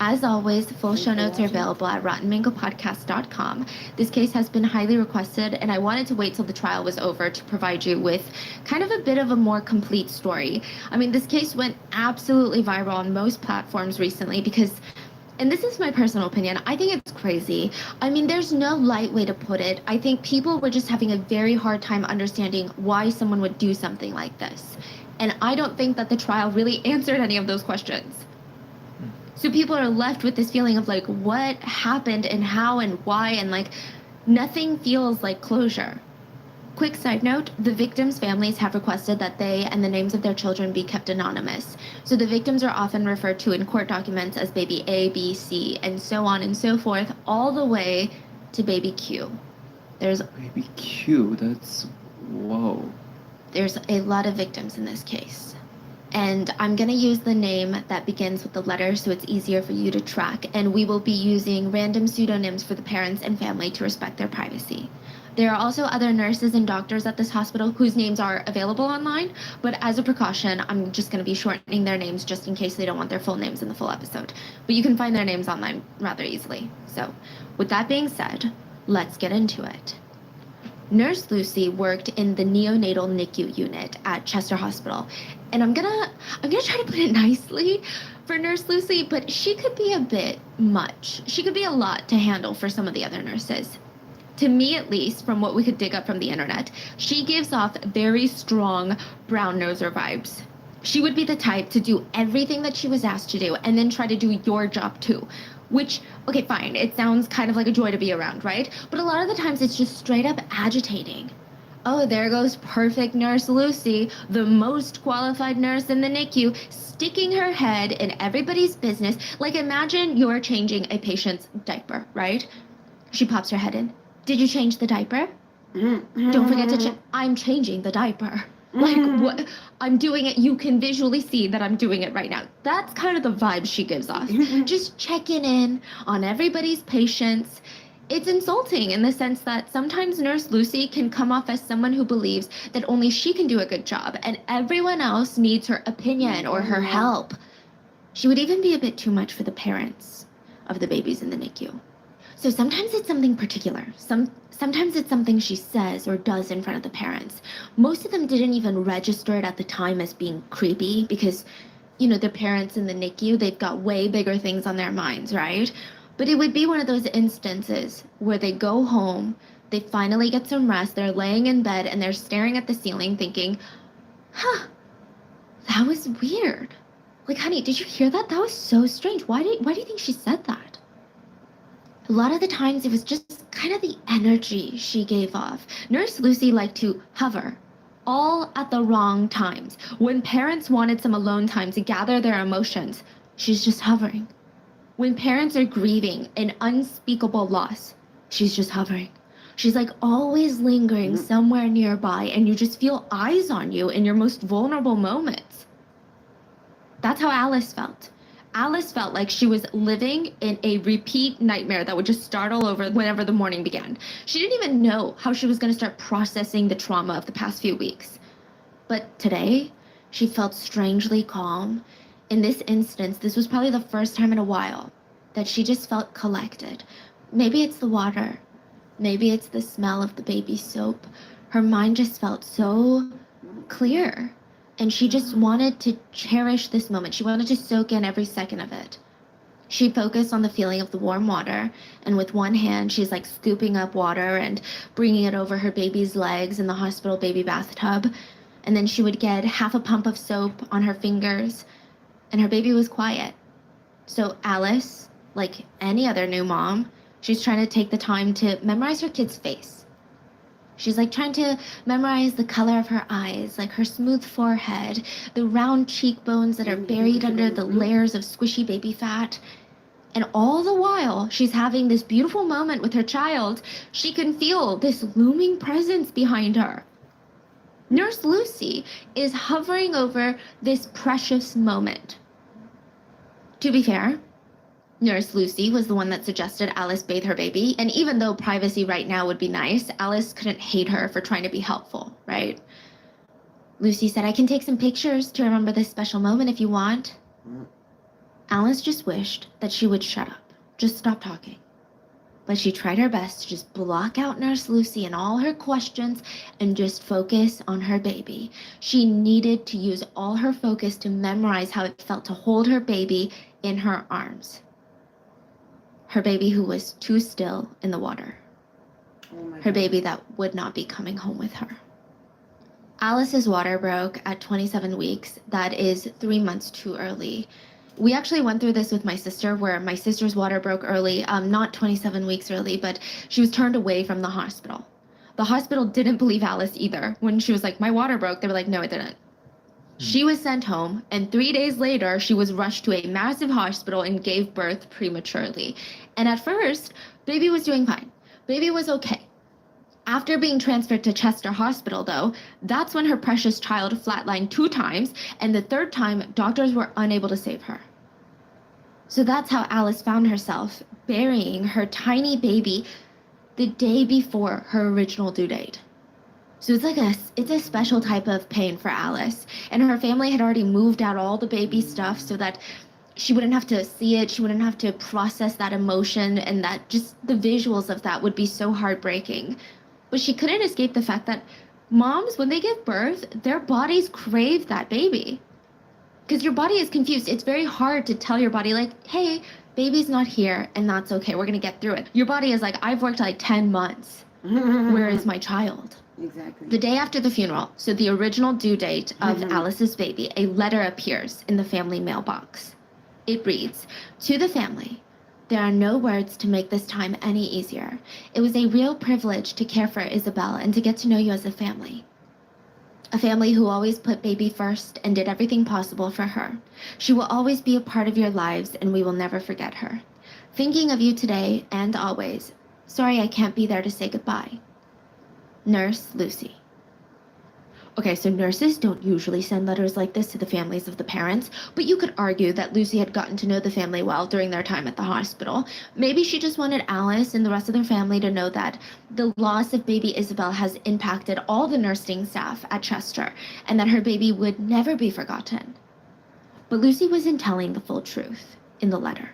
As always, full show notes are available at rottenmangopodcast.com. This case has been highly requested, and I wanted to wait till the trial was over to provide you with kind of a bit of a more complete story. I mean, this case went absolutely viral on most platforms recently because, and this is my personal opinion, I think it's crazy. I mean, there's no light way to put it. I think people were just having a very hard time understanding why someone would do something like this. And I don't think that the trial really answered any of those questions. So people are left with this feeling of like, what happened and how and why, and like, nothing feels like closure. Quick side note, the victims' families have requested that they and the names of their children be kept anonymous. So the victims are often referred to in court documents as baby A, B, C, and so on and so forth, all the way to baby Q. There's Baby Q, that's, whoa. There's a lot of victims in this case. And I'm gonna use the name that begins with the letter so it's easier for you to track, and we will be using random pseudonyms for the parents and family to respect their privacy. There are also other nurses and doctors at this hospital whose names are available online, but as a precaution, I'm just going to be shortening their names just in case they don't want their full names in the full episode. But you can find their names online rather easily. So, with that being said, let's get into it. Nurse Lucy worked in the neonatal NICU unit at Chester Hospital, and I'm gonna try to put it nicely for Nurse Lucy, but she could be a bit much. She could be a lot to handle for some of the other nurses. To me, at least, from what we could dig up from the internet, she gives off very strong brown noser vibes. She would be the type to do everything that she was asked to do and then try to do your job too. Which, okay, fine, it sounds kind of like a joy to be around, right? But a lot of the times it's just straight up agitating. Oh, there goes perfect Nurse Lucy, the most qualified nurse in the NICU, sticking her head in everybody's business. Like, imagine you're changing a patient's diaper, right? She pops her head in. Did you change the diaper? Don't forget to check. I'm changing the diaper. Like, what? I'm doing it. You can visually see that I'm doing it right now. That's kind of the vibe she gives off. Just checking in on everybody's patients. It's insulting in the sense that sometimes Nurse Lucy can come off as someone who believes that only she can do a good job and everyone else needs her opinion or her help. She would even be a bit too much for the parents of the babies in the NICU. So sometimes it's something particular. Sometimes it's something she says or does in front of the parents. Most of them didn't even register it at the time as being creepy because, you know, the parents in the NICU, they've got way bigger things on their minds, right? But it would be one of those instances where they go home, they finally get some rest, they're laying in bed and they're staring at the ceiling thinking, huh, that was weird. Like, honey, did you hear that? That was so strange. Why do you think she said that? A lot of the times it was just kind of the energy she gave off. Nurse Lucy liked to hover, all at the wrong times. When parents wanted some alone time to gather their emotions, she's just hovering. When parents are grieving an unspeakable loss, she's just hovering. She's like always lingering somewhere nearby and you just feel eyes on you in your most vulnerable moments. That's how Alice felt. Alice felt like she was living in a repeat nightmare that would just start all over whenever the morning began. She didn't even know how she was going to start processing the trauma of the past few weeks. But today, she felt strangely calm. In this instance, this was probably the first time in a while that she just felt collected. Maybe it's the water. Maybe it's the smell of the baby soap. Her mind just felt so clear. And she just wanted to cherish this moment. She wanted to soak in every second of it. She focused on the feeling of the warm water, and with one hand, she's like scooping up water and bringing it over her baby's legs in the hospital baby bathtub. And then she would get half a pump of soap on her fingers, and her baby was quiet. So Alice, like any other new mom, she's trying to take the time to memorize her kid's face. She's like trying to memorize the color of her eyes, like her smooth forehead, the round cheekbones that are buried under the layers of squishy baby fat. And all the while she's having this beautiful moment with her child, she can feel this looming presence behind her. Nurse Lucy is hovering over this precious moment. To be fair, Nurse Lucy was the one that suggested Alice bathe her baby, and even though privacy right now would be nice, Alice couldn't hate her for trying to be helpful, right? Lucy said, I can take some pictures to remember this special moment if you want. Alice just wished that she would shut up, just stop talking. But she tried her best to just block out Nurse Lucy and all her questions and just focus on her baby. She needed to use all her focus to memorize how it felt to hold her baby in her arms. Her baby who was too still in the water. Her baby that would not be coming home with her. Alice's water broke at 27 weeks. That is 3 months too early. We actually went through this with my sister, where my sister's water broke early, not 27 weeks early, but she was turned away from the hospital. The hospital didn't believe Alice either. When she was like, my water broke, they were like, no, it didn't. She was sent home, and 3 days later, she was rushed to a massive hospital and gave birth prematurely. And at first, baby was doing fine. Baby was okay. After being transferred to Chester Hospital, though, that's when her precious child flatlined 2 times, and the 3rd time, doctors were unable to save her. So that's how Alice found herself burying her tiny baby the day before her original due date. So it's a special type of pain for Alice. And her family had already moved out all the baby stuff so that she wouldn't have to see it, she wouldn't have to process that emotion, and that just the visuals of that would be so heartbreaking. But she couldn't escape the fact that moms, when they give birth, their bodies crave that baby. Because your body is confused. It's very hard to tell your body, like, hey, baby's not here, and that's okay, we're gonna get through it. Your body is like, I've worked like 10 months. Where is my child? Exactly. The day after the funeral, so the original due date of Alice's baby, a letter appears in the family mailbox. It reads, "To the family, there are no words to make this time any easier. It was a real privilege to care for Isabel and to get to know you as a family. A family who always put baby first and did everything possible for her. She will always be a part of your lives and we will never forget her. Thinking of you today and always. Sorry I can't be there to say goodbye. Nurse Lucy." Okay, so nurses don't usually send letters like this to the families of the parents, but you could argue that Lucy had gotten to know the family well during their time at the hospital. Maybe she just wanted Alice and the rest of their family to know that the loss of baby Isabel has impacted all the nursing staff at Chester, and that her baby would never be forgotten. But Lucy wasn't telling the full truth in the letter.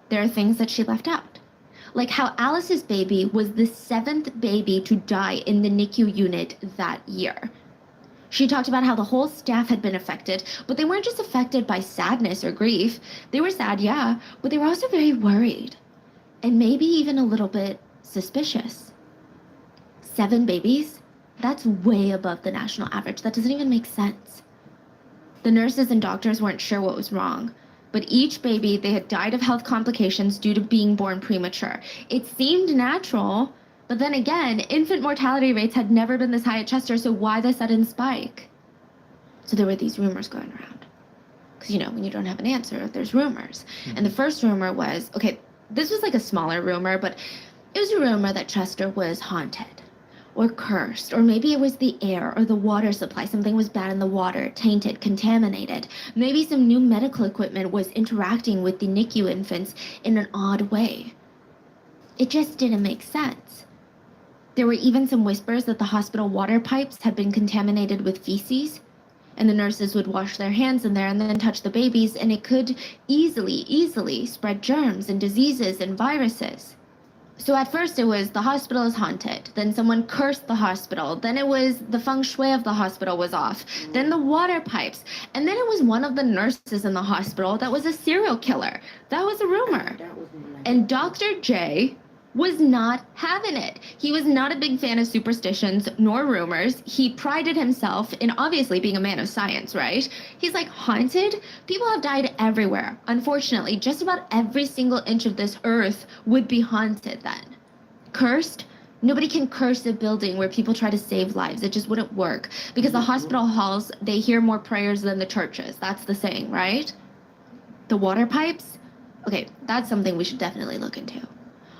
There are things that she left out. Like how Alice's baby was the 7th baby to die in the NICU unit that year. She talked about how the whole staff had been affected, but they weren't just affected by sadness or grief. They were sad, yeah, but they were also very worried. And maybe even a little bit suspicious. 7 babies? That's way above the national average. That doesn't even make sense. The nurses and doctors weren't sure what was wrong, but each baby, they had died of health complications due to being born premature. It seemed natural, but then again, infant mortality rates had never been this high at Chester, so why the sudden spike? So there were these rumors going around. Because, you know, when you don't have an answer, there's rumors. And the first rumor was, okay, this was like a smaller rumor, but it was a rumor that Chester was haunted or cursed, or maybe it was the air or the water supply. Something was bad in the water, tainted, contaminated. Maybe some new medical equipment was interacting with the NICU infants in an odd way. It just didn't make sense. There were even some whispers that the hospital water pipes had been contaminated with feces, and the nurses would wash their hands in there and then touch the babies, and it could easily spread germs and diseases and viruses. So at first it was the hospital is haunted, then someone cursed the hospital, then it was the feng shui of the hospital was off, then the water pipes, and then it was one of the nurses in the hospital that was a serial killer. That was a rumor. And Dr. J was not having it. He was not a big fan of superstitions nor rumors. He prided himself in obviously being a man of science, right? He's like, haunted? People have died everywhere. Unfortunately, just about every single inch of this earth would be haunted then. Cursed? Nobody can curse a building where people try to save lives. It just wouldn't work. Because the hospital halls, they hear more prayers than the churches. That's the saying, right? The water pipes? Okay, that's something we should definitely look into.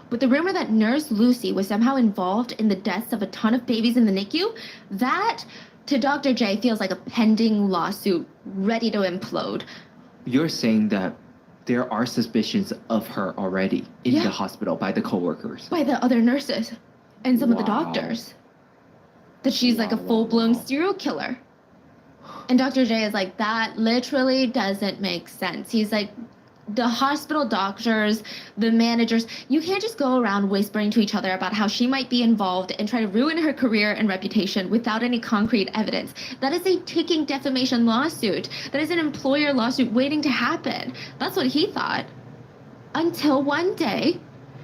But the rumor that Nurse Lucy was somehow involved in the deaths of a ton of babies in the NICU, that, to Dr. J, feels like a pending lawsuit ready to implode. You're saying that there are suspicions of her already in the hospital by the coworkers. By the other nurses and some of the doctors. That she's like a full-blown serial killer. And Dr. J is like, that literally doesn't make sense. He's like, the hospital doctors, the managers, you can't just go around whispering to each other about how she might be involved and try to ruin her career and reputation without any concrete evidence. That is a ticking defamation lawsuit. That is an employer lawsuit waiting to happen. That's what he thought. Until one day,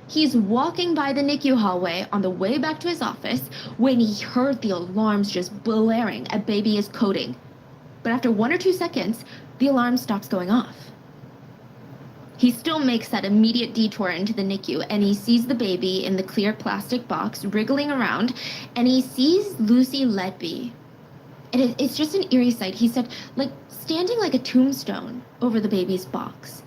he's walking by the NICU hallway on the way back to his office when he heard the alarms just blaring. A baby is coding. But after 1 or 2 seconds, the alarm stops going off. He still makes that immediate detour into the NICU, and he sees the baby in the clear plastic box wriggling around, and he sees Lucy Letby. And it's just an eerie sight. He said, like, standing like a tombstone over the baby's box.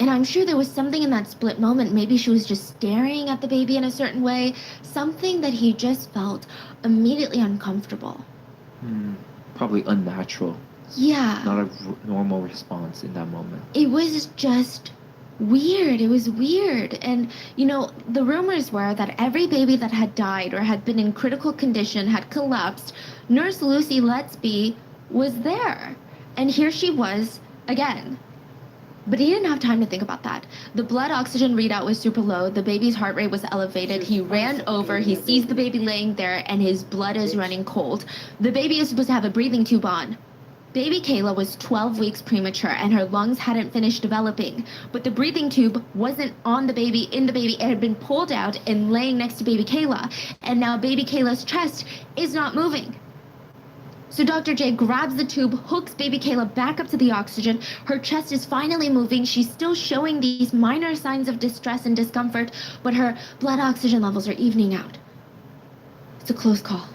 And I'm sure there was something in that split moment. Maybe she was just staring at the baby in a certain way, something that he just felt immediately uncomfortable. Probably unnatural. Yeah. Not a normal response in that moment. It was just Weird. It was weird. And, the rumors were that every baby that had died or had been in critical condition had collapsed. Nurse Lucy Lettsby was there. And here she was again. But he didn't have time to think about that. The blood oxygen readout was super low. The baby's heart rate was elevated. He ran over. He sees the baby laying there, and his blood is running cold. The baby is supposed to have a breathing tube on. Baby Kayla was 12 weeks premature, and her lungs hadn't finished developing. But the breathing tube wasn't on the baby, in the baby. It had been pulled out and laying next to baby Kayla. And now baby Kayla's chest is not moving. So Dr. J grabs the tube, hooks baby Kayla back up to the oxygen. Her chest is finally moving. She's still showing these minor signs of distress and discomfort, but her blood oxygen levels are evening out. It's a close call.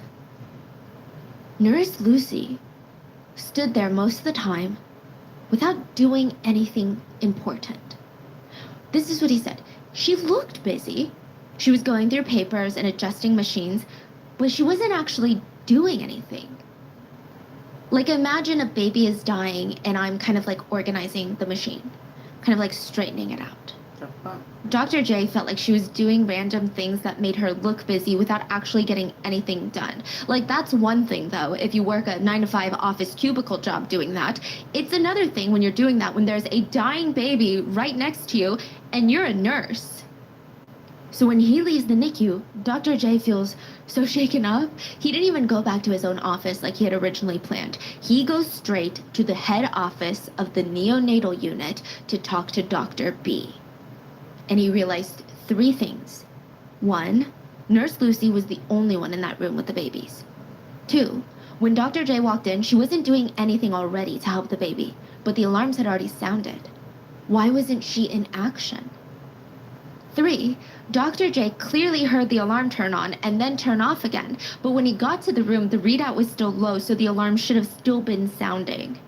Nurse Lucy stood there most of the time without doing anything important. This is what he said. She looked busy. She was going through papers and adjusting machines, but she wasn't actually doing anything. Like, imagine a baby is dying and I'm kind of like organizing the machine, kind of like straightening it out. Dr. J felt like she was doing random things that made her look busy without actually getting anything done. Like, that's one thing, though, if you work a 9-to-5 office cubicle job doing that. It's another thing when you're doing that when there's a dying baby right next to you and you're a nurse. So when he leaves the NICU, Dr. J feels so shaken up, he didn't even go back to his own office like he had originally planned. He goes straight to the head office of the neonatal unit to talk to Dr. B. And he realized 3 things. 1, Nurse Lucy was the only one in that room with the babies. 2, when Dr. J walked in, she wasn't doing anything already to help the baby, but the alarms had already sounded. Why wasn't she in action? 3, Dr. J clearly heard the alarm turn on and then turn off again, but when he got to the room, the readout was still low, so the alarm should have still been sounding.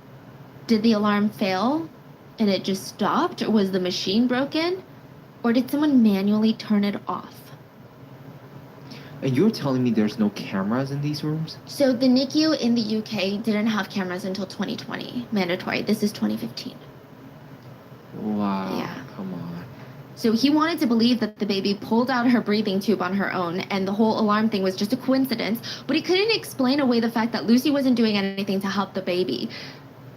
Did the alarm fail and it just stopped, or was the machine broken, or did someone manually turn it off? And you're telling me there's no cameras in these rooms? So the NICU in the UK didn't have cameras until 2020, mandatory. This is 2015. Wow, yeah. Come on. So he wanted to believe that the baby pulled out her breathing tube on her own and the whole alarm thing was just a coincidence, but he couldn't explain away the fact that Lucy wasn't doing anything to help the baby.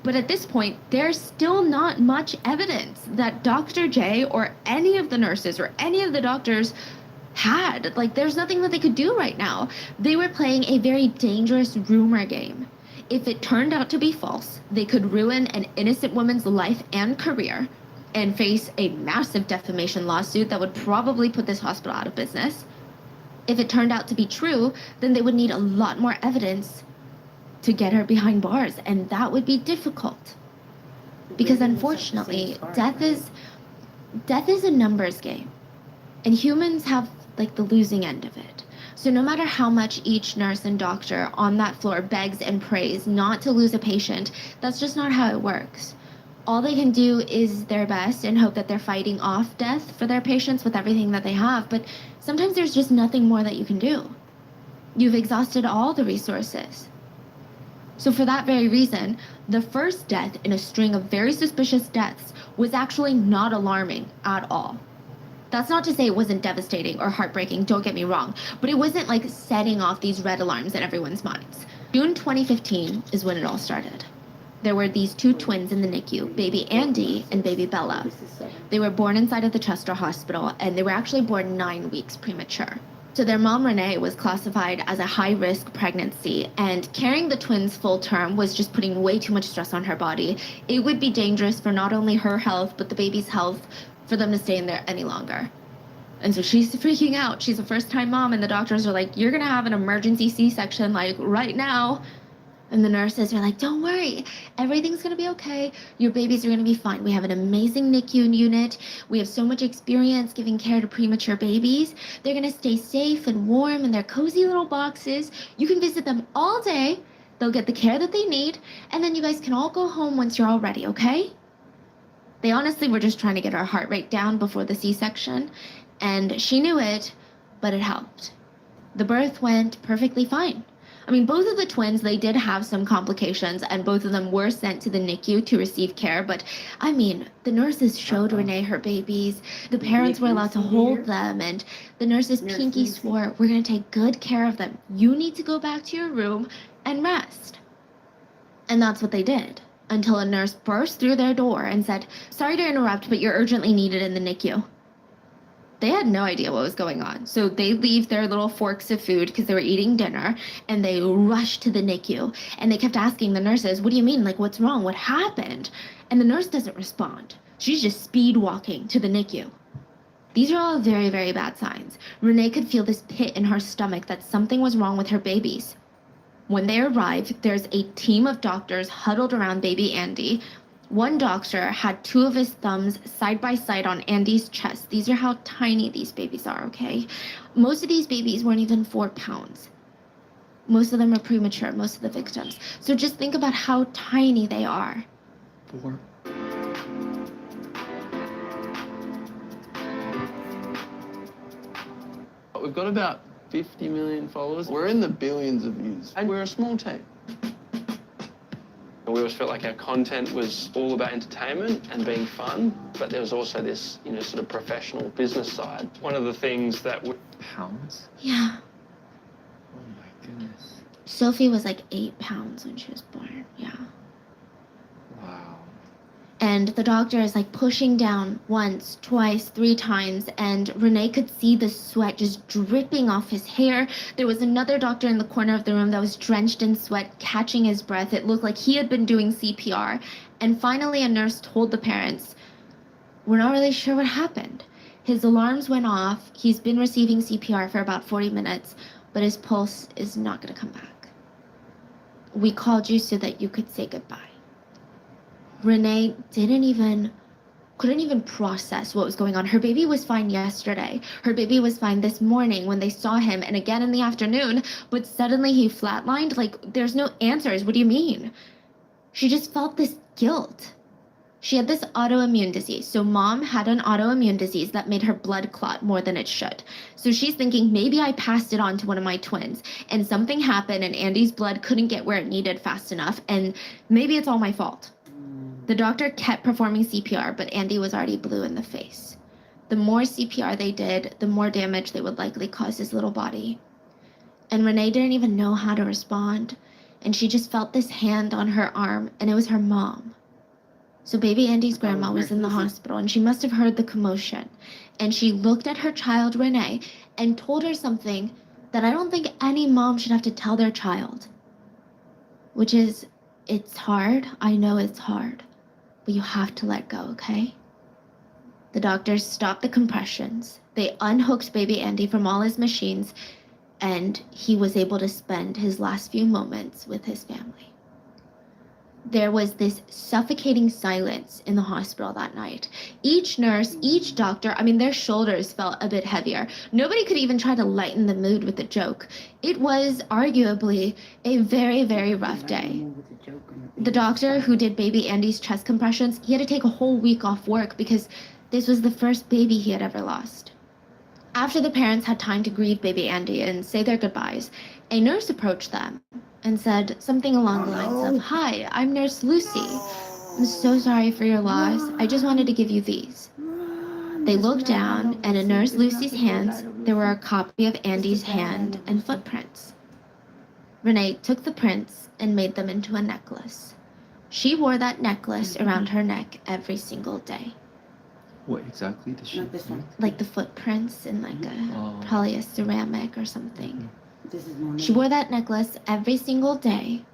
But at this point, there's still not much evidence that Dr. J or any of the nurses or any of the doctors had. Like, there's nothing that they could do right now. They were playing a very dangerous rumor game. If it turned out to be false, they could ruin an innocent woman's life and career and face a massive defamation lawsuit that would probably put this hospital out of business. If it turned out to be true, then they would need a lot more evidence to get her behind bars, and that would be difficult. Because unfortunately, death is a numbers game, and humans have like the losing end of it. So no matter how much each nurse and doctor on that floor begs and prays not to lose a patient, that's just not how it works. All they can do is their best and hope that they're fighting off death for their patients with everything that they have, but sometimes there's just nothing more that you can do. You've exhausted all the resources. So for that very reason, the first death in a string of very suspicious deaths was actually not alarming at all. That's not to say it wasn't devastating or heartbreaking, don't get me wrong, but it wasn't like setting off these red alarms in everyone's minds. June 2015 is when it all started. There were these 2 twins in the NICU, baby Andy and baby Bella. They were born inside of the Chester Hospital, and they were actually born 9 weeks premature. So their mom, Renee, was classified as a high-risk pregnancy, and carrying the twins full term was just putting way too much stress on her body. It would be dangerous for not only her health, but the baby's health, for them to stay in there any longer. And so she's freaking out. She's a first-time mom, and the doctors are like, you're gonna have an emergency C-section, like, right now. And the nurses are like, don't worry, everything's gonna be okay. Your babies are gonna be fine. We have an amazing NICU unit. We have so much experience giving care to premature babies. They're gonna stay safe and warm in their cozy little boxes. You can visit them all day. They'll get the care that they need. And then you guys can all go home once you're all ready, okay? They honestly were just trying to get her heart rate down before the C-section. And she knew it, but it helped. The birth went perfectly fine. I mean, both of the twins, they did have some complications, and both of them were sent to the NICU to receive care. But, I mean, the nurses showed Renee her babies. The parents were allowed to hold them, and the nurses pinky swore, we're going to take good care of them. You need to go back to your room and rest. And that's what they did, until a nurse burst through their door and said, sorry to interrupt, but you're urgently needed in the NICU. They had no idea what was going on. So they leave their little forks of food because they were eating dinner, and they rush to the NICU. And they kept asking the nurses, what do you mean? Like, what's wrong? What happened? And the nurse doesn't respond. She's just speed walking to the NICU. These are all very, very bad signs. Renee could feel this pit in her stomach that something was wrong with her babies. When they arrived, there's a team of doctors huddled around baby Andy. One doctor had 2 of his thumbs side by side on Andy's chest. These are how tiny these babies are, okay? Most of these babies weren't even 4 pounds. Most of them are premature, most of the victims. So just think about how tiny they are. 4. We've got about 50 million followers. We're in the billions of views, and we're a small team. We always felt like our content was all about entertainment and being fun, but there was also this, you know, sort of professional business side. One of the things that would... Pounds? Yeah. Oh my goodness. Sophie was like 8 pounds when she was born, yeah. Wow. And the doctor is like pushing down once, twice, 3 times, and Renee could see the sweat just dripping off his hair. There was another doctor in the corner of the room that was drenched in sweat, catching his breath. It looked like he had been doing CPR. And finally, a nurse told the parents, we're not really sure what happened. His alarms went off. He's been receiving CPR for about 40 minutes, but his pulse is not going to come back. We called you so that you could say goodbye. Renee couldn't even process what was going on. Her baby was fine yesterday. Her baby was fine this morning when they saw him, and again in the afternoon, but suddenly he flatlined. Like, there's no answers. What do you mean? She just felt this guilt. She had this autoimmune disease. So mom had an autoimmune disease that made her blood clot more than it should. So she's thinking, maybe I passed it on to one of my twins, and something happened and Andy's blood couldn't get where it needed fast enough, and maybe it's all my fault. The doctor kept performing CPR, but Andy was already blue in the face. The more CPR they did, the more damage they would likely cause his little body. And Renee didn't even know how to respond, and she just felt this hand on her arm, and it was her mom. So baby Andy's grandma was in the hospital, and she must have heard the commotion. And she looked at her child, Renee, and told her something that I don't think any mom should have to tell their child, which is, it's hard. I know it's hard. But you have to let go, okay? The doctors stopped the compressions. They unhooked baby Andy from all his machines, and he was able to spend his last few moments with his family. There was this suffocating silence in the hospital that night. Each nurse, each doctor, I mean, their shoulders felt a bit heavier. Nobody could even try to lighten the mood with a joke. It was arguably a very, very rough day. The doctor who did baby Andy's chest compressions, he had to take a whole week off work because this was the first baby he had ever lost. After the parents had time to grieve baby Andy and say their goodbyes, a nurse approached them and said something along the lines of, "Hi, I'm Nurse Lucy. I'm so sorry for your loss. I just wanted to give you these." They looked down, and in Nurse Lucy's hands, there were a copy of Andy's hand and footprints. Renee took the prints and made them into a necklace. She wore that necklace around her neck every single day. What exactly does she do? Like the footprints in like probably a ceramic or something. She wore that necklace every single day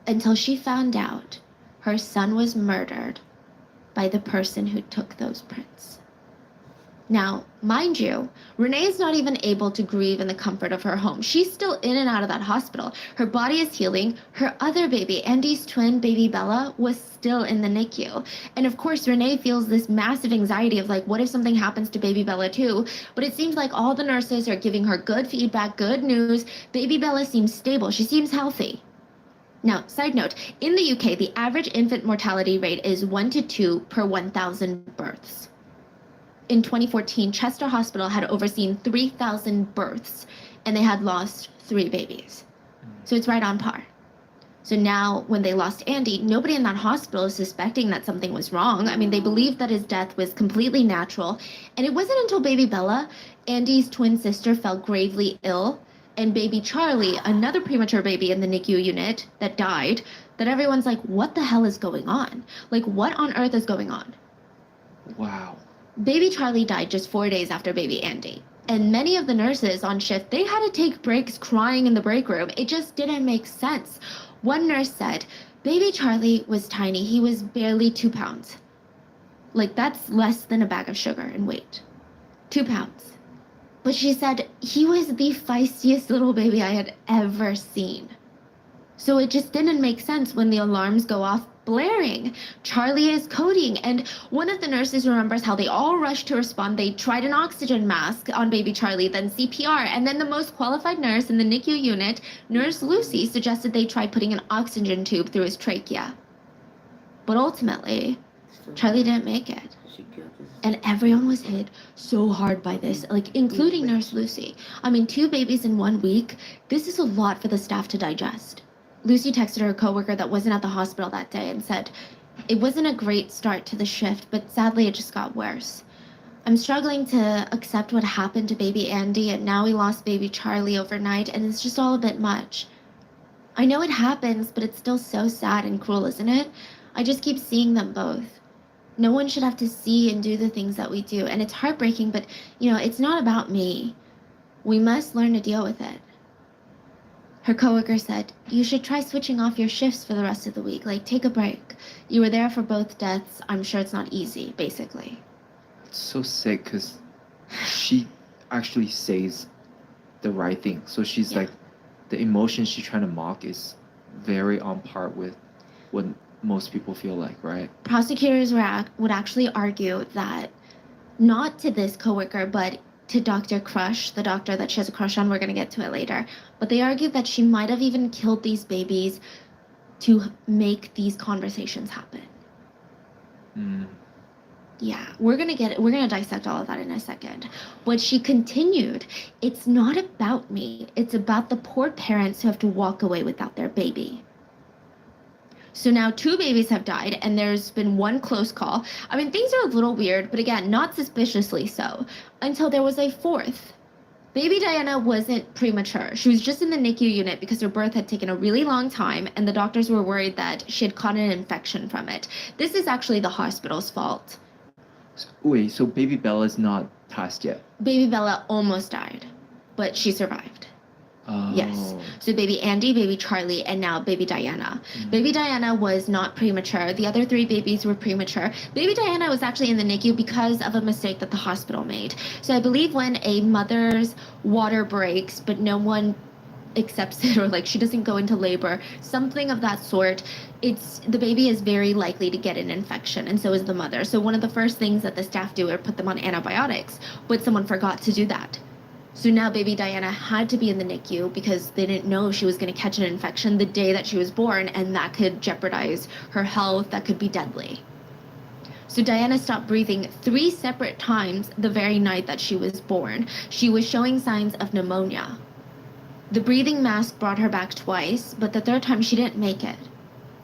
until she found out her son was murdered by the person who took those prints. Now, mind you, Renee is not even able to grieve in the comfort of her home. She's still in and out of that hospital. Her body is healing. Her other baby, Andy's twin baby Bella, was still in the NICU. And of course, Renee feels this massive anxiety of like, what if something happens to baby Bella too? But it seems like all the nurses are giving her good feedback, good news. Baby Bella seems stable. She seems healthy. Now, side note, in the UK, the average infant mortality rate is 1 to 2 per 1,000 births. In 2014, Chester Hospital had overseen 3,000 births, and they had lost 3 babies. So it's right on par. So now when they lost Andy, nobody in that hospital is suspecting that something was wrong. I mean, they believed that his death was completely natural. And it wasn't until baby Bella, Andy's twin sister, fell gravely ill, and baby Charlie, another premature baby in the NICU unit that died, that everyone's like, what the hell is going on? Like, what on earth is going on? Wow. Baby Charlie died just 4 days after baby Andy. And many of the nurses on shift, they had to take breaks crying in the break room. It just didn't make sense. One nurse said, baby Charlie was tiny. He was barely 2 pounds. Like, that's less than a bag of sugar in weight. 2 pounds. But she said, he was the feistiest little baby I had ever seen. So it just didn't make sense when the alarms go off blaring. Charlie is coding, and one of the nurses remembers how they all rushed to respond. They tried an oxygen mask on baby Charlie, then CPR, and then the most qualified nurse in the NICU unit, Nurse Lucy, suggested they try putting an oxygen tube through his trachea. But ultimately, Charlie didn't make it. And everyone was hit so hard by this, like including Nurse Lucy. I mean, 2 babies in 1 week, this is a lot for the staff to digest. Lucy texted her coworker that wasn't at the hospital that day and said, it wasn't a great start to the shift, but sadly it just got worse. I'm struggling to accept what happened to baby Andy, and now we lost baby Charlie overnight, and it's just all a bit much. I know it happens, but it's still so sad and cruel, isn't it? I just keep seeing them both. No one should have to see and do the things that we do, and it's heartbreaking, but, you know, it's not about me. We must learn to deal with it. Her coworker said, you should try switching off your shifts for the rest of the week. Like, take a break. You were there for both deaths. I'm sure it's not easy, basically. It's so sick because she actually says the right thing. So she's like, the emotion she's trying to mock is very on par with what most people feel like, right? Prosecutors would actually argue that not to this coworker, but to Dr. Crush, the doctor that she has a crush on. We're going to get to it later. But they argued that she might have even killed these babies to make these conversations happen. Yeah, we're going to dissect all of that in a second. But she continued, it's not about me. It's about the poor parents who have to walk away without their baby. So now 2 babies have died, and there's been 1 close call. I mean, things are a little weird, but again, not suspiciously so, until there was a 4th. Baby Diana wasn't premature. She was just in the NICU unit because her birth had taken a really long time, and the doctors were worried that she had caught an infection from it. This is actually the hospital's fault. Wait, so baby Bella's not passed yet? Baby Bella almost died, but she survived. Oh. Yes. So baby Andy, baby Charlie, and now baby Diana. Baby Diana was not premature. The other 3 babies were premature. Baby Diana was actually in the NICU because of a mistake that the hospital made. So I believe when a mother's water breaks, but no one accepts it, or like she doesn't go into labor, something of that sort, the baby is very likely to get an infection, and so is the mother. So one of the first things that the staff do are put them on antibiotics, but someone forgot to do that. So now baby Diana had to be in the NICU because they didn't know she was going to catch an infection the day that she was born, and that could jeopardize her health, that could be deadly. So Diana stopped breathing 3 separate times the very night that she was born. She was showing signs of pneumonia. The breathing mask brought her back twice, but the 3rd time she didn't make it.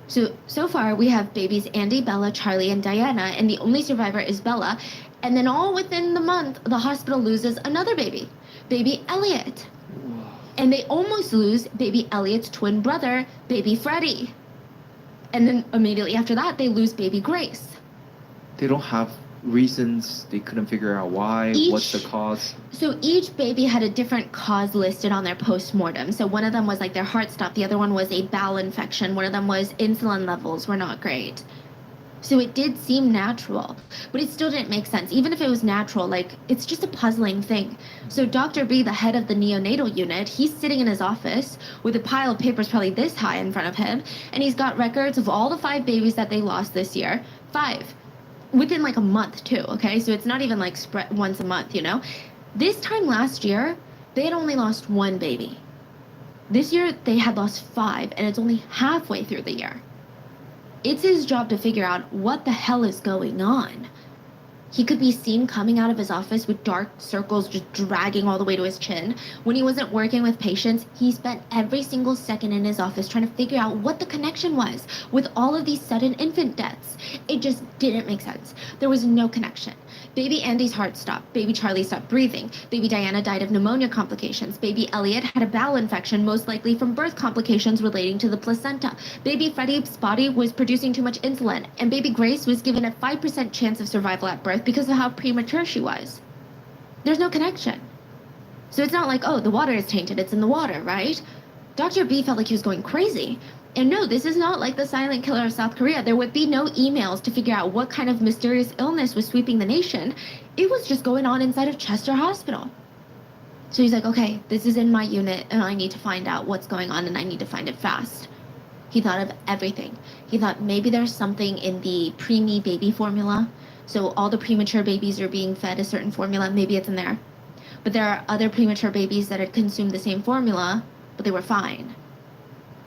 So far we have babies Andy, Bella, Charlie, and Diana, and the only survivor is Bella. And then all within the month, the hospital loses another baby, baby Elliot. And they almost lose baby Elliot's twin brother, baby Freddie. And then immediately after that, they lose baby Grace. They don't have reasons, they couldn't figure out why, what's the cause? So each baby had a different cause listed on their post-mortem. So one of them was like their heart stopped, the other one was a bowel infection, one of them was insulin levels were not great. So it did seem natural, but it still didn't make sense. Even if it was natural, like, it's just a puzzling thing. So Dr. B, the head of the neonatal unit, he's sitting in his office with a pile of papers probably this high in front of him, and he's got records of all the 5 babies that they lost this year. 5. Within like a month too, okay? So it's not even like spread once a month, you know? This time last year, they had only lost 1 baby. This year, they had lost 5, and it's only halfway through the year. It's his job to figure out what the hell is going on. He could be seen coming out of his office with dark circles just dragging all the way to his chin. When he wasn't working with patients, he spent every single second in his office trying to figure out what the connection was with all of these sudden infant deaths. It just didn't make sense. There was no connection. Baby Andy's heart stopped. Baby Charlie stopped breathing. Baby Diana died of pneumonia complications. Baby Elliot had a bowel infection, most likely from birth complications relating to the placenta. Baby Freddie's body was producing too much insulin. And baby Grace was given a 5% chance of survival at birth because of how premature she was. There's no connection. So it's not like, oh, the water is tainted, it's in the water, right? Dr. B felt like he was going crazy. And no, this is not like the silent killer of South Korea. There would be no emails to figure out what kind of mysterious illness was sweeping the nation. It was just going on inside of Chester Hospital. So he's like, okay, this is in my unit and I need to find out what's going on and I need to find it fast. He thought of everything. He thought maybe there's something in the preemie baby formula. So all the premature babies are being fed a certain formula, maybe it's in there. But there are other premature babies that had consumed the same formula, but they were fine.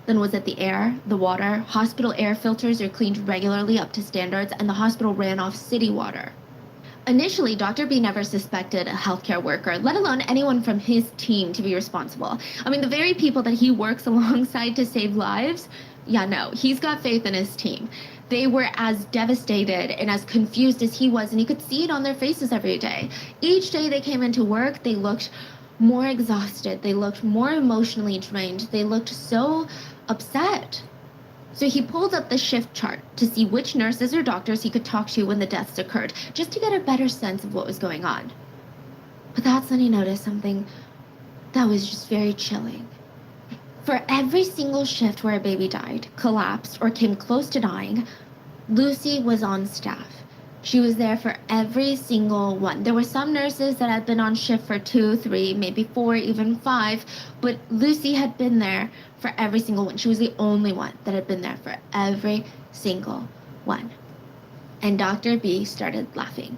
Then was it the air, the water? Hospital air filters are cleaned regularly up to standards, and the hospital ran off city water. Initially, Dr. B never suspected a healthcare worker, let alone anyone from his team, to be responsible. I mean, the very people that he works alongside to save lives, yeah, no, he's got faith in his team. They were as devastated and as confused as he was, and he could see it on their faces every day. Each day they came into work, they looked more exhausted, they looked more emotionally drained, they looked so upset. So he pulled up the shift chart to see which nurses or doctors he could talk to when the deaths occurred, just to get a better sense of what was going on. But that's when he noticed something that was just very chilling. For every single shift where a baby died, collapsed, or came close to dying, Lucy was on staff. She was there for every single one. There were some nurses that had been on shift for 2, 3, maybe 4, even 5, but Lucy had been there for every single one. She was the only one that had been there for every single one. And Dr. B started laughing.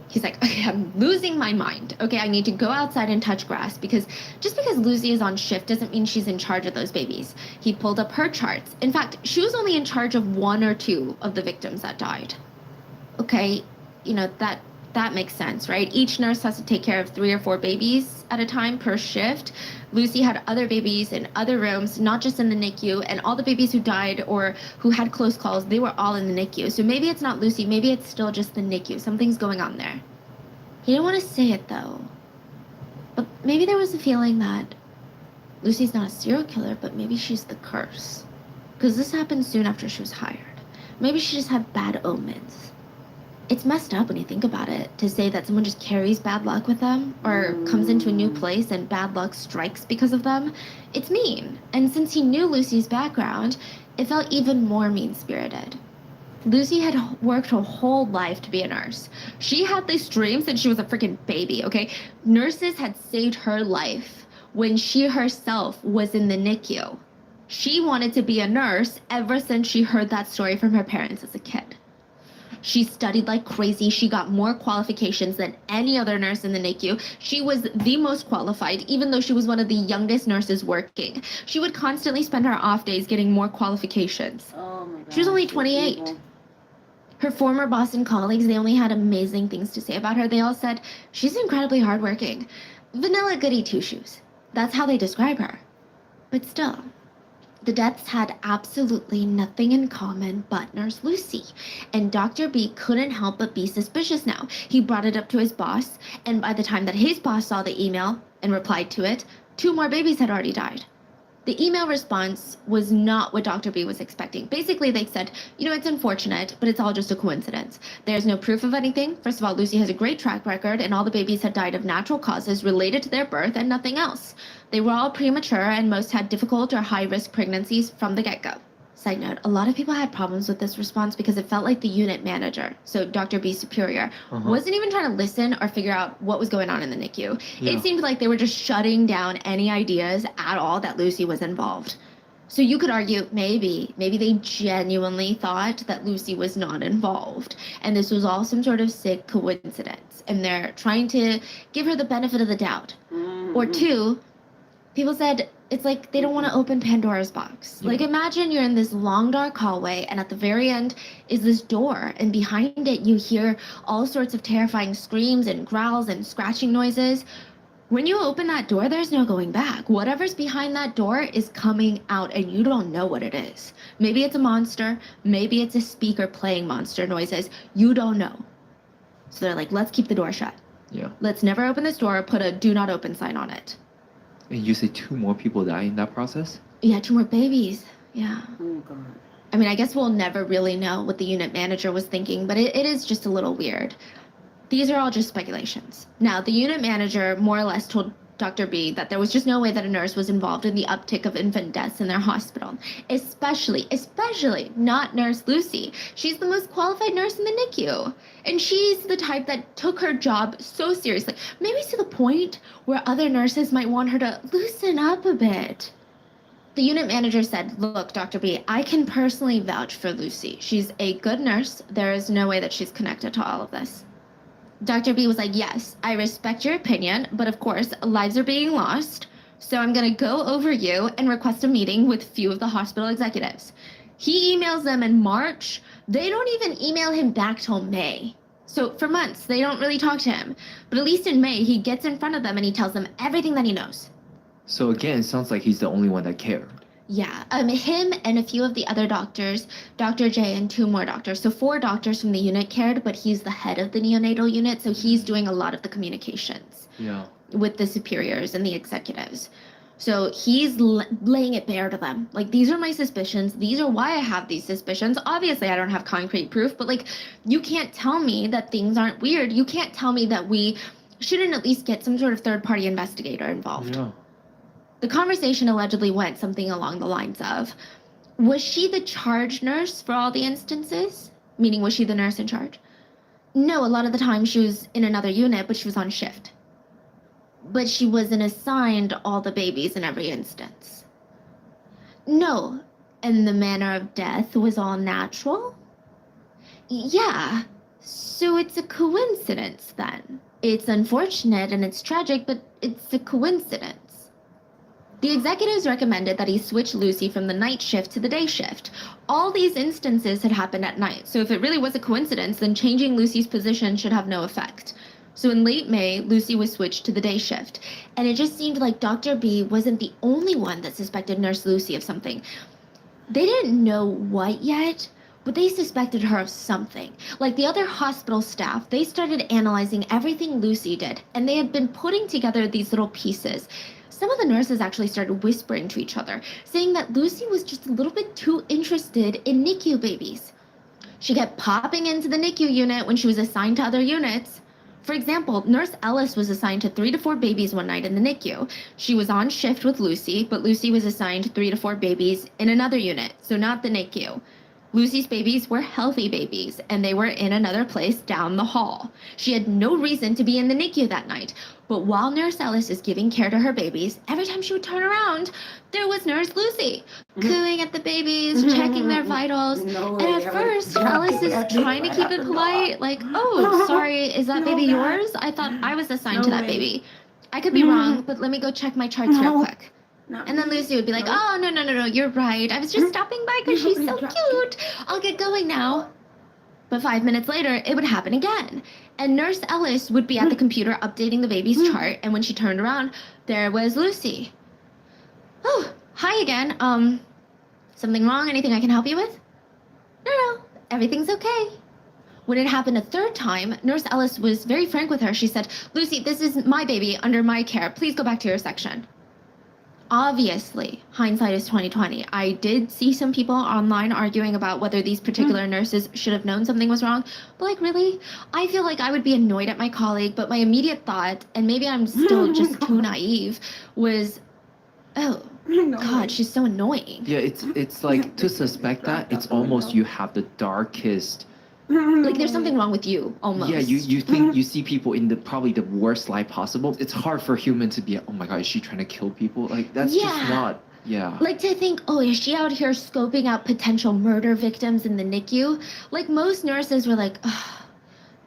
He's like, okay, I'm losing my mind. Okay, I need to go outside and touch grass because just because Lucy is on shift doesn't mean she's in charge of those babies. He pulled up her charts. In fact, she was only in charge of 1 or 2 of the victims that died. Okay, you know, that makes sense, right? Each nurse has to take care of 3 or 4 babies at a time per shift. Lucy had other babies in other rooms, not just in the NICU, and all the babies who died or who had close calls, they were all in the NICU. So maybe it's not Lucy, maybe it's still just the NICU. Something's going on there. He didn't want to say it though. But maybe there was a feeling that Lucy's not a serial killer, but maybe she's the curse. Because this happened soon after she was hired. Maybe she just had bad omens. It's messed up when you think about it, to say that someone just carries bad luck with them, or comes into a new place and bad luck strikes because of them. It's mean. And since he knew Lucy's background, it felt even more mean-spirited. Lucy had worked her whole life to be a nurse. She had this dream since she was a freaking baby, okay? Nurses had saved her life when she herself was in the NICU. She wanted to be a nurse ever since she heard that story from her parents as a kid. She studied like crazy. She got more qualifications than any other nurse in the NICU. She was the most qualified, even though she was one of the youngest nurses working. She would constantly spend her off days getting more qualifications. Oh my God. She was only 28. Her former boss and colleagues, they only had amazing things to say about her. They all said, she's incredibly hardworking. Vanilla goody two-shoes. That's how they describe her. But still, the deaths had absolutely nothing in common but Nurse Lucy. And Dr. B couldn't help but be suspicious now. He brought it up to his boss, and by the time that his boss saw the email and replied to it, 2 more babies had already died. The email response was not what Dr. B was expecting. Basically, they said, you know, it's unfortunate, but it's all just a coincidence. There's no proof of anything. First of all, Lucy has a great track record, and all the babies had died of natural causes related to their birth and nothing else. They were all premature, and most had difficult or high-risk pregnancies from the get-go. Side note, a lot of people had problems with this response because it felt like the unit manager, so Dr. B's superior, wasn't even trying to listen or figure out what was going on in the NICU. Yeah. It seemed like they were just shutting down any ideas at all that Lucy was involved. So you could argue maybe they genuinely thought that Lucy was not involved, and this was all some sort of sick coincidence, and they're trying to give her the benefit of the doubt. Or 2, People said it's like they don't want to open Pandora's box. Yeah. Like, imagine you're in this long, dark hallway, and at the very end is this door, and behind it you hear all sorts of terrifying screams and growls and scratching noises. When you open that door, there's no going back. Whatever's behind that door is coming out, and you don't know what it is. Maybe it's a monster. Maybe it's a speaker playing monster noises. You don't know. So they're like, let's keep the door shut. Yeah. Let's never open this door. Put a do not open sign on it. And you say 2 more people die in that process? Yeah, 2 more babies. Yeah. Oh, God. I mean, I guess we'll never really know what the unit manager was thinking, but it is just a little weird. These are all just speculations. Now, the unit manager more or less told Dr. B that there was just no way that a nurse was involved in the uptick of infant deaths in their hospital. Especially not Nurse Lucy. She's the most qualified nurse in the NICU. And she's the type that took her job so seriously. Maybe to the point where other nurses might want her to loosen up a bit. The unit manager said, look, Dr. B, I can personally vouch for Lucy. She's a good nurse. There is no way that she's connected to all of this. Dr. B was like, yes, I respect your opinion, but of course, lives are being lost, so I'm going to go over you and request a meeting with a few of the hospital executives. He emails them in March. They don't even email him back till May. So for months, they don't really talk to him. But at least in May, he gets in front of them and he tells them everything that he knows. So again, it sounds like he's the only one that cared. Yeah, him and a few of the other doctors, Dr. J and 2 more doctors. So 4 doctors from the unit cared, but he's the head of the neonatal unit, so he's doing a lot of the communications with the superiors and the executives. So he's laying it bare to them. Like, these are my suspicions. These are why I have these suspicions. Obviously, I don't have concrete proof, but, like, you can't tell me that things aren't weird. You can't tell me that we shouldn't at least get some sort of third-party investigator involved. Yeah. The conversation allegedly went something along the lines of, was she the charge nurse for all the instances? Meaning, was she the nurse in charge? No, a lot of the time she was in another unit, but she was on shift. But she wasn't assigned all the babies in every instance. No, and the manner of death was all natural? Yeah, so it's a coincidence then. It's unfortunate and it's tragic, but it's a coincidence. The executives recommended that he switch Lucy from the night shift to the day shift. All these instances had happened at night, so if it really was a coincidence, then changing Lucy's position should have no effect. So in late May, Lucy was switched to the day shift, and it just seemed like Dr. B wasn't the only one that suspected Nurse Lucy of something. They didn't know what yet, but they suspected her of something. Like the other hospital staff, they started analyzing everything Lucy did, and they had been putting together these little pieces. Some of the nurses actually started whispering to each other, saying that Lucy was just a little bit too interested in NICU babies. She kept popping into the NICU unit when she was assigned to other units. For example, Nurse Ellis was assigned to 3 to 4 babies one night in the NICU. She was on shift with Lucy, but Lucy was assigned 3 to 4 babies in another unit, so not the NICU. Lucy's babies were healthy babies, and they were in another place down the hall. She had no reason to be in the NICU that night, but while Nurse Ellis is giving care to her babies, every time she would turn around, there was Nurse Lucy, cooing at the babies, checking their vitals, and at first, Ellis is trying to keep it polite, like, oh, sorry, is that baby yours? I thought I was assigned to that baby. I could be wrong, but let me go check my charts real quick. And then Lucy would be like, oh, no, you're right. I was just stopping by because she's so cute. I'll get going now. But 5 minutes later, it would happen again. And Nurse Ellis would be at the computer updating the baby's chart, and when she turned around, there was Lucy. Oh, hi again. Something wrong? Anything I can help you with? No, everything's okay. When it happened a 3rd time, Nurse Ellis was very frank with her. She said, Lucy, this is my baby under my care. Please go back to your section. Obviously, hindsight is 20/20. I did see some people online arguing about whether these particular nurses should have known something was wrong. But like, really? I feel like I would be annoyed at my colleague, but my immediate thought, and maybe I'm still just too naive, was, oh, God, she's so annoying. Yeah, it's like, to suspect that, it's almost you have the darkest... Like, there's something wrong with you, almost. Yeah, you think you see people in probably the worst light possible. It's hard for a human to be, oh my God, is she trying to kill people? Like, that's just not, Like, to think, oh, is she out here scoping out potential murder victims in the NICU? Like, most nurses were like, oh,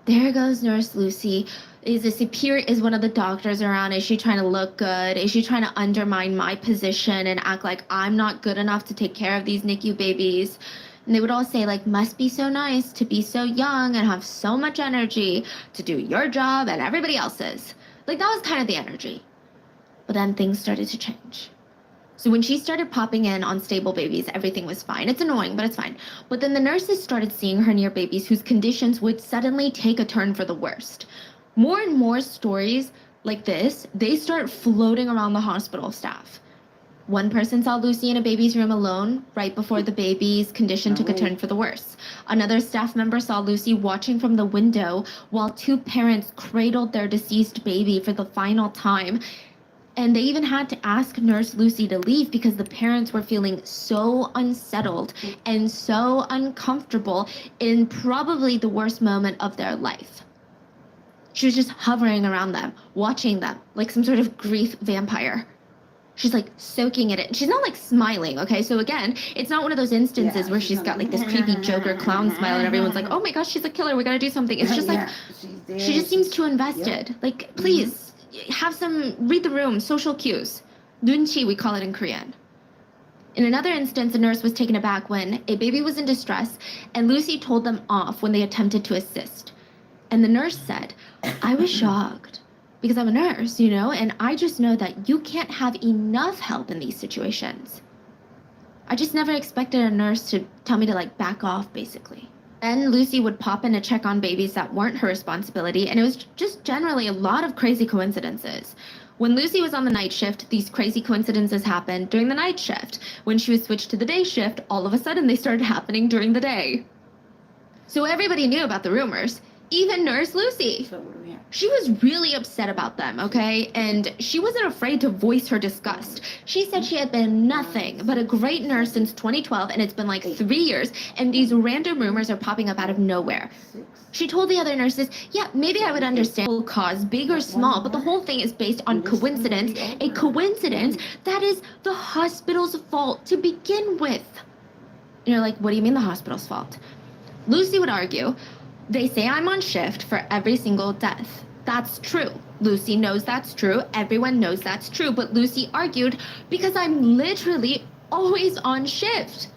There goes Nurse Lucy. Is one of the doctors around? Is she trying to look good? Is she trying to undermine my position and act like I'm not good enough to take care of these NICU babies? And they would all say, like, must be so nice to be so young and have so much energy to do your job and everybody else's. Like, that was kind of the energy. But then things started to change. So when she started popping in on stable babies, everything was fine. It's annoying, but it's fine. But then the nurses started seeing her near babies whose conditions would suddenly take a turn for the worst. More and more stories like this, they start floating around the hospital staff. One person saw Lucy in a baby's room alone right before the baby's condition took a turn for the worse. Another staff member saw Lucy watching from the window while two parents cradled their deceased baby for the final time. And they even had to ask Nurse Lucy to leave because the parents were feeling so unsettled and so uncomfortable in probably the worst moment of their life. She was just hovering around them, watching them like some sort of grief vampire. She's like soaking in it. She's not like smiling, okay? So again, it's not one of those instances where she's got like this creepy Joker clown smile and everyone's like, oh my gosh, she's a killer, we gotta do something. It's just like, she just seems too invested. Like, please, read the room, social cues. Nunchi, we call it in Korean. In another instance, a nurse was taken aback when a baby was in distress and Lucy told them off when they attempted to assist. And the nurse said, I was shocked. Because I'm a nurse, you know, and I just know that you can't have enough help in these situations. I just never expected a nurse to tell me to like back off, basically. Then Lucy would pop in to check on babies that weren't her responsibility, and it was just generally a lot of crazy coincidences. When Lucy was on the night shift, these crazy coincidences happened during the night shift. When she was switched to the day shift, all of a sudden they started happening during the day. So everybody knew about the rumors. Even Nurse Lucy. She was really upset about them, okay? And she wasn't afraid to voice her disgust. She said she had been nothing but a great nurse since 2012, and it's been like 3 years, and these random rumors are popping up out of nowhere. She told the other nurses, yeah, maybe I would understand what will cause, big or small, but the whole thing is based on coincidence, a coincidence that is the hospital's fault to begin with. And you're like, what do you mean the hospital's fault? Lucy would argue, they say I'm on shift for every single death. That's true. Lucy knows that's true. Everyone knows that's true. But Lucy argued, because I'm literally always on shift.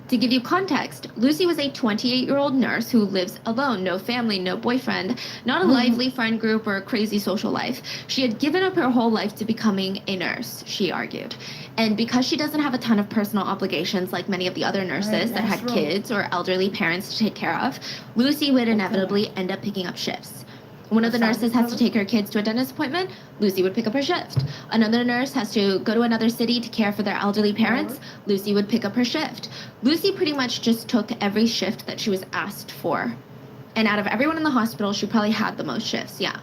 To give you context, Lucy was a 28-year-old nurse who lives alone, no family, no boyfriend, not a lively friend group or a crazy social life. She had given up her whole life to becoming a nurse, she argued. And because she doesn't have a ton of personal obligations like many of the other nurses that had kids or elderly parents to take care of, Lucy would inevitably end up picking up shifts. One of the nurses has to take her kids to a dentist appointment, Lucy would pick up her shift. Another nurse has to go to another city to care for their elderly parents, Lucy would pick up her shift. Lucy pretty much just took every shift that she was asked for. And out of everyone in the hospital, she probably had the most shifts, yeah.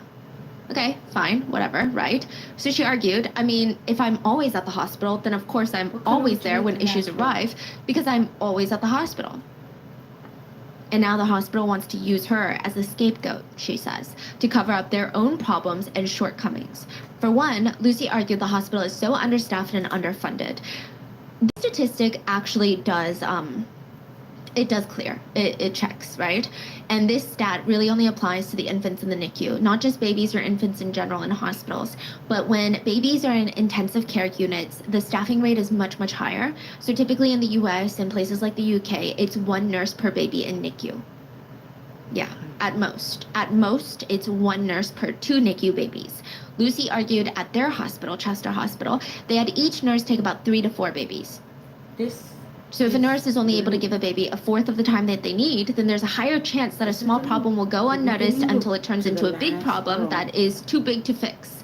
Okay, fine, whatever, right? So she argued, I mean, if I'm always at the hospital, then of course I'm always there when issues arrive, because I'm always at the hospital. And now the hospital wants to use her as a scapegoat, she says, to cover up their own problems and shortcomings. For one, Lucy argued the hospital is so understaffed and underfunded. The statistic actually does, it does clear. It checks, right? And this stat really only applies to the infants in the NICU, not just babies or infants in general in hospitals. But when babies are in intensive care units, the staffing rate is much, much higher. So typically in the US and places like the UK, it's 1 nurse per baby in NICU. Yeah, at most. At most, it's 1 nurse per 2 NICU babies. Lucy argued at their hospital, Chester Hospital, they had each nurse take about 3 to 4 babies. So if a nurse is only able to give a baby a fourth of the time that they need, then there's a higher chance that a small problem will go unnoticed until it turns into a big problem that is too big to fix.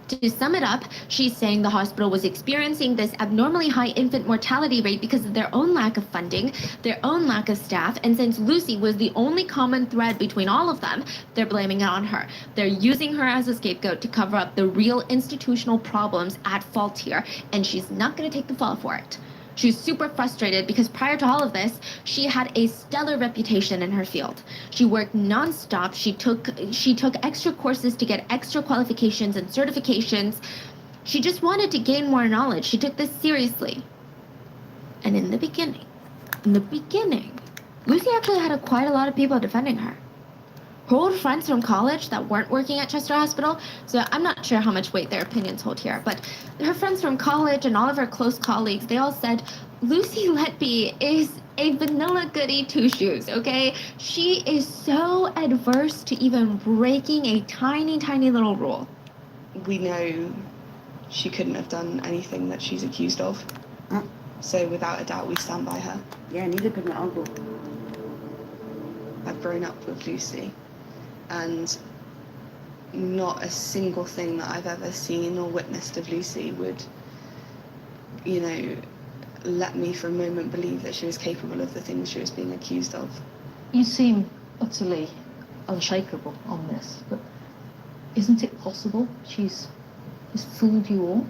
To sum it up, she's saying the hospital was experiencing this abnormally high infant mortality rate because of their own lack of funding, their own lack of staff, and since Lucy was the only common thread between all of them, they're blaming it on her. They're using her as a scapegoat to cover up the real institutional problems at fault here, and she's not going to take the fall for it. She was super frustrated because prior to all of this, she had a stellar reputation in her field. She worked nonstop. She took extra courses to get extra qualifications and certifications. She just wanted to gain more knowledge. She took this seriously. And in the beginning, Lucy actually had quite a lot of people defending her. Her old friends from college that weren't working at Chester Hospital, so I'm not sure how much weight their opinions hold here, but her friends from college and all of her close colleagues, they all said, Lucy Letby is a vanilla goody two-shoes, okay? She is so adverse to even breaking a tiny, tiny little rule. We know she couldn't have done anything that she's accused of. So without a doubt, we stand by her. Yeah, neither could my uncle. I've grown up with Lucy, and not a single thing that I've ever seen or witnessed of Lucy would, you know, let me for a moment believe that she was capable of the things she was being accused of. You seem utterly unshakable on this, but isn't it possible she's fooled you all?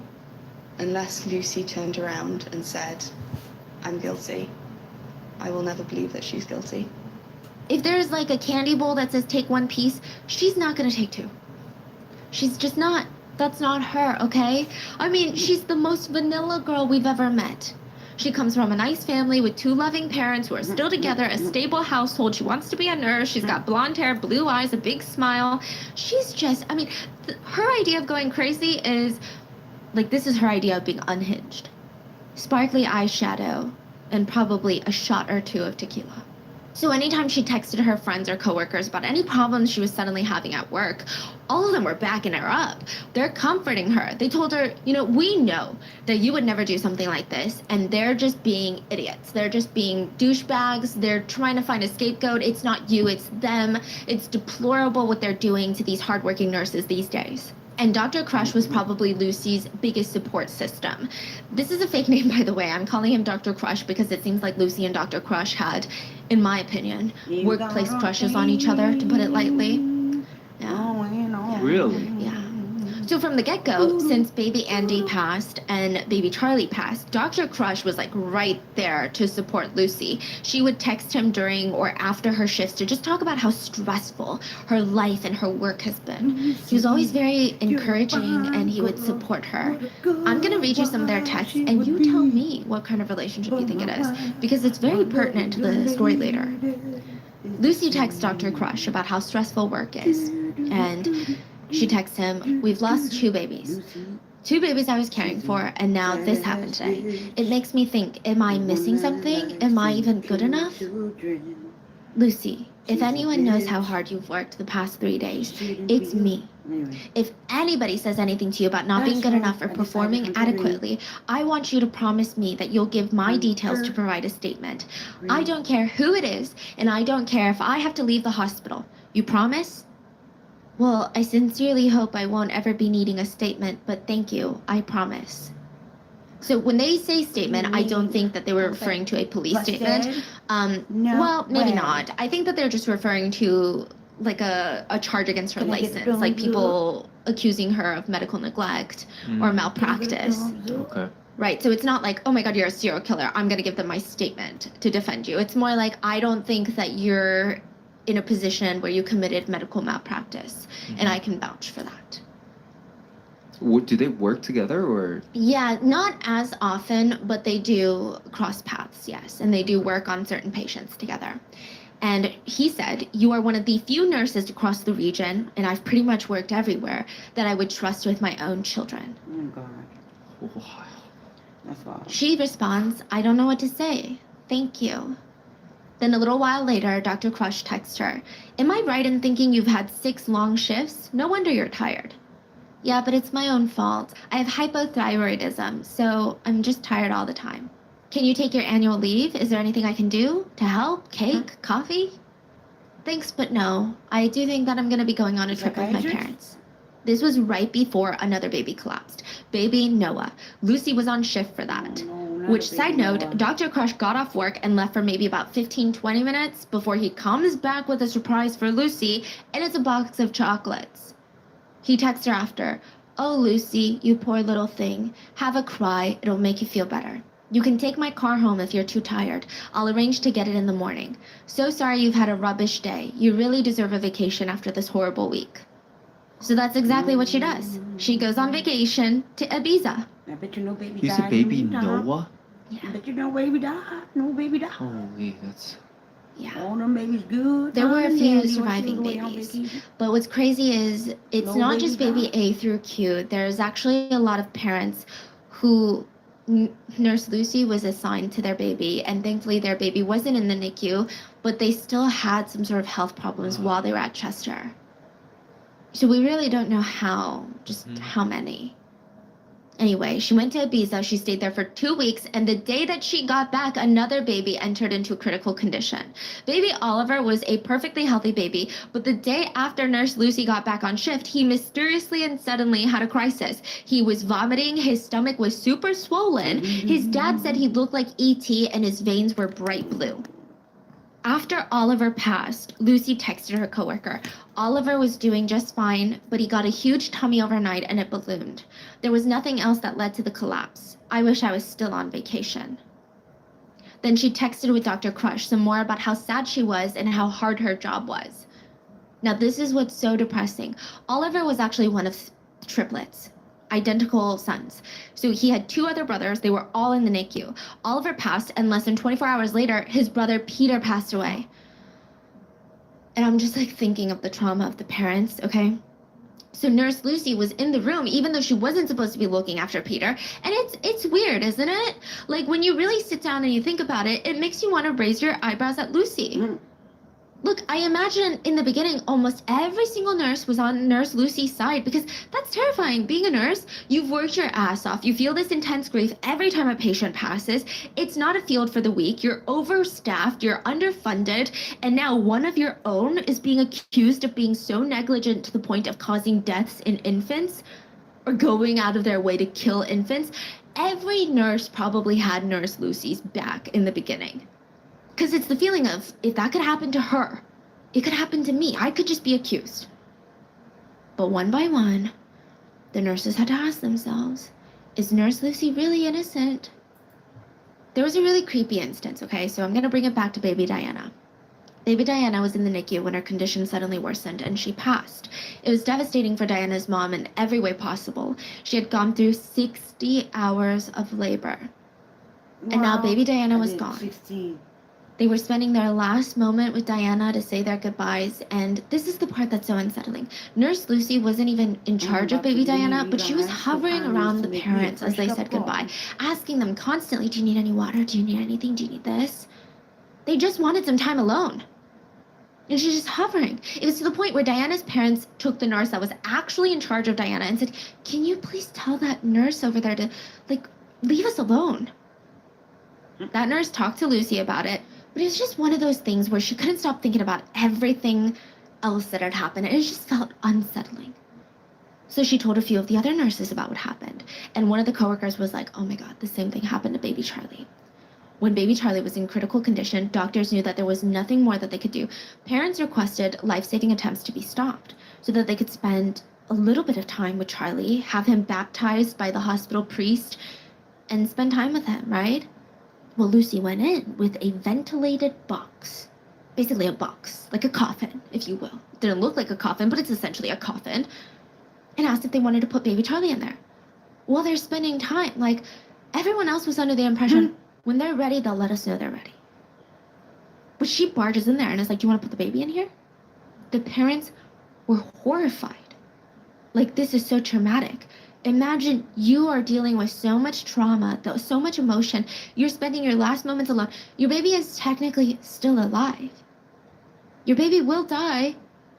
Unless Lucy turned around and said, I'm guilty, I will never believe that she's guilty. If there's like a candy bowl that says take one piece, she's not gonna take two. She's just not. That's not her, okay? I mean, she's the most vanilla girl we've ever met. She comes from a nice family with 2 loving parents who are still together, a stable household. She wants to be a nurse. She's got blonde hair, blue eyes, a big smile. She's just, I mean, her idea of going crazy is, like, this is her idea of being unhinged. Sparkly eyeshadow and probably a shot or 2 of tequila. So anytime she texted her friends or coworkers about any problems she was suddenly having at work, all of them were backing her up. They're comforting her. They told her, you know, we know that you would never do something like this, and they're just being idiots. They're just being douchebags. They're trying to find a scapegoat. It's not you, it's them. It's deplorable what they're doing to these hardworking nurses these days. And Dr. Crush was probably Lucy's biggest support system. This is a fake name, by the way. I'm calling him Dr. Crush because it seems like Lucy and Dr. Crush had, in my opinion, workplace crushes on each other, to put it lightly. Yeah. Really? Yeah. So from the get-go, since baby Andy passed and baby Charlie passed, Dr. Crush was like right there to support Lucy. She would text him during or after her shifts to just talk about how stressful her life and her work has been. He was always very encouraging and he would support her. I'm gonna read you some of their texts and you tell me what kind of relationship you think it is, because it's very pertinent to the story later. Lucy texts Dr. Crush about how stressful work is, and she texts him, we've lost 2 babies. 2 babies I was caring for, and now this happened today. It makes me think, am I missing something? Am I even good enough? Lucy, if anyone knows how hard you've worked the past 3 days, it's me. If anybody says anything to you about not being good enough or performing adequately, I want you to promise me that you'll give my details to provide a statement. I don't care who it is, and I don't care if I have to leave the hospital. You promise? Well, I sincerely hope I won't ever be needing a statement, but thank you, I promise. So when they say statement, I don't think that they were referring to a police statement. Well, maybe not. I think that they're just referring to like a charge against her license, like people accusing her of medical neglect or malpractice. Okay. Right, so it's not like, oh my God, you're a serial killer, I'm gonna give them my statement to defend you. It's more like, I don't think that you're in a position where you committed medical malpractice, and I can vouch for that. Do they work together or? Yeah, not as often, but they do cross paths, yes, and they do work on certain patients together. And he said, you are one of the few nurses across the region, and I've pretty much worked everywhere, that I would trust with my own children. Oh my God. Wow. That's wild. She responds, I don't know what to say. Thank you. Then a little while later, Dr. Crush texts her, am I right in thinking you've had 6 long shifts? No wonder you're tired. Yeah, but it's my own fault. I have hypothyroidism, so I'm just tired all the time. Can you take your annual leave? Is there anything I can do to help? Cake? Coffee? Thanks, but no. I do think that I'm going to be going on a trip with my parents. This was right before another baby collapsed. Baby Noah. Lucy was on shift for that. Which, side note, Dr. Crush got off work and left for maybe about 15-20 minutes before he comes back with a surprise for Lucy, and it's a box of chocolates. He texts her after, oh, Lucy, you poor little thing. Have a cry. It'll make you feel better. You can take my car home if you're too tired. I'll arrange to get it in the morning. So sorry you've had a rubbish day. You really deserve a vacation after this horrible week. So that's exactly what she does. She goes on vacation to Ibiza. I bet you no baby He's a baby Noah? Yeah. I bet you no baby died. No baby died. Holy, that's... Yeah. All them babies good. There were a Mom and few Daddy, when she was surviving away on babies. vacation. But what's crazy is it's No not baby just baby died. A through Q. There's actually a lot of parents who Nurse Lucy was assigned to their baby, and thankfully their baby wasn't in the NICU, but they still had some sort of health problems while they were at Chester. So we really don't know how many. Anyway, she went to Ibiza, she stayed there for 2 weeks, and the day that she got back, another baby entered into critical condition. Baby Oliver was a perfectly healthy baby, but the day after Nurse Lucy got back on shift, he mysteriously and suddenly had a crisis. He was vomiting, his stomach was super swollen, his dad said he looked like E.T. and his veins were bright blue. After Oliver passed, Lucy texted her coworker. Oliver was doing just fine, but he got a huge tummy overnight and it ballooned. There was nothing else that led to the collapse. I wish I was still on vacation. Then she texted with Dr. Crush some more about how sad she was and how hard her job was. Now this is what's so depressing. Oliver was actually one of triplets. Identical sons. So he had 2 other brothers. They were all in the NICU. Oliver passed, and less than 24 hours later, his brother Peter passed away. And I'm just like thinking of the trauma of the parents, okay? So Nurse Lucy was in the room, even though she wasn't supposed to be looking after Peter. And it's weird, isn't it? Like when you really sit down and you think about it, it makes you want to raise your eyebrows at Lucy. Look, I imagine in the beginning, almost every single nurse was on Nurse Lucy's side because that's terrifying. Being a nurse, you've worked your ass off. You feel this intense grief every time a patient passes. It's not a field for the weak. You're overstaffed, you're underfunded, and now one of your own is being accused of being so negligent to the point of causing deaths in infants or going out of their way to kill infants. Every nurse probably had Nurse Lucy's back in the beginning. Because it's the feeling of, if that could happen to her, it could happen to me. I could just be accused. But one by one, the nurses had to ask themselves, is Nurse Lucy really innocent? There was a really creepy instance, okay? So I'm going to bring it back to baby Diana. Baby Diana was in the NICU when her condition suddenly worsened and she passed. It was devastating for Diana's mom in every way possible. She had gone through 60 hours of labor. And now baby Diana was gone. 16. They were spending their last moment with Diana to say their goodbyes, and this is the part that's so unsettling. Nurse Lucy wasn't even in charge of baby Diana, but she was hovering around the parents as they said goodbye, asking them constantly, do you need any water? Do you need anything? Do you need this? They just wanted some time alone. And she's just hovering. It was to the point where Diana's parents took the nurse that was actually in charge of Diana and said, can you please tell that nurse over there to, leave us alone? That nurse talked to Lucy about it, but it was just one of those things where she couldn't stop thinking about everything else that had happened. It just felt unsettling. So she told a few of the other nurses about what happened. And one of the coworkers was like, oh my God, the same thing happened to baby Charlie. When baby Charlie was in critical condition, doctors knew that there was nothing more that they could do. Parents requested life-saving attempts to be stopped so that they could spend a little bit of time with Charlie, have him baptized by the hospital priest, and spend time with him, right? Well, Lucy went in with a ventilated box. Basically a box, like a coffin, if you will. It didn't look like a coffin, but it's essentially a coffin. And asked if they wanted to put baby Charlie in there. While they're spending time, everyone else was under the impression, when they're ready, they'll let us know they're ready. But she barges in there and is like, do you want to put the baby in here? The parents were horrified. This is so traumatic. Imagine you are dealing with so much trauma, so much emotion. You're spending your last moments alone. Your baby is technically still alive. Your baby will die,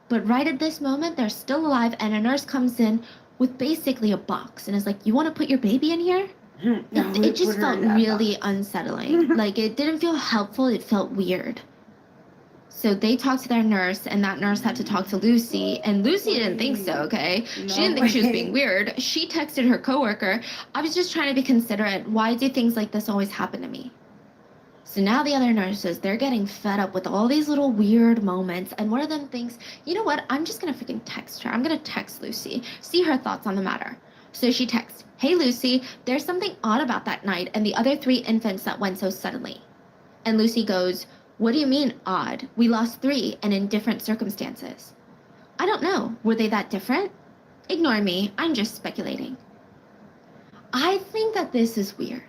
but right at this moment, they're still alive, and a nurse comes in with basically a box and is like, you want to put your baby in here? It just felt really unsettling. It didn't feel helpful. It felt weird. So they talked to their nurse, and that nurse had to talk to Lucy, and Lucy didn't think so, okay? She didn't think she was being weird. She texted her coworker, I was just trying to be considerate. Why do things like this always happen to me? So now the other nurses, they're getting fed up with all these little weird moments, and one of them thinks, you know what? I'm just gonna freaking text her. I'm gonna text Lucy, see her thoughts on the matter. So she texts, hey Lucy, there's something odd about that night and the other 3 infants that went so suddenly. And Lucy goes, what do you mean, odd? We lost 3 and in different circumstances. I don't know. Were they that different? Ignore me. I'm just speculating. I think that this is weird.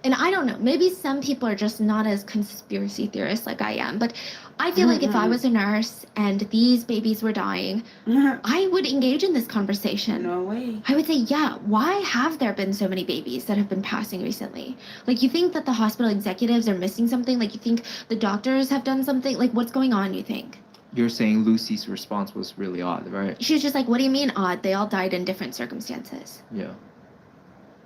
And I don't know, maybe some people are just not as conspiracy theorists like I am, but I feel like if I was a nurse and these babies were dying, I would engage in this conversation. No way. I would say, yeah, why have there been so many babies that have been passing recently? Like, you think that the hospital executives are missing something? Like, you think the doctors have done something? Like, what's going on, you think? You're saying Lucy's response was really odd, right? She was just like, what do you mean odd? They all died in different circumstances. Yeah.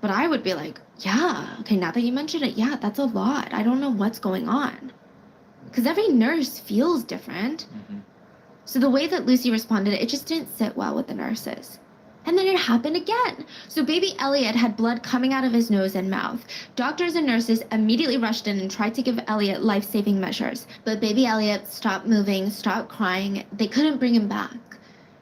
But I would be like, yeah, okay, now that you mention it, yeah, that's a lot. I don't know what's going on. Because every nurse feels different. So the way that Lucy responded, it just didn't sit well with the nurses. And then it happened again. So baby Elliot had blood coming out of his nose and mouth. Doctors and nurses immediately rushed in and tried to give Elliot life-saving measures. But baby Elliot stopped moving, stopped crying. They couldn't bring him back.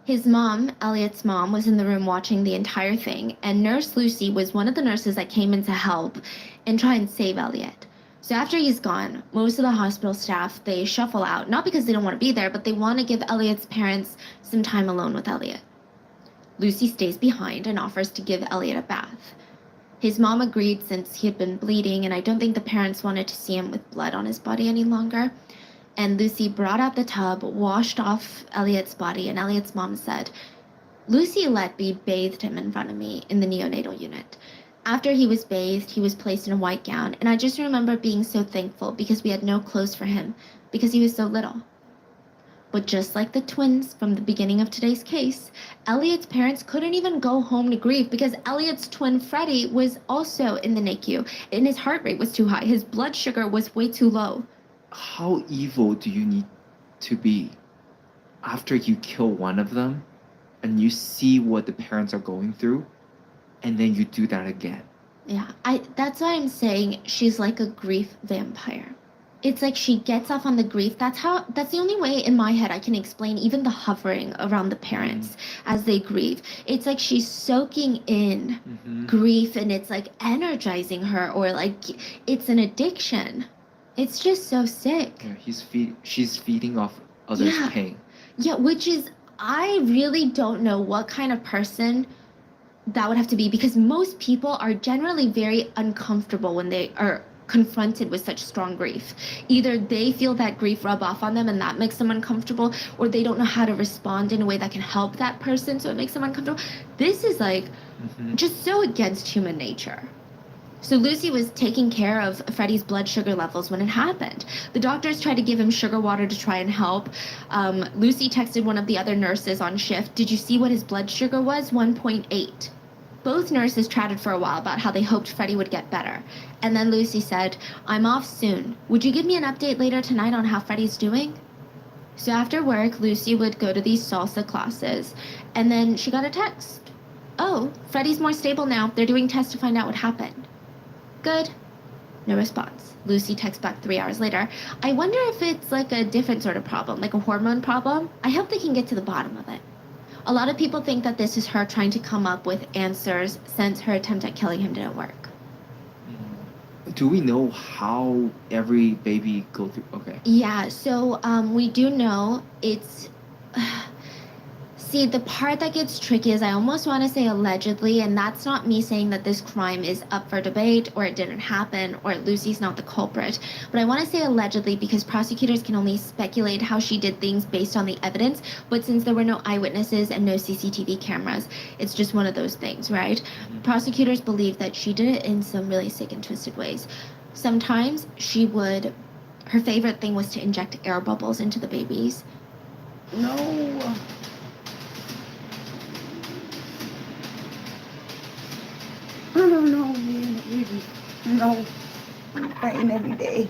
His mom, Elliot's mom, was in the room watching the entire thing, and Nurse Lucy was one of the nurses that came in to help and try and save Elliot. So after he's gone, most of the hospital staff, they shuffle out, not because they don't want to be there, but they want to give Elliot's parents some time alone with Elliot. Lucy stays behind and offers to give Elliot a bath. His mom agreed since he had been bleeding, and I don't think the parents wanted to see him with blood on his body any longer. And Lucy brought out the tub, washed off Elliot's body, and Elliot's mom said, Lucy let me bathed him in front of me in the neonatal unit. After he was bathed, he was placed in a white gown, and I just remember being so thankful because we had no clothes for him because he was so little. But just like the twins from the beginning of today's case, Elliot's parents couldn't even go home to grieve because Elliot's twin Freddie was also in the NICU, and his heart rate was too high. His blood sugar was way too low. How evil do you need to be after you kill one of them and you see what the parents are going through and then you do that again? Yeah, that's why I'm saying she's like a grief vampire. It's like she gets off on the grief. That's the only way in my head I can explain even the hovering around the parents as they grieve. It's like she's soaking in grief, and it's like energizing her, or like it's an addiction. It's just so sick. Yeah, she's feeding off others' pain. Yeah, which is, I really don't know what kind of person that would have to be, because most people are generally very uncomfortable when they are confronted with such strong grief. Either they feel that grief rub off on them and that makes them uncomfortable, or they don't know how to respond in a way that can help that person, so it makes them uncomfortable. This is like just so against human nature. So Lucy was taking care of Freddie's blood sugar levels when it happened. The doctors tried to give him sugar water to try and help. Lucy texted one of the other nurses on shift, did you see what his blood sugar was? 1.8. Both nurses chatted for a while about how they hoped Freddie would get better. And then Lucy said, I'm off soon. Would you give me an update later tonight on how Freddie's doing? So after work, Lucy would go to these salsa classes, and then she got a text. Oh, Freddie's more stable now. They're doing tests to find out what happened. Good. No response. Lucy texts back 3 hours later. I wonder if it's like a different sort of problem, like a hormone problem. I hope they can get to the bottom of it. A lot of people think that this is her trying to come up with answers since her attempt at killing him didn't work. Do we know how every baby go through? Okay. Yeah, so we do know it's... See, the part that gets tricky is I almost want to say allegedly, and that's not me saying that this crime is up for debate or it didn't happen or Lucy's not the culprit. But I want to say allegedly because prosecutors can only speculate how she did things based on the evidence. But since there were no eyewitnesses and no CCTV cameras, it's just one of those things, right? Prosecutors believe that she did it in some really sick and twisted ways. Sometimes her favorite thing was to inject air bubbles into the babies. No. I don't know, man. Really. No. I'm fighting every day.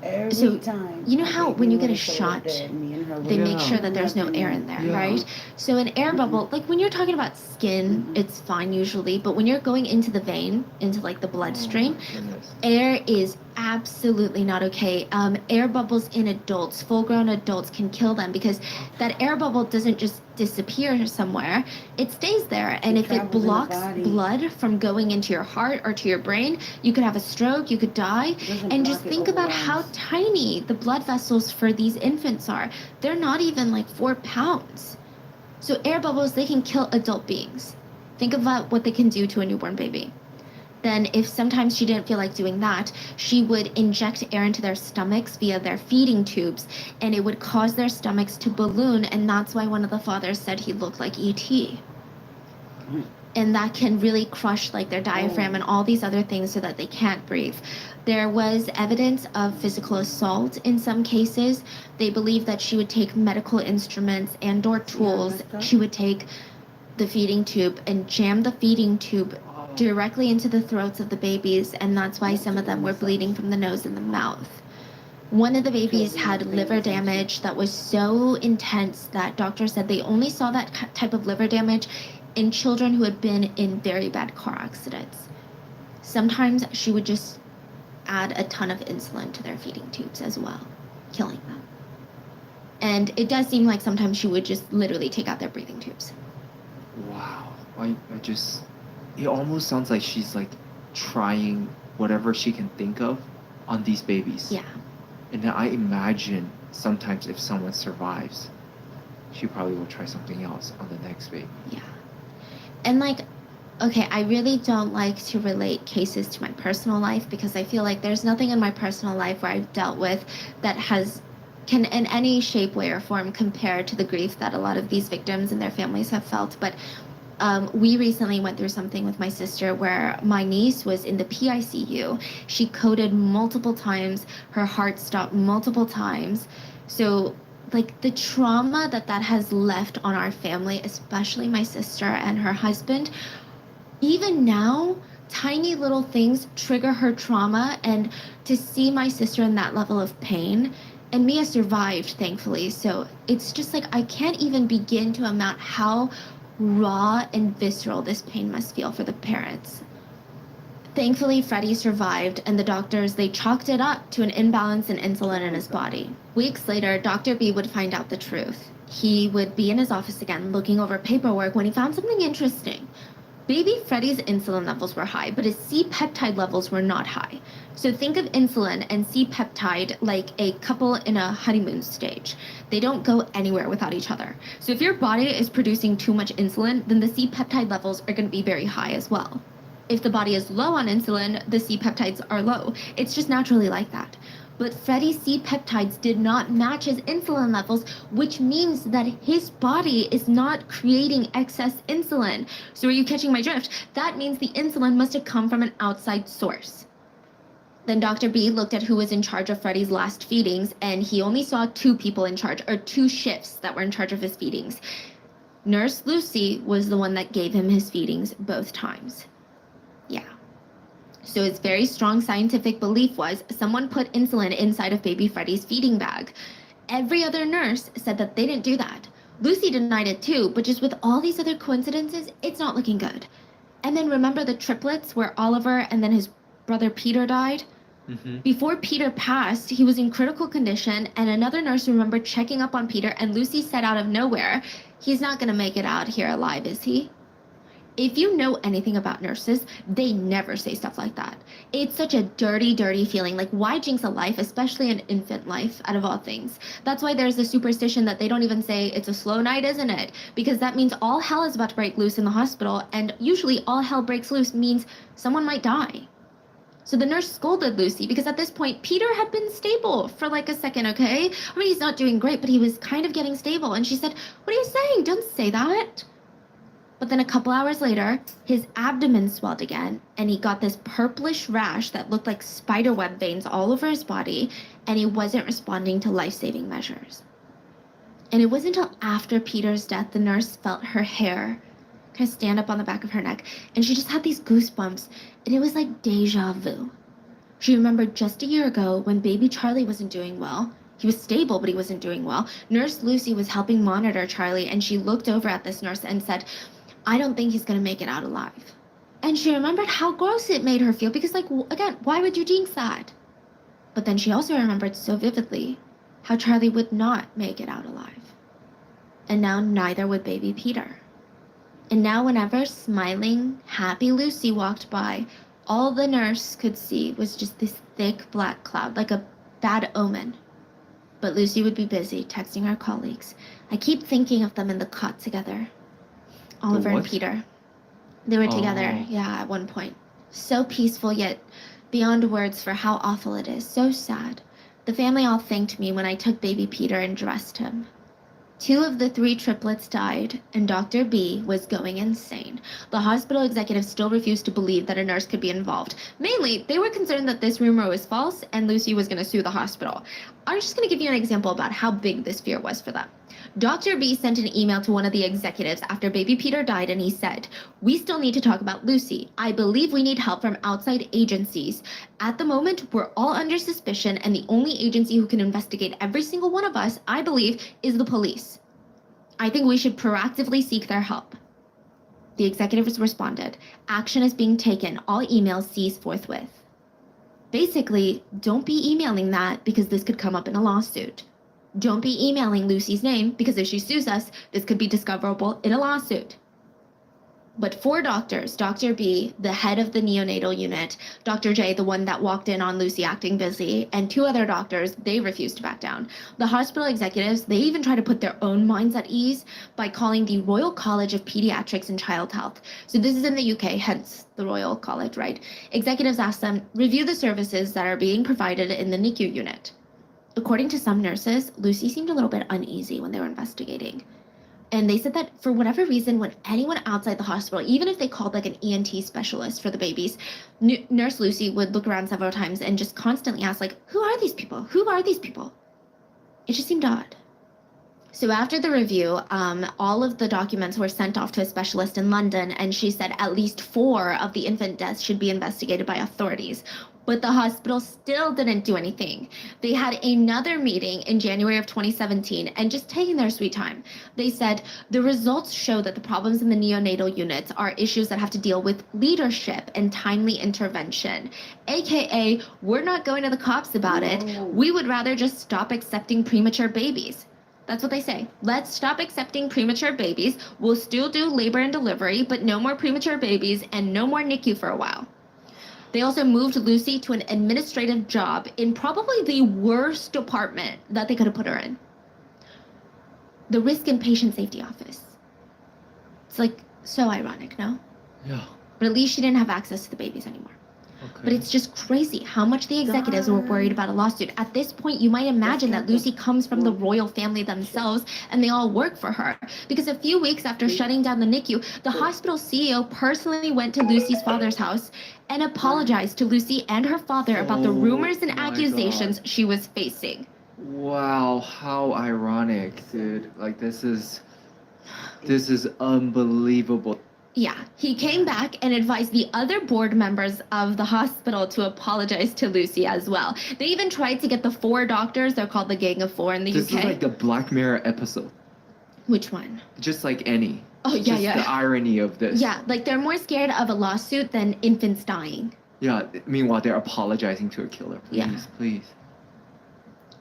Every time. You know how when you get a shot, they make sure that there's no air in there, right? So an air bubble, like when you're talking about skin, it's fine usually, but when you're going into the vein, into like the bloodstream, air is absolutely not okay. Air bubbles in adults, full-grown adults, can kill them because that air bubble doesn't just disappear somewhere, it stays there, and if it blocks blood from going into your heart or to your brain, you could have a stroke, you could die. And just think about how tiny the blood vessels for these infants are. They're not even like 4 pounds. So air bubbles, they can kill adult beings. Think about what they can do to a newborn baby. then if sometimes she didn't feel like doing that, she would inject air into their stomachs via their feeding tubes, and it would cause their stomachs to balloon, and that's why one of the fathers said he looked like E.T. And that can really crush like their diaphragm and all these other things so that they can't breathe. There was evidence of physical assault in some cases. They believe that she would take medical instruments and or tools. She would take the feeding tube and jam the feeding tube directly into the throats of the babies, and that's why some of them were bleeding from the nose and the mouth. One of the babies had liver damage that was so intense that doctors said they only saw that type of liver damage in children who had been in very bad car accidents. Sometimes she would just add a ton of insulin to their feeding tubes as well, killing them. And it does seem like sometimes she would just literally take out their breathing tubes. Wow. It almost sounds like she's like trying whatever she can think of on these babies. Yeah. And then I imagine sometimes if someone survives, she probably will try something else on the next baby. Yeah. And like, okay, I really don't like to relate cases to my personal life because I feel like there's nothing in my personal life where I've dealt with that can in any shape, way, or form compare to the grief that a lot of these victims and their families have felt. But we recently went through something with my sister where my niece was in the PICU. She coded multiple times. Her heart stopped multiple times. So like the trauma that has left on our family, especially my sister and her husband, even now, tiny little things trigger her trauma, and to see my sister in that level of pain, and Mia survived, thankfully, so it's just like I can't even begin to amount how raw and visceral this pain must feel for the parents. Thankfully, Freddie survived, and the doctors, they chalked it up to an imbalance in insulin in his body. Weeks later, Dr. B would find out the truth. He would be in his office again looking over paperwork when he found something interesting. Baby Freddie's insulin levels were high, but his C-peptide levels were not high. So think of insulin and C-peptide like a couple in a honeymoon stage. They don't go anywhere without each other. So if your body is producing too much insulin, then the C-peptide levels are going to be very high as well. If the body is low on insulin, the C-peptides are low. It's just naturally like that. But Freddie's C-peptides did not match his insulin levels, which means that his body is not creating excess insulin. So are you catching my drift? That means the insulin must have come from an outside source. Then Dr. B looked at who was in charge of Freddie's last feedings, and he only saw 2 people in charge, or 2 shifts that were in charge of his feedings. Nurse Lucy was the one that gave him his feedings both times. Yeah. So his very strong scientific belief was someone put insulin inside of baby Freddie's feeding bag. Every other nurse said that they didn't do that. Lucy denied it too, but just with all these other coincidences, it's not looking good. And then remember the triplets where Oliver and then his brother Peter died? Mm-hmm. Before Peter passed, he was in critical condition, and another nurse remembered checking up on Peter, and Lucy said out of nowhere, he's not going to make it out here alive, is he? If you know anything about nurses, they never say stuff like that. It's such a dirty, dirty feeling. Like, why jinx a life, especially an infant life, out of all things? That's why there's the superstition that they don't even say, it's a slow night, isn't it? Because that means all hell is about to break loose in the hospital, and usually all hell breaks loose means someone might die. So the nurse scolded Lucy because at this point, Peter had been stable for like a second, okay? I mean, he's not doing great, but he was kind of getting stable. And she said, what are you saying? Don't say that. But then a couple hours later, his abdomen swelled again, and he got this purplish rash that looked like spiderweb veins all over his body, and he wasn't responding to life-saving measures. And it wasn't until after Peter's death the nurse felt her hair kind of stand up on the back of her neck, and she just had these goosebumps, and it was like deja vu. She remembered just a year ago when baby Charlie wasn't doing well. He was stable, but he wasn't doing well. Nurse Lucy was helping monitor Charlie, and she looked over at this nurse and said, I don't think he's going to make it out alive. And she remembered how gross it made her feel because, like, again, why would you jinx that? But then she also remembered so vividly how Charlie would not make it out alive. And now neither would baby Peter. And now whenever smiling, happy Lucy walked by, all the nurse could see was just this thick black cloud, like a bad omen. But Lucy would be busy texting her colleagues. I keep thinking of them in the cot together. Oliver and Peter. They were together, yeah, at one point. So peaceful, yet beyond words for how awful it is. So sad. The family all thanked me when I took baby Peter and dressed him. 2 of the 3 triplets died, and Dr. B was going insane. The hospital executives still refused to believe that a nurse could be involved. Mainly, they were concerned that this rumor was false and Lucy was going to sue the hospital. I'm just going to give you an example about how big this fear was for them. Dr. B sent an email to one of the executives after baby Peter died, and he said, "We still need to talk about Lucy. I believe we need help from outside agencies. At the moment, we're all under suspicion, and the only agency who can investigate every single one of us, I believe, is the police. I think we should proactively seek their help." The executives responded, "Action is being taken. All emails cease forthwith." Basically, don't be emailing that because this could come up in a lawsuit. Don't be emailing Lucy's name because if she sues us, this could be discoverable in a lawsuit. But 4 doctors, Dr. B, the head of the neonatal unit, Dr. J, the one that walked in on Lucy acting busy, and 2 other doctors, they refused to back down. The hospital executives, they even try to put their own minds at ease by calling the Royal College of Pediatrics and Child Health. So this is in the UK, hence the Royal College, right? Executives asked them, review the services that are being provided in the NICU unit. According to some nurses, Lucy seemed a little bit uneasy when they were investigating. And they said that for whatever reason, when anyone outside the hospital, even if they called like an ENT specialist for the babies, Nurse Lucy would look around several times and just constantly ask, like, who are these people? Who are these people? It just seemed odd. So after the review, all of the documents were sent off to a specialist in London, and she said at least 4 of the infant deaths should be investigated by authorities. But the hospital still didn't do anything. They had another meeting in January of 2017 and just taking their sweet time. They said, the results show that the problems in the neonatal units are issues that have to deal with leadership and timely intervention. AKA, we're not going to the cops about it. We would rather just stop accepting premature babies. That's what they say. Let's stop accepting premature babies. We'll still do labor and delivery, but no more premature babies and no more NICU for a while. They also moved Lucy to an administrative job in probably the worst department that they could have put her in. The Risk and Patient Safety Office. It's like so ironic, no? Yeah. But at least she didn't have access to the babies anymore. Okay. But it's just crazy how much the executives were worried about a lawsuit. At this point, you might imagine that Lucy comes from the royal family themselves and they all work for her. Because a few weeks after shutting down the NICU, the hospital CEO personally went to Lucy's father's house and apologized to Lucy and her father about the rumors and accusations she was facing. Wow, how ironic, dude. Like this is unbelievable. Yeah, he came back and advised the other board members of the hospital to apologize to Lucy as well. They even tried to get the 4 doctors, they're called the Gang of 4 in the UK. This is like a Black Mirror episode. Which one? Just like any. Oh, yeah, Just yeah. the irony of this. Yeah, like they're more scared of a lawsuit than infants dying. Yeah, meanwhile they're apologizing to a killer. Please, Yeah. please.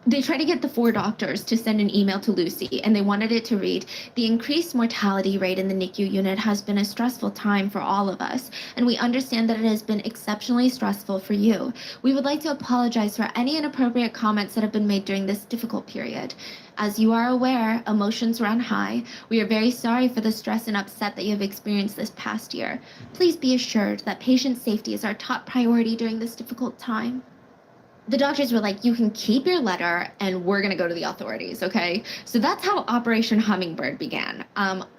They tried to get the 4 doctors to send an email to Lucy, and they wanted it to read, "The increased mortality rate in the NICU unit has been a stressful time for all of us, and we understand that it has been exceptionally stressful for you. We would like to apologize for any inappropriate comments that have been made during this difficult period. As you are aware, emotions ran high. We are very sorry for the stress and upset that you have experienced this past year. Please be assured that patient safety is our top priority during this difficult time." The doctors were like, you can keep your letter and we're gonna go to the authorities, okay? So that's how Operation Hummingbird began.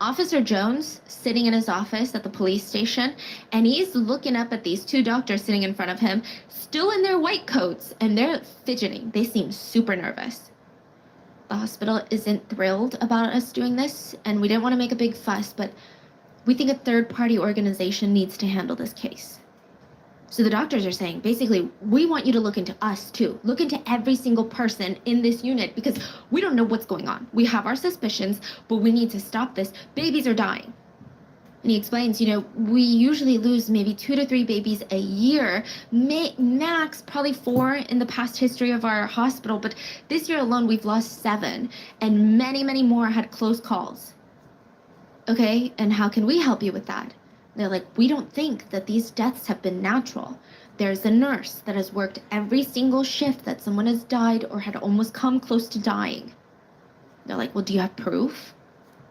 Officer Jones sitting in his office at the police station, and he's looking up at these 2 doctors sitting in front of him, still in their white coats, and they're fidgeting. They seem super nervous. The hospital isn't thrilled about us doing this, and we didn't want to make a big fuss, but we think a third-party organization needs to handle this case. So the doctors are saying, basically, we want you to look into us too. Look into every single person in this unit because we don't know what's going on. We have our suspicions, but we need to stop this. Babies are dying. And he explains, we usually lose maybe 2 to 3 babies a year, max probably 4 in the past history of our hospital. But this year alone, we've lost 7, and many, many more had close calls. Okay, and how can we help you with that? They're like, we don't think that these deaths have been natural. There's a nurse that has worked every single shift that someone has died or had almost come close to dying. They're like, well, do you have proof?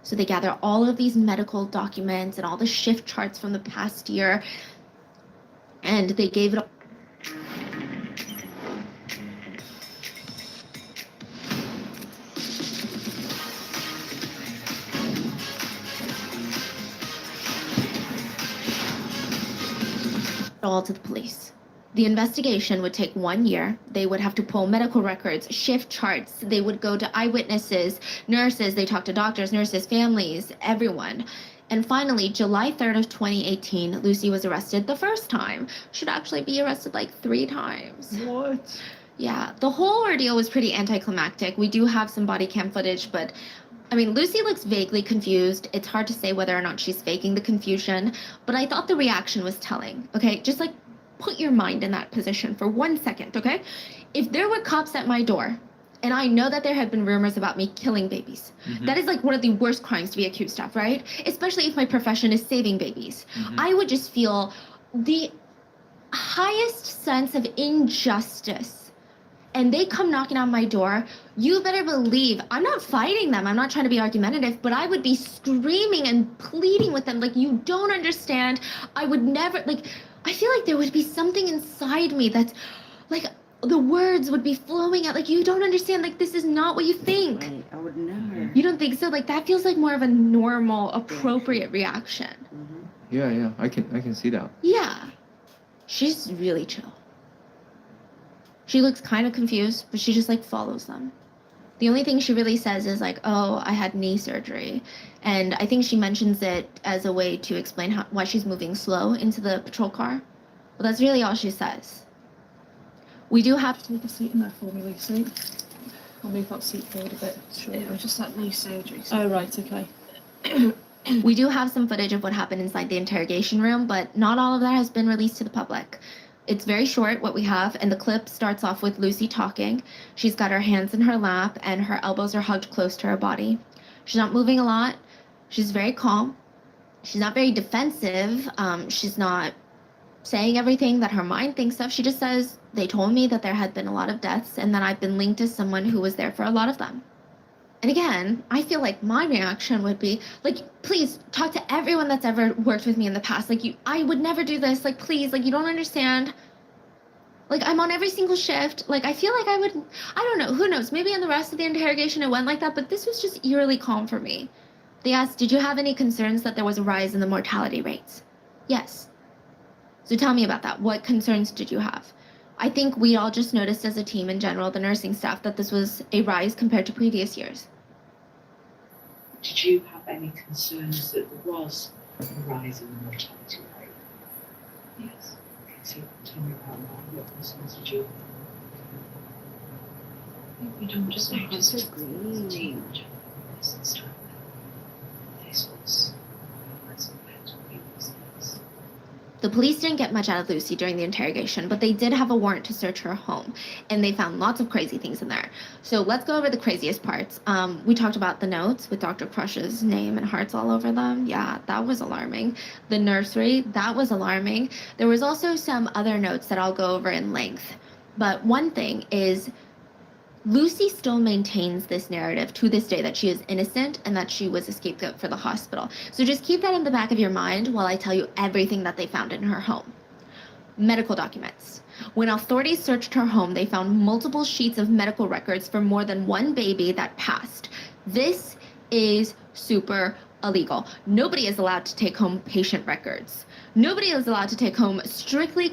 So they gather all of these medical documents and all the shift charts from the past year. and they gave it all to the police. The investigation would take 1 year. They would have to pull medical records, shift charts. They would go to eyewitnesses, nurses. They talked to doctors, nurses, families, everyone. And finally, July 3rd of 2018, Lucy was arrested the first time. Should actually be arrested like 3 times. What? Yeah, the whole ordeal was pretty anticlimactic. We do have some body cam footage, but I mean, Lucy looks vaguely confused. It's hard to say whether or not she's faking the confusion, but I thought the reaction was telling, okay? Just like put your mind in that position for 1 second, okay? If there were cops at my door, and I know that there have been rumors about me killing babies, that is like one of the worst crimes to be accused of, right? Especially if my profession is saving babies. I would just feel the highest sense of injustice. And they come knocking on my door, you better believe I'm not fighting them. I'm not trying to be argumentative, but I would be screaming and pleading with them like, you don't understand. I would never, like, I feel like there would be something inside me that's like, the words would be flowing out like, you don't understand, like, this is not what you think. Right, I would never. You don't think so? Like, that feels like more of a normal, appropriate reaction. Yeah, I can see that. Yeah. She's really chill. She looks kind of confused, but she just like follows them. The only thing she really says is like, oh, I had knee surgery. And I think she mentions it as a way to explain why she's moving slow into the patrol car. But that's really all she says. We do have to take a seat in there for me, Lucy. I'll move that seat forward a bit. Sure. It was just that knee surgery. Oh, right, okay. We do have some footage of what happened inside the interrogation room, but not all of that has been released to the public. It's very short, what we have, and the clip starts off with Lucy talking. She's got her hands in her lap, and her elbows are hugged close to her body. She's not moving a lot. She's very calm. She's not very defensive. She's not saying everything that her mind thinks of. She just says, they told me that there had been a lot of deaths, and that I've been linked to someone who was there for a lot of them. And again, I feel like my reaction would be, like, please talk to everyone that's ever worked with me in the past. Like, I would never do this. Like, please, like, you don't understand. Like, I'm on every single shift. Like, I feel like I don't know, who knows? Maybe in the rest of the interrogation it went like that, but this was just eerily calm for me. They asked, did you have any concerns that there was a rise in the mortality rates? Yes. So tell me about that. What concerns did you have? I think we all just noticed as a team in general, the nursing staff, that this was a rise compared to previous years. Did you have any concerns that there was a rise in the mortality rate? Yes. Okay, so tell me about that. What concerns did you have? We don't just know, just as a team. This was The police didn't get much out of Lucy during the interrogation, but they did have a warrant to search her home, and they found lots of crazy things in there. So let's go over the craziest parts. We talked about the notes with Dr. Crush's name and hearts all over them. Yeah, that was alarming. The nursery, that was alarming. There was also some other notes that I'll go over in length. But one thing is, Lucy still maintains this narrative to this day that she is innocent and that she was a scapegoat for the hospital. So just keep that in the back of your mind while I tell you everything that they found in her home. Medical documents. When authorities searched her home, they found multiple sheets of medical records for more than one baby that passed. This is super illegal. Nobody is allowed to take home patient records. Nobody is allowed to take home strictly,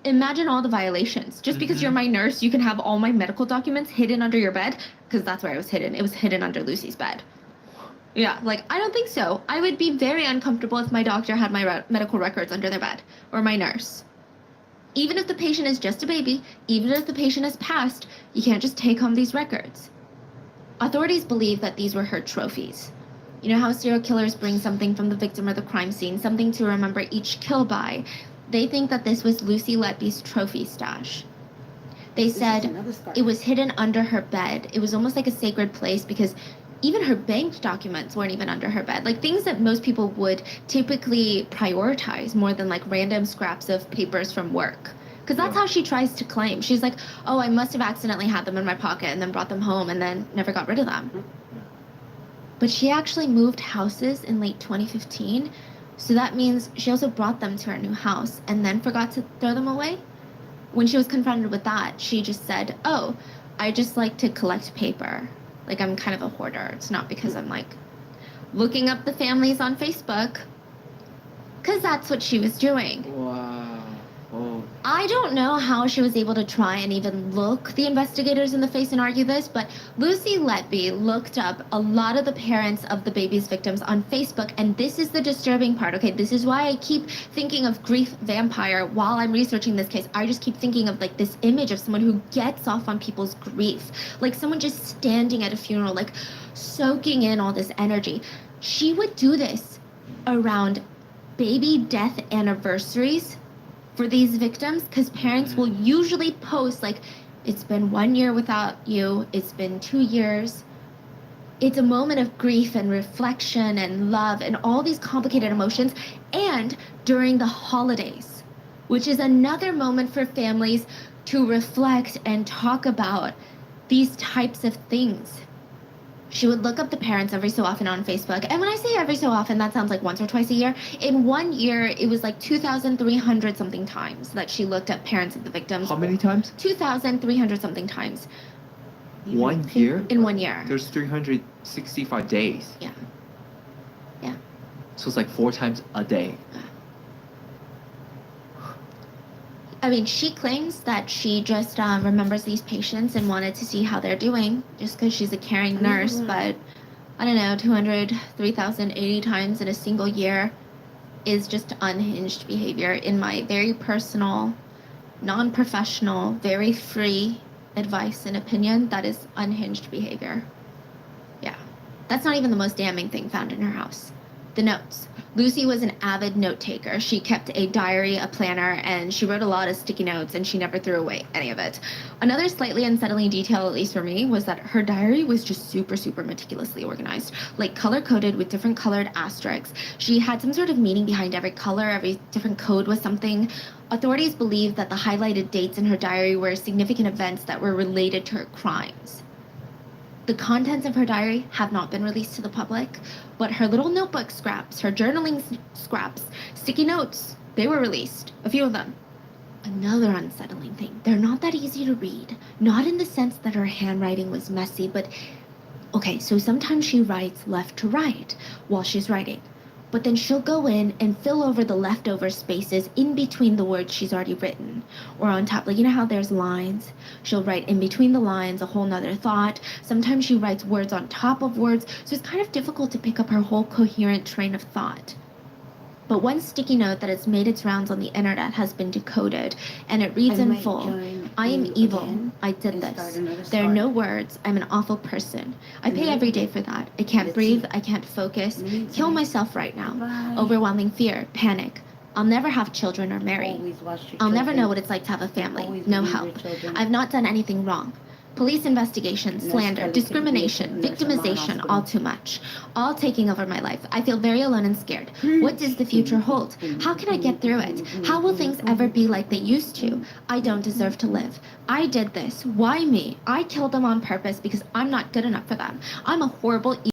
imagine all the violations. Just because you're my nurse, you can have all my medical documents hidden under your bed, because that's where it was hidden. It was hidden under Lucy's bed. Yeah, like, I don't think so. I would be very uncomfortable if my doctor had my medical records under their bed, or my nurse. Even if the patient is just a baby, even if the patient has passed, you can't just take home these records. Authorities believe that these were her trophies. You know how serial killers bring something from the victim or the crime scene, something to remember each kill by? They think that this was Lucy Letby's trophy stash. They said it was hidden under her bed. It was almost like a sacred place because even her bank documents weren't even under her bed. Like things that most people would typically prioritize more than like random scraps of papers from work. Because that's how she tries to claim. She's like, oh, I must have accidentally had them in my pocket and then brought them home and then never got rid of them. But she actually moved houses in late 2015 So that means she also brought them to her new house and then forgot to throw them away? When she was confronted with that, she just said, oh, I just like to collect paper. Like, I'm kind of a hoarder. It's not because I'm, like, looking up the families on Facebook. Because that's what she was doing. Wow. Oh. I don't know how she was able to try and even look the investigators in the face and argue this, but Lucy Letby looked up a lot of the parents of the baby's victims on Facebook, and this is the disturbing part, okay? This is why I keep thinking of grief vampire while I'm researching this case. I just keep thinking of, like, this image of someone who gets off on people's grief. Like, someone just standing at a funeral, like, soaking in all this energy. She would do this around baby death anniversaries for these victims, because parents will usually post, like, it's been 1 year without you, it's been 2 years. It's a moment of grief and reflection and love and all these complicated emotions, and during the holidays, which is another moment for families to reflect and talk about these types of things. She would look up the parents every so often on Facebook. And when I say every so often, that sounds like once or twice a year. In 1 year, it was like 2,300 something times that she looked up parents of the victims. How many times? 2,300 something times. 1 year? In 1 year. There's 365 days. Yeah. Yeah. So it's like 4 times a day. I mean, she claims that she just remembers these patients and wanted to see how they're doing just because she's a caring nurse, but I don't know, 200, 3,080 times in a single year is just unhinged behavior in my very personal, non-professional, very free advice and opinion. That is unhinged behavior. Yeah. That's not even the most damning thing found in her house. The notes. Lucy was an avid note taker. She kept a diary, a planner, and she wrote a lot of sticky notes, and she never threw away any of it. Another slightly unsettling detail, at least for me, was that her diary was just super, super meticulously organized, like color-coded with different colored asterisks. She had some sort of meaning behind every color. Every different code was something. Authorities believe that the highlighted dates in her diary were significant events that were related to her crimes. The contents of her diary have not been released to the public, but her little notebook scraps, her journaling scraps, sticky notes, they were released, a few of them. Another unsettling thing, they're not that easy to read, not in the sense that her handwriting was messy, but okay, so sometimes she writes left to right while she's writing. But then she'll go in and fill over the leftover spaces in between the words she's already written. Or on top, like, you know how there's lines? She'll write in between the lines a whole nother thought. Sometimes she writes words on top of words, so it's kind of difficult to pick up her whole coherent train of thought. But one sticky note that has made its rounds on the internet has been decoded, and it reads in full, I am evil, I did this. There are no words, I'm an awful person. I pay every day for that. I can't breathe, I can't focus, kill myself right now. Overwhelming fear, panic. I'll never have children or marry. I'll never know what it's like to have a family. No help. I've not done anything wrong. Police investigation, slander, discrimination, victimization, all too much. All taking over my life. I feel very alone and scared. What does the future hold? How can I get through it? How will things ever be like they used to? I don't deserve to live. I did this. Why me? I killed them on purpose because I'm not good enough for them. I'm a horrible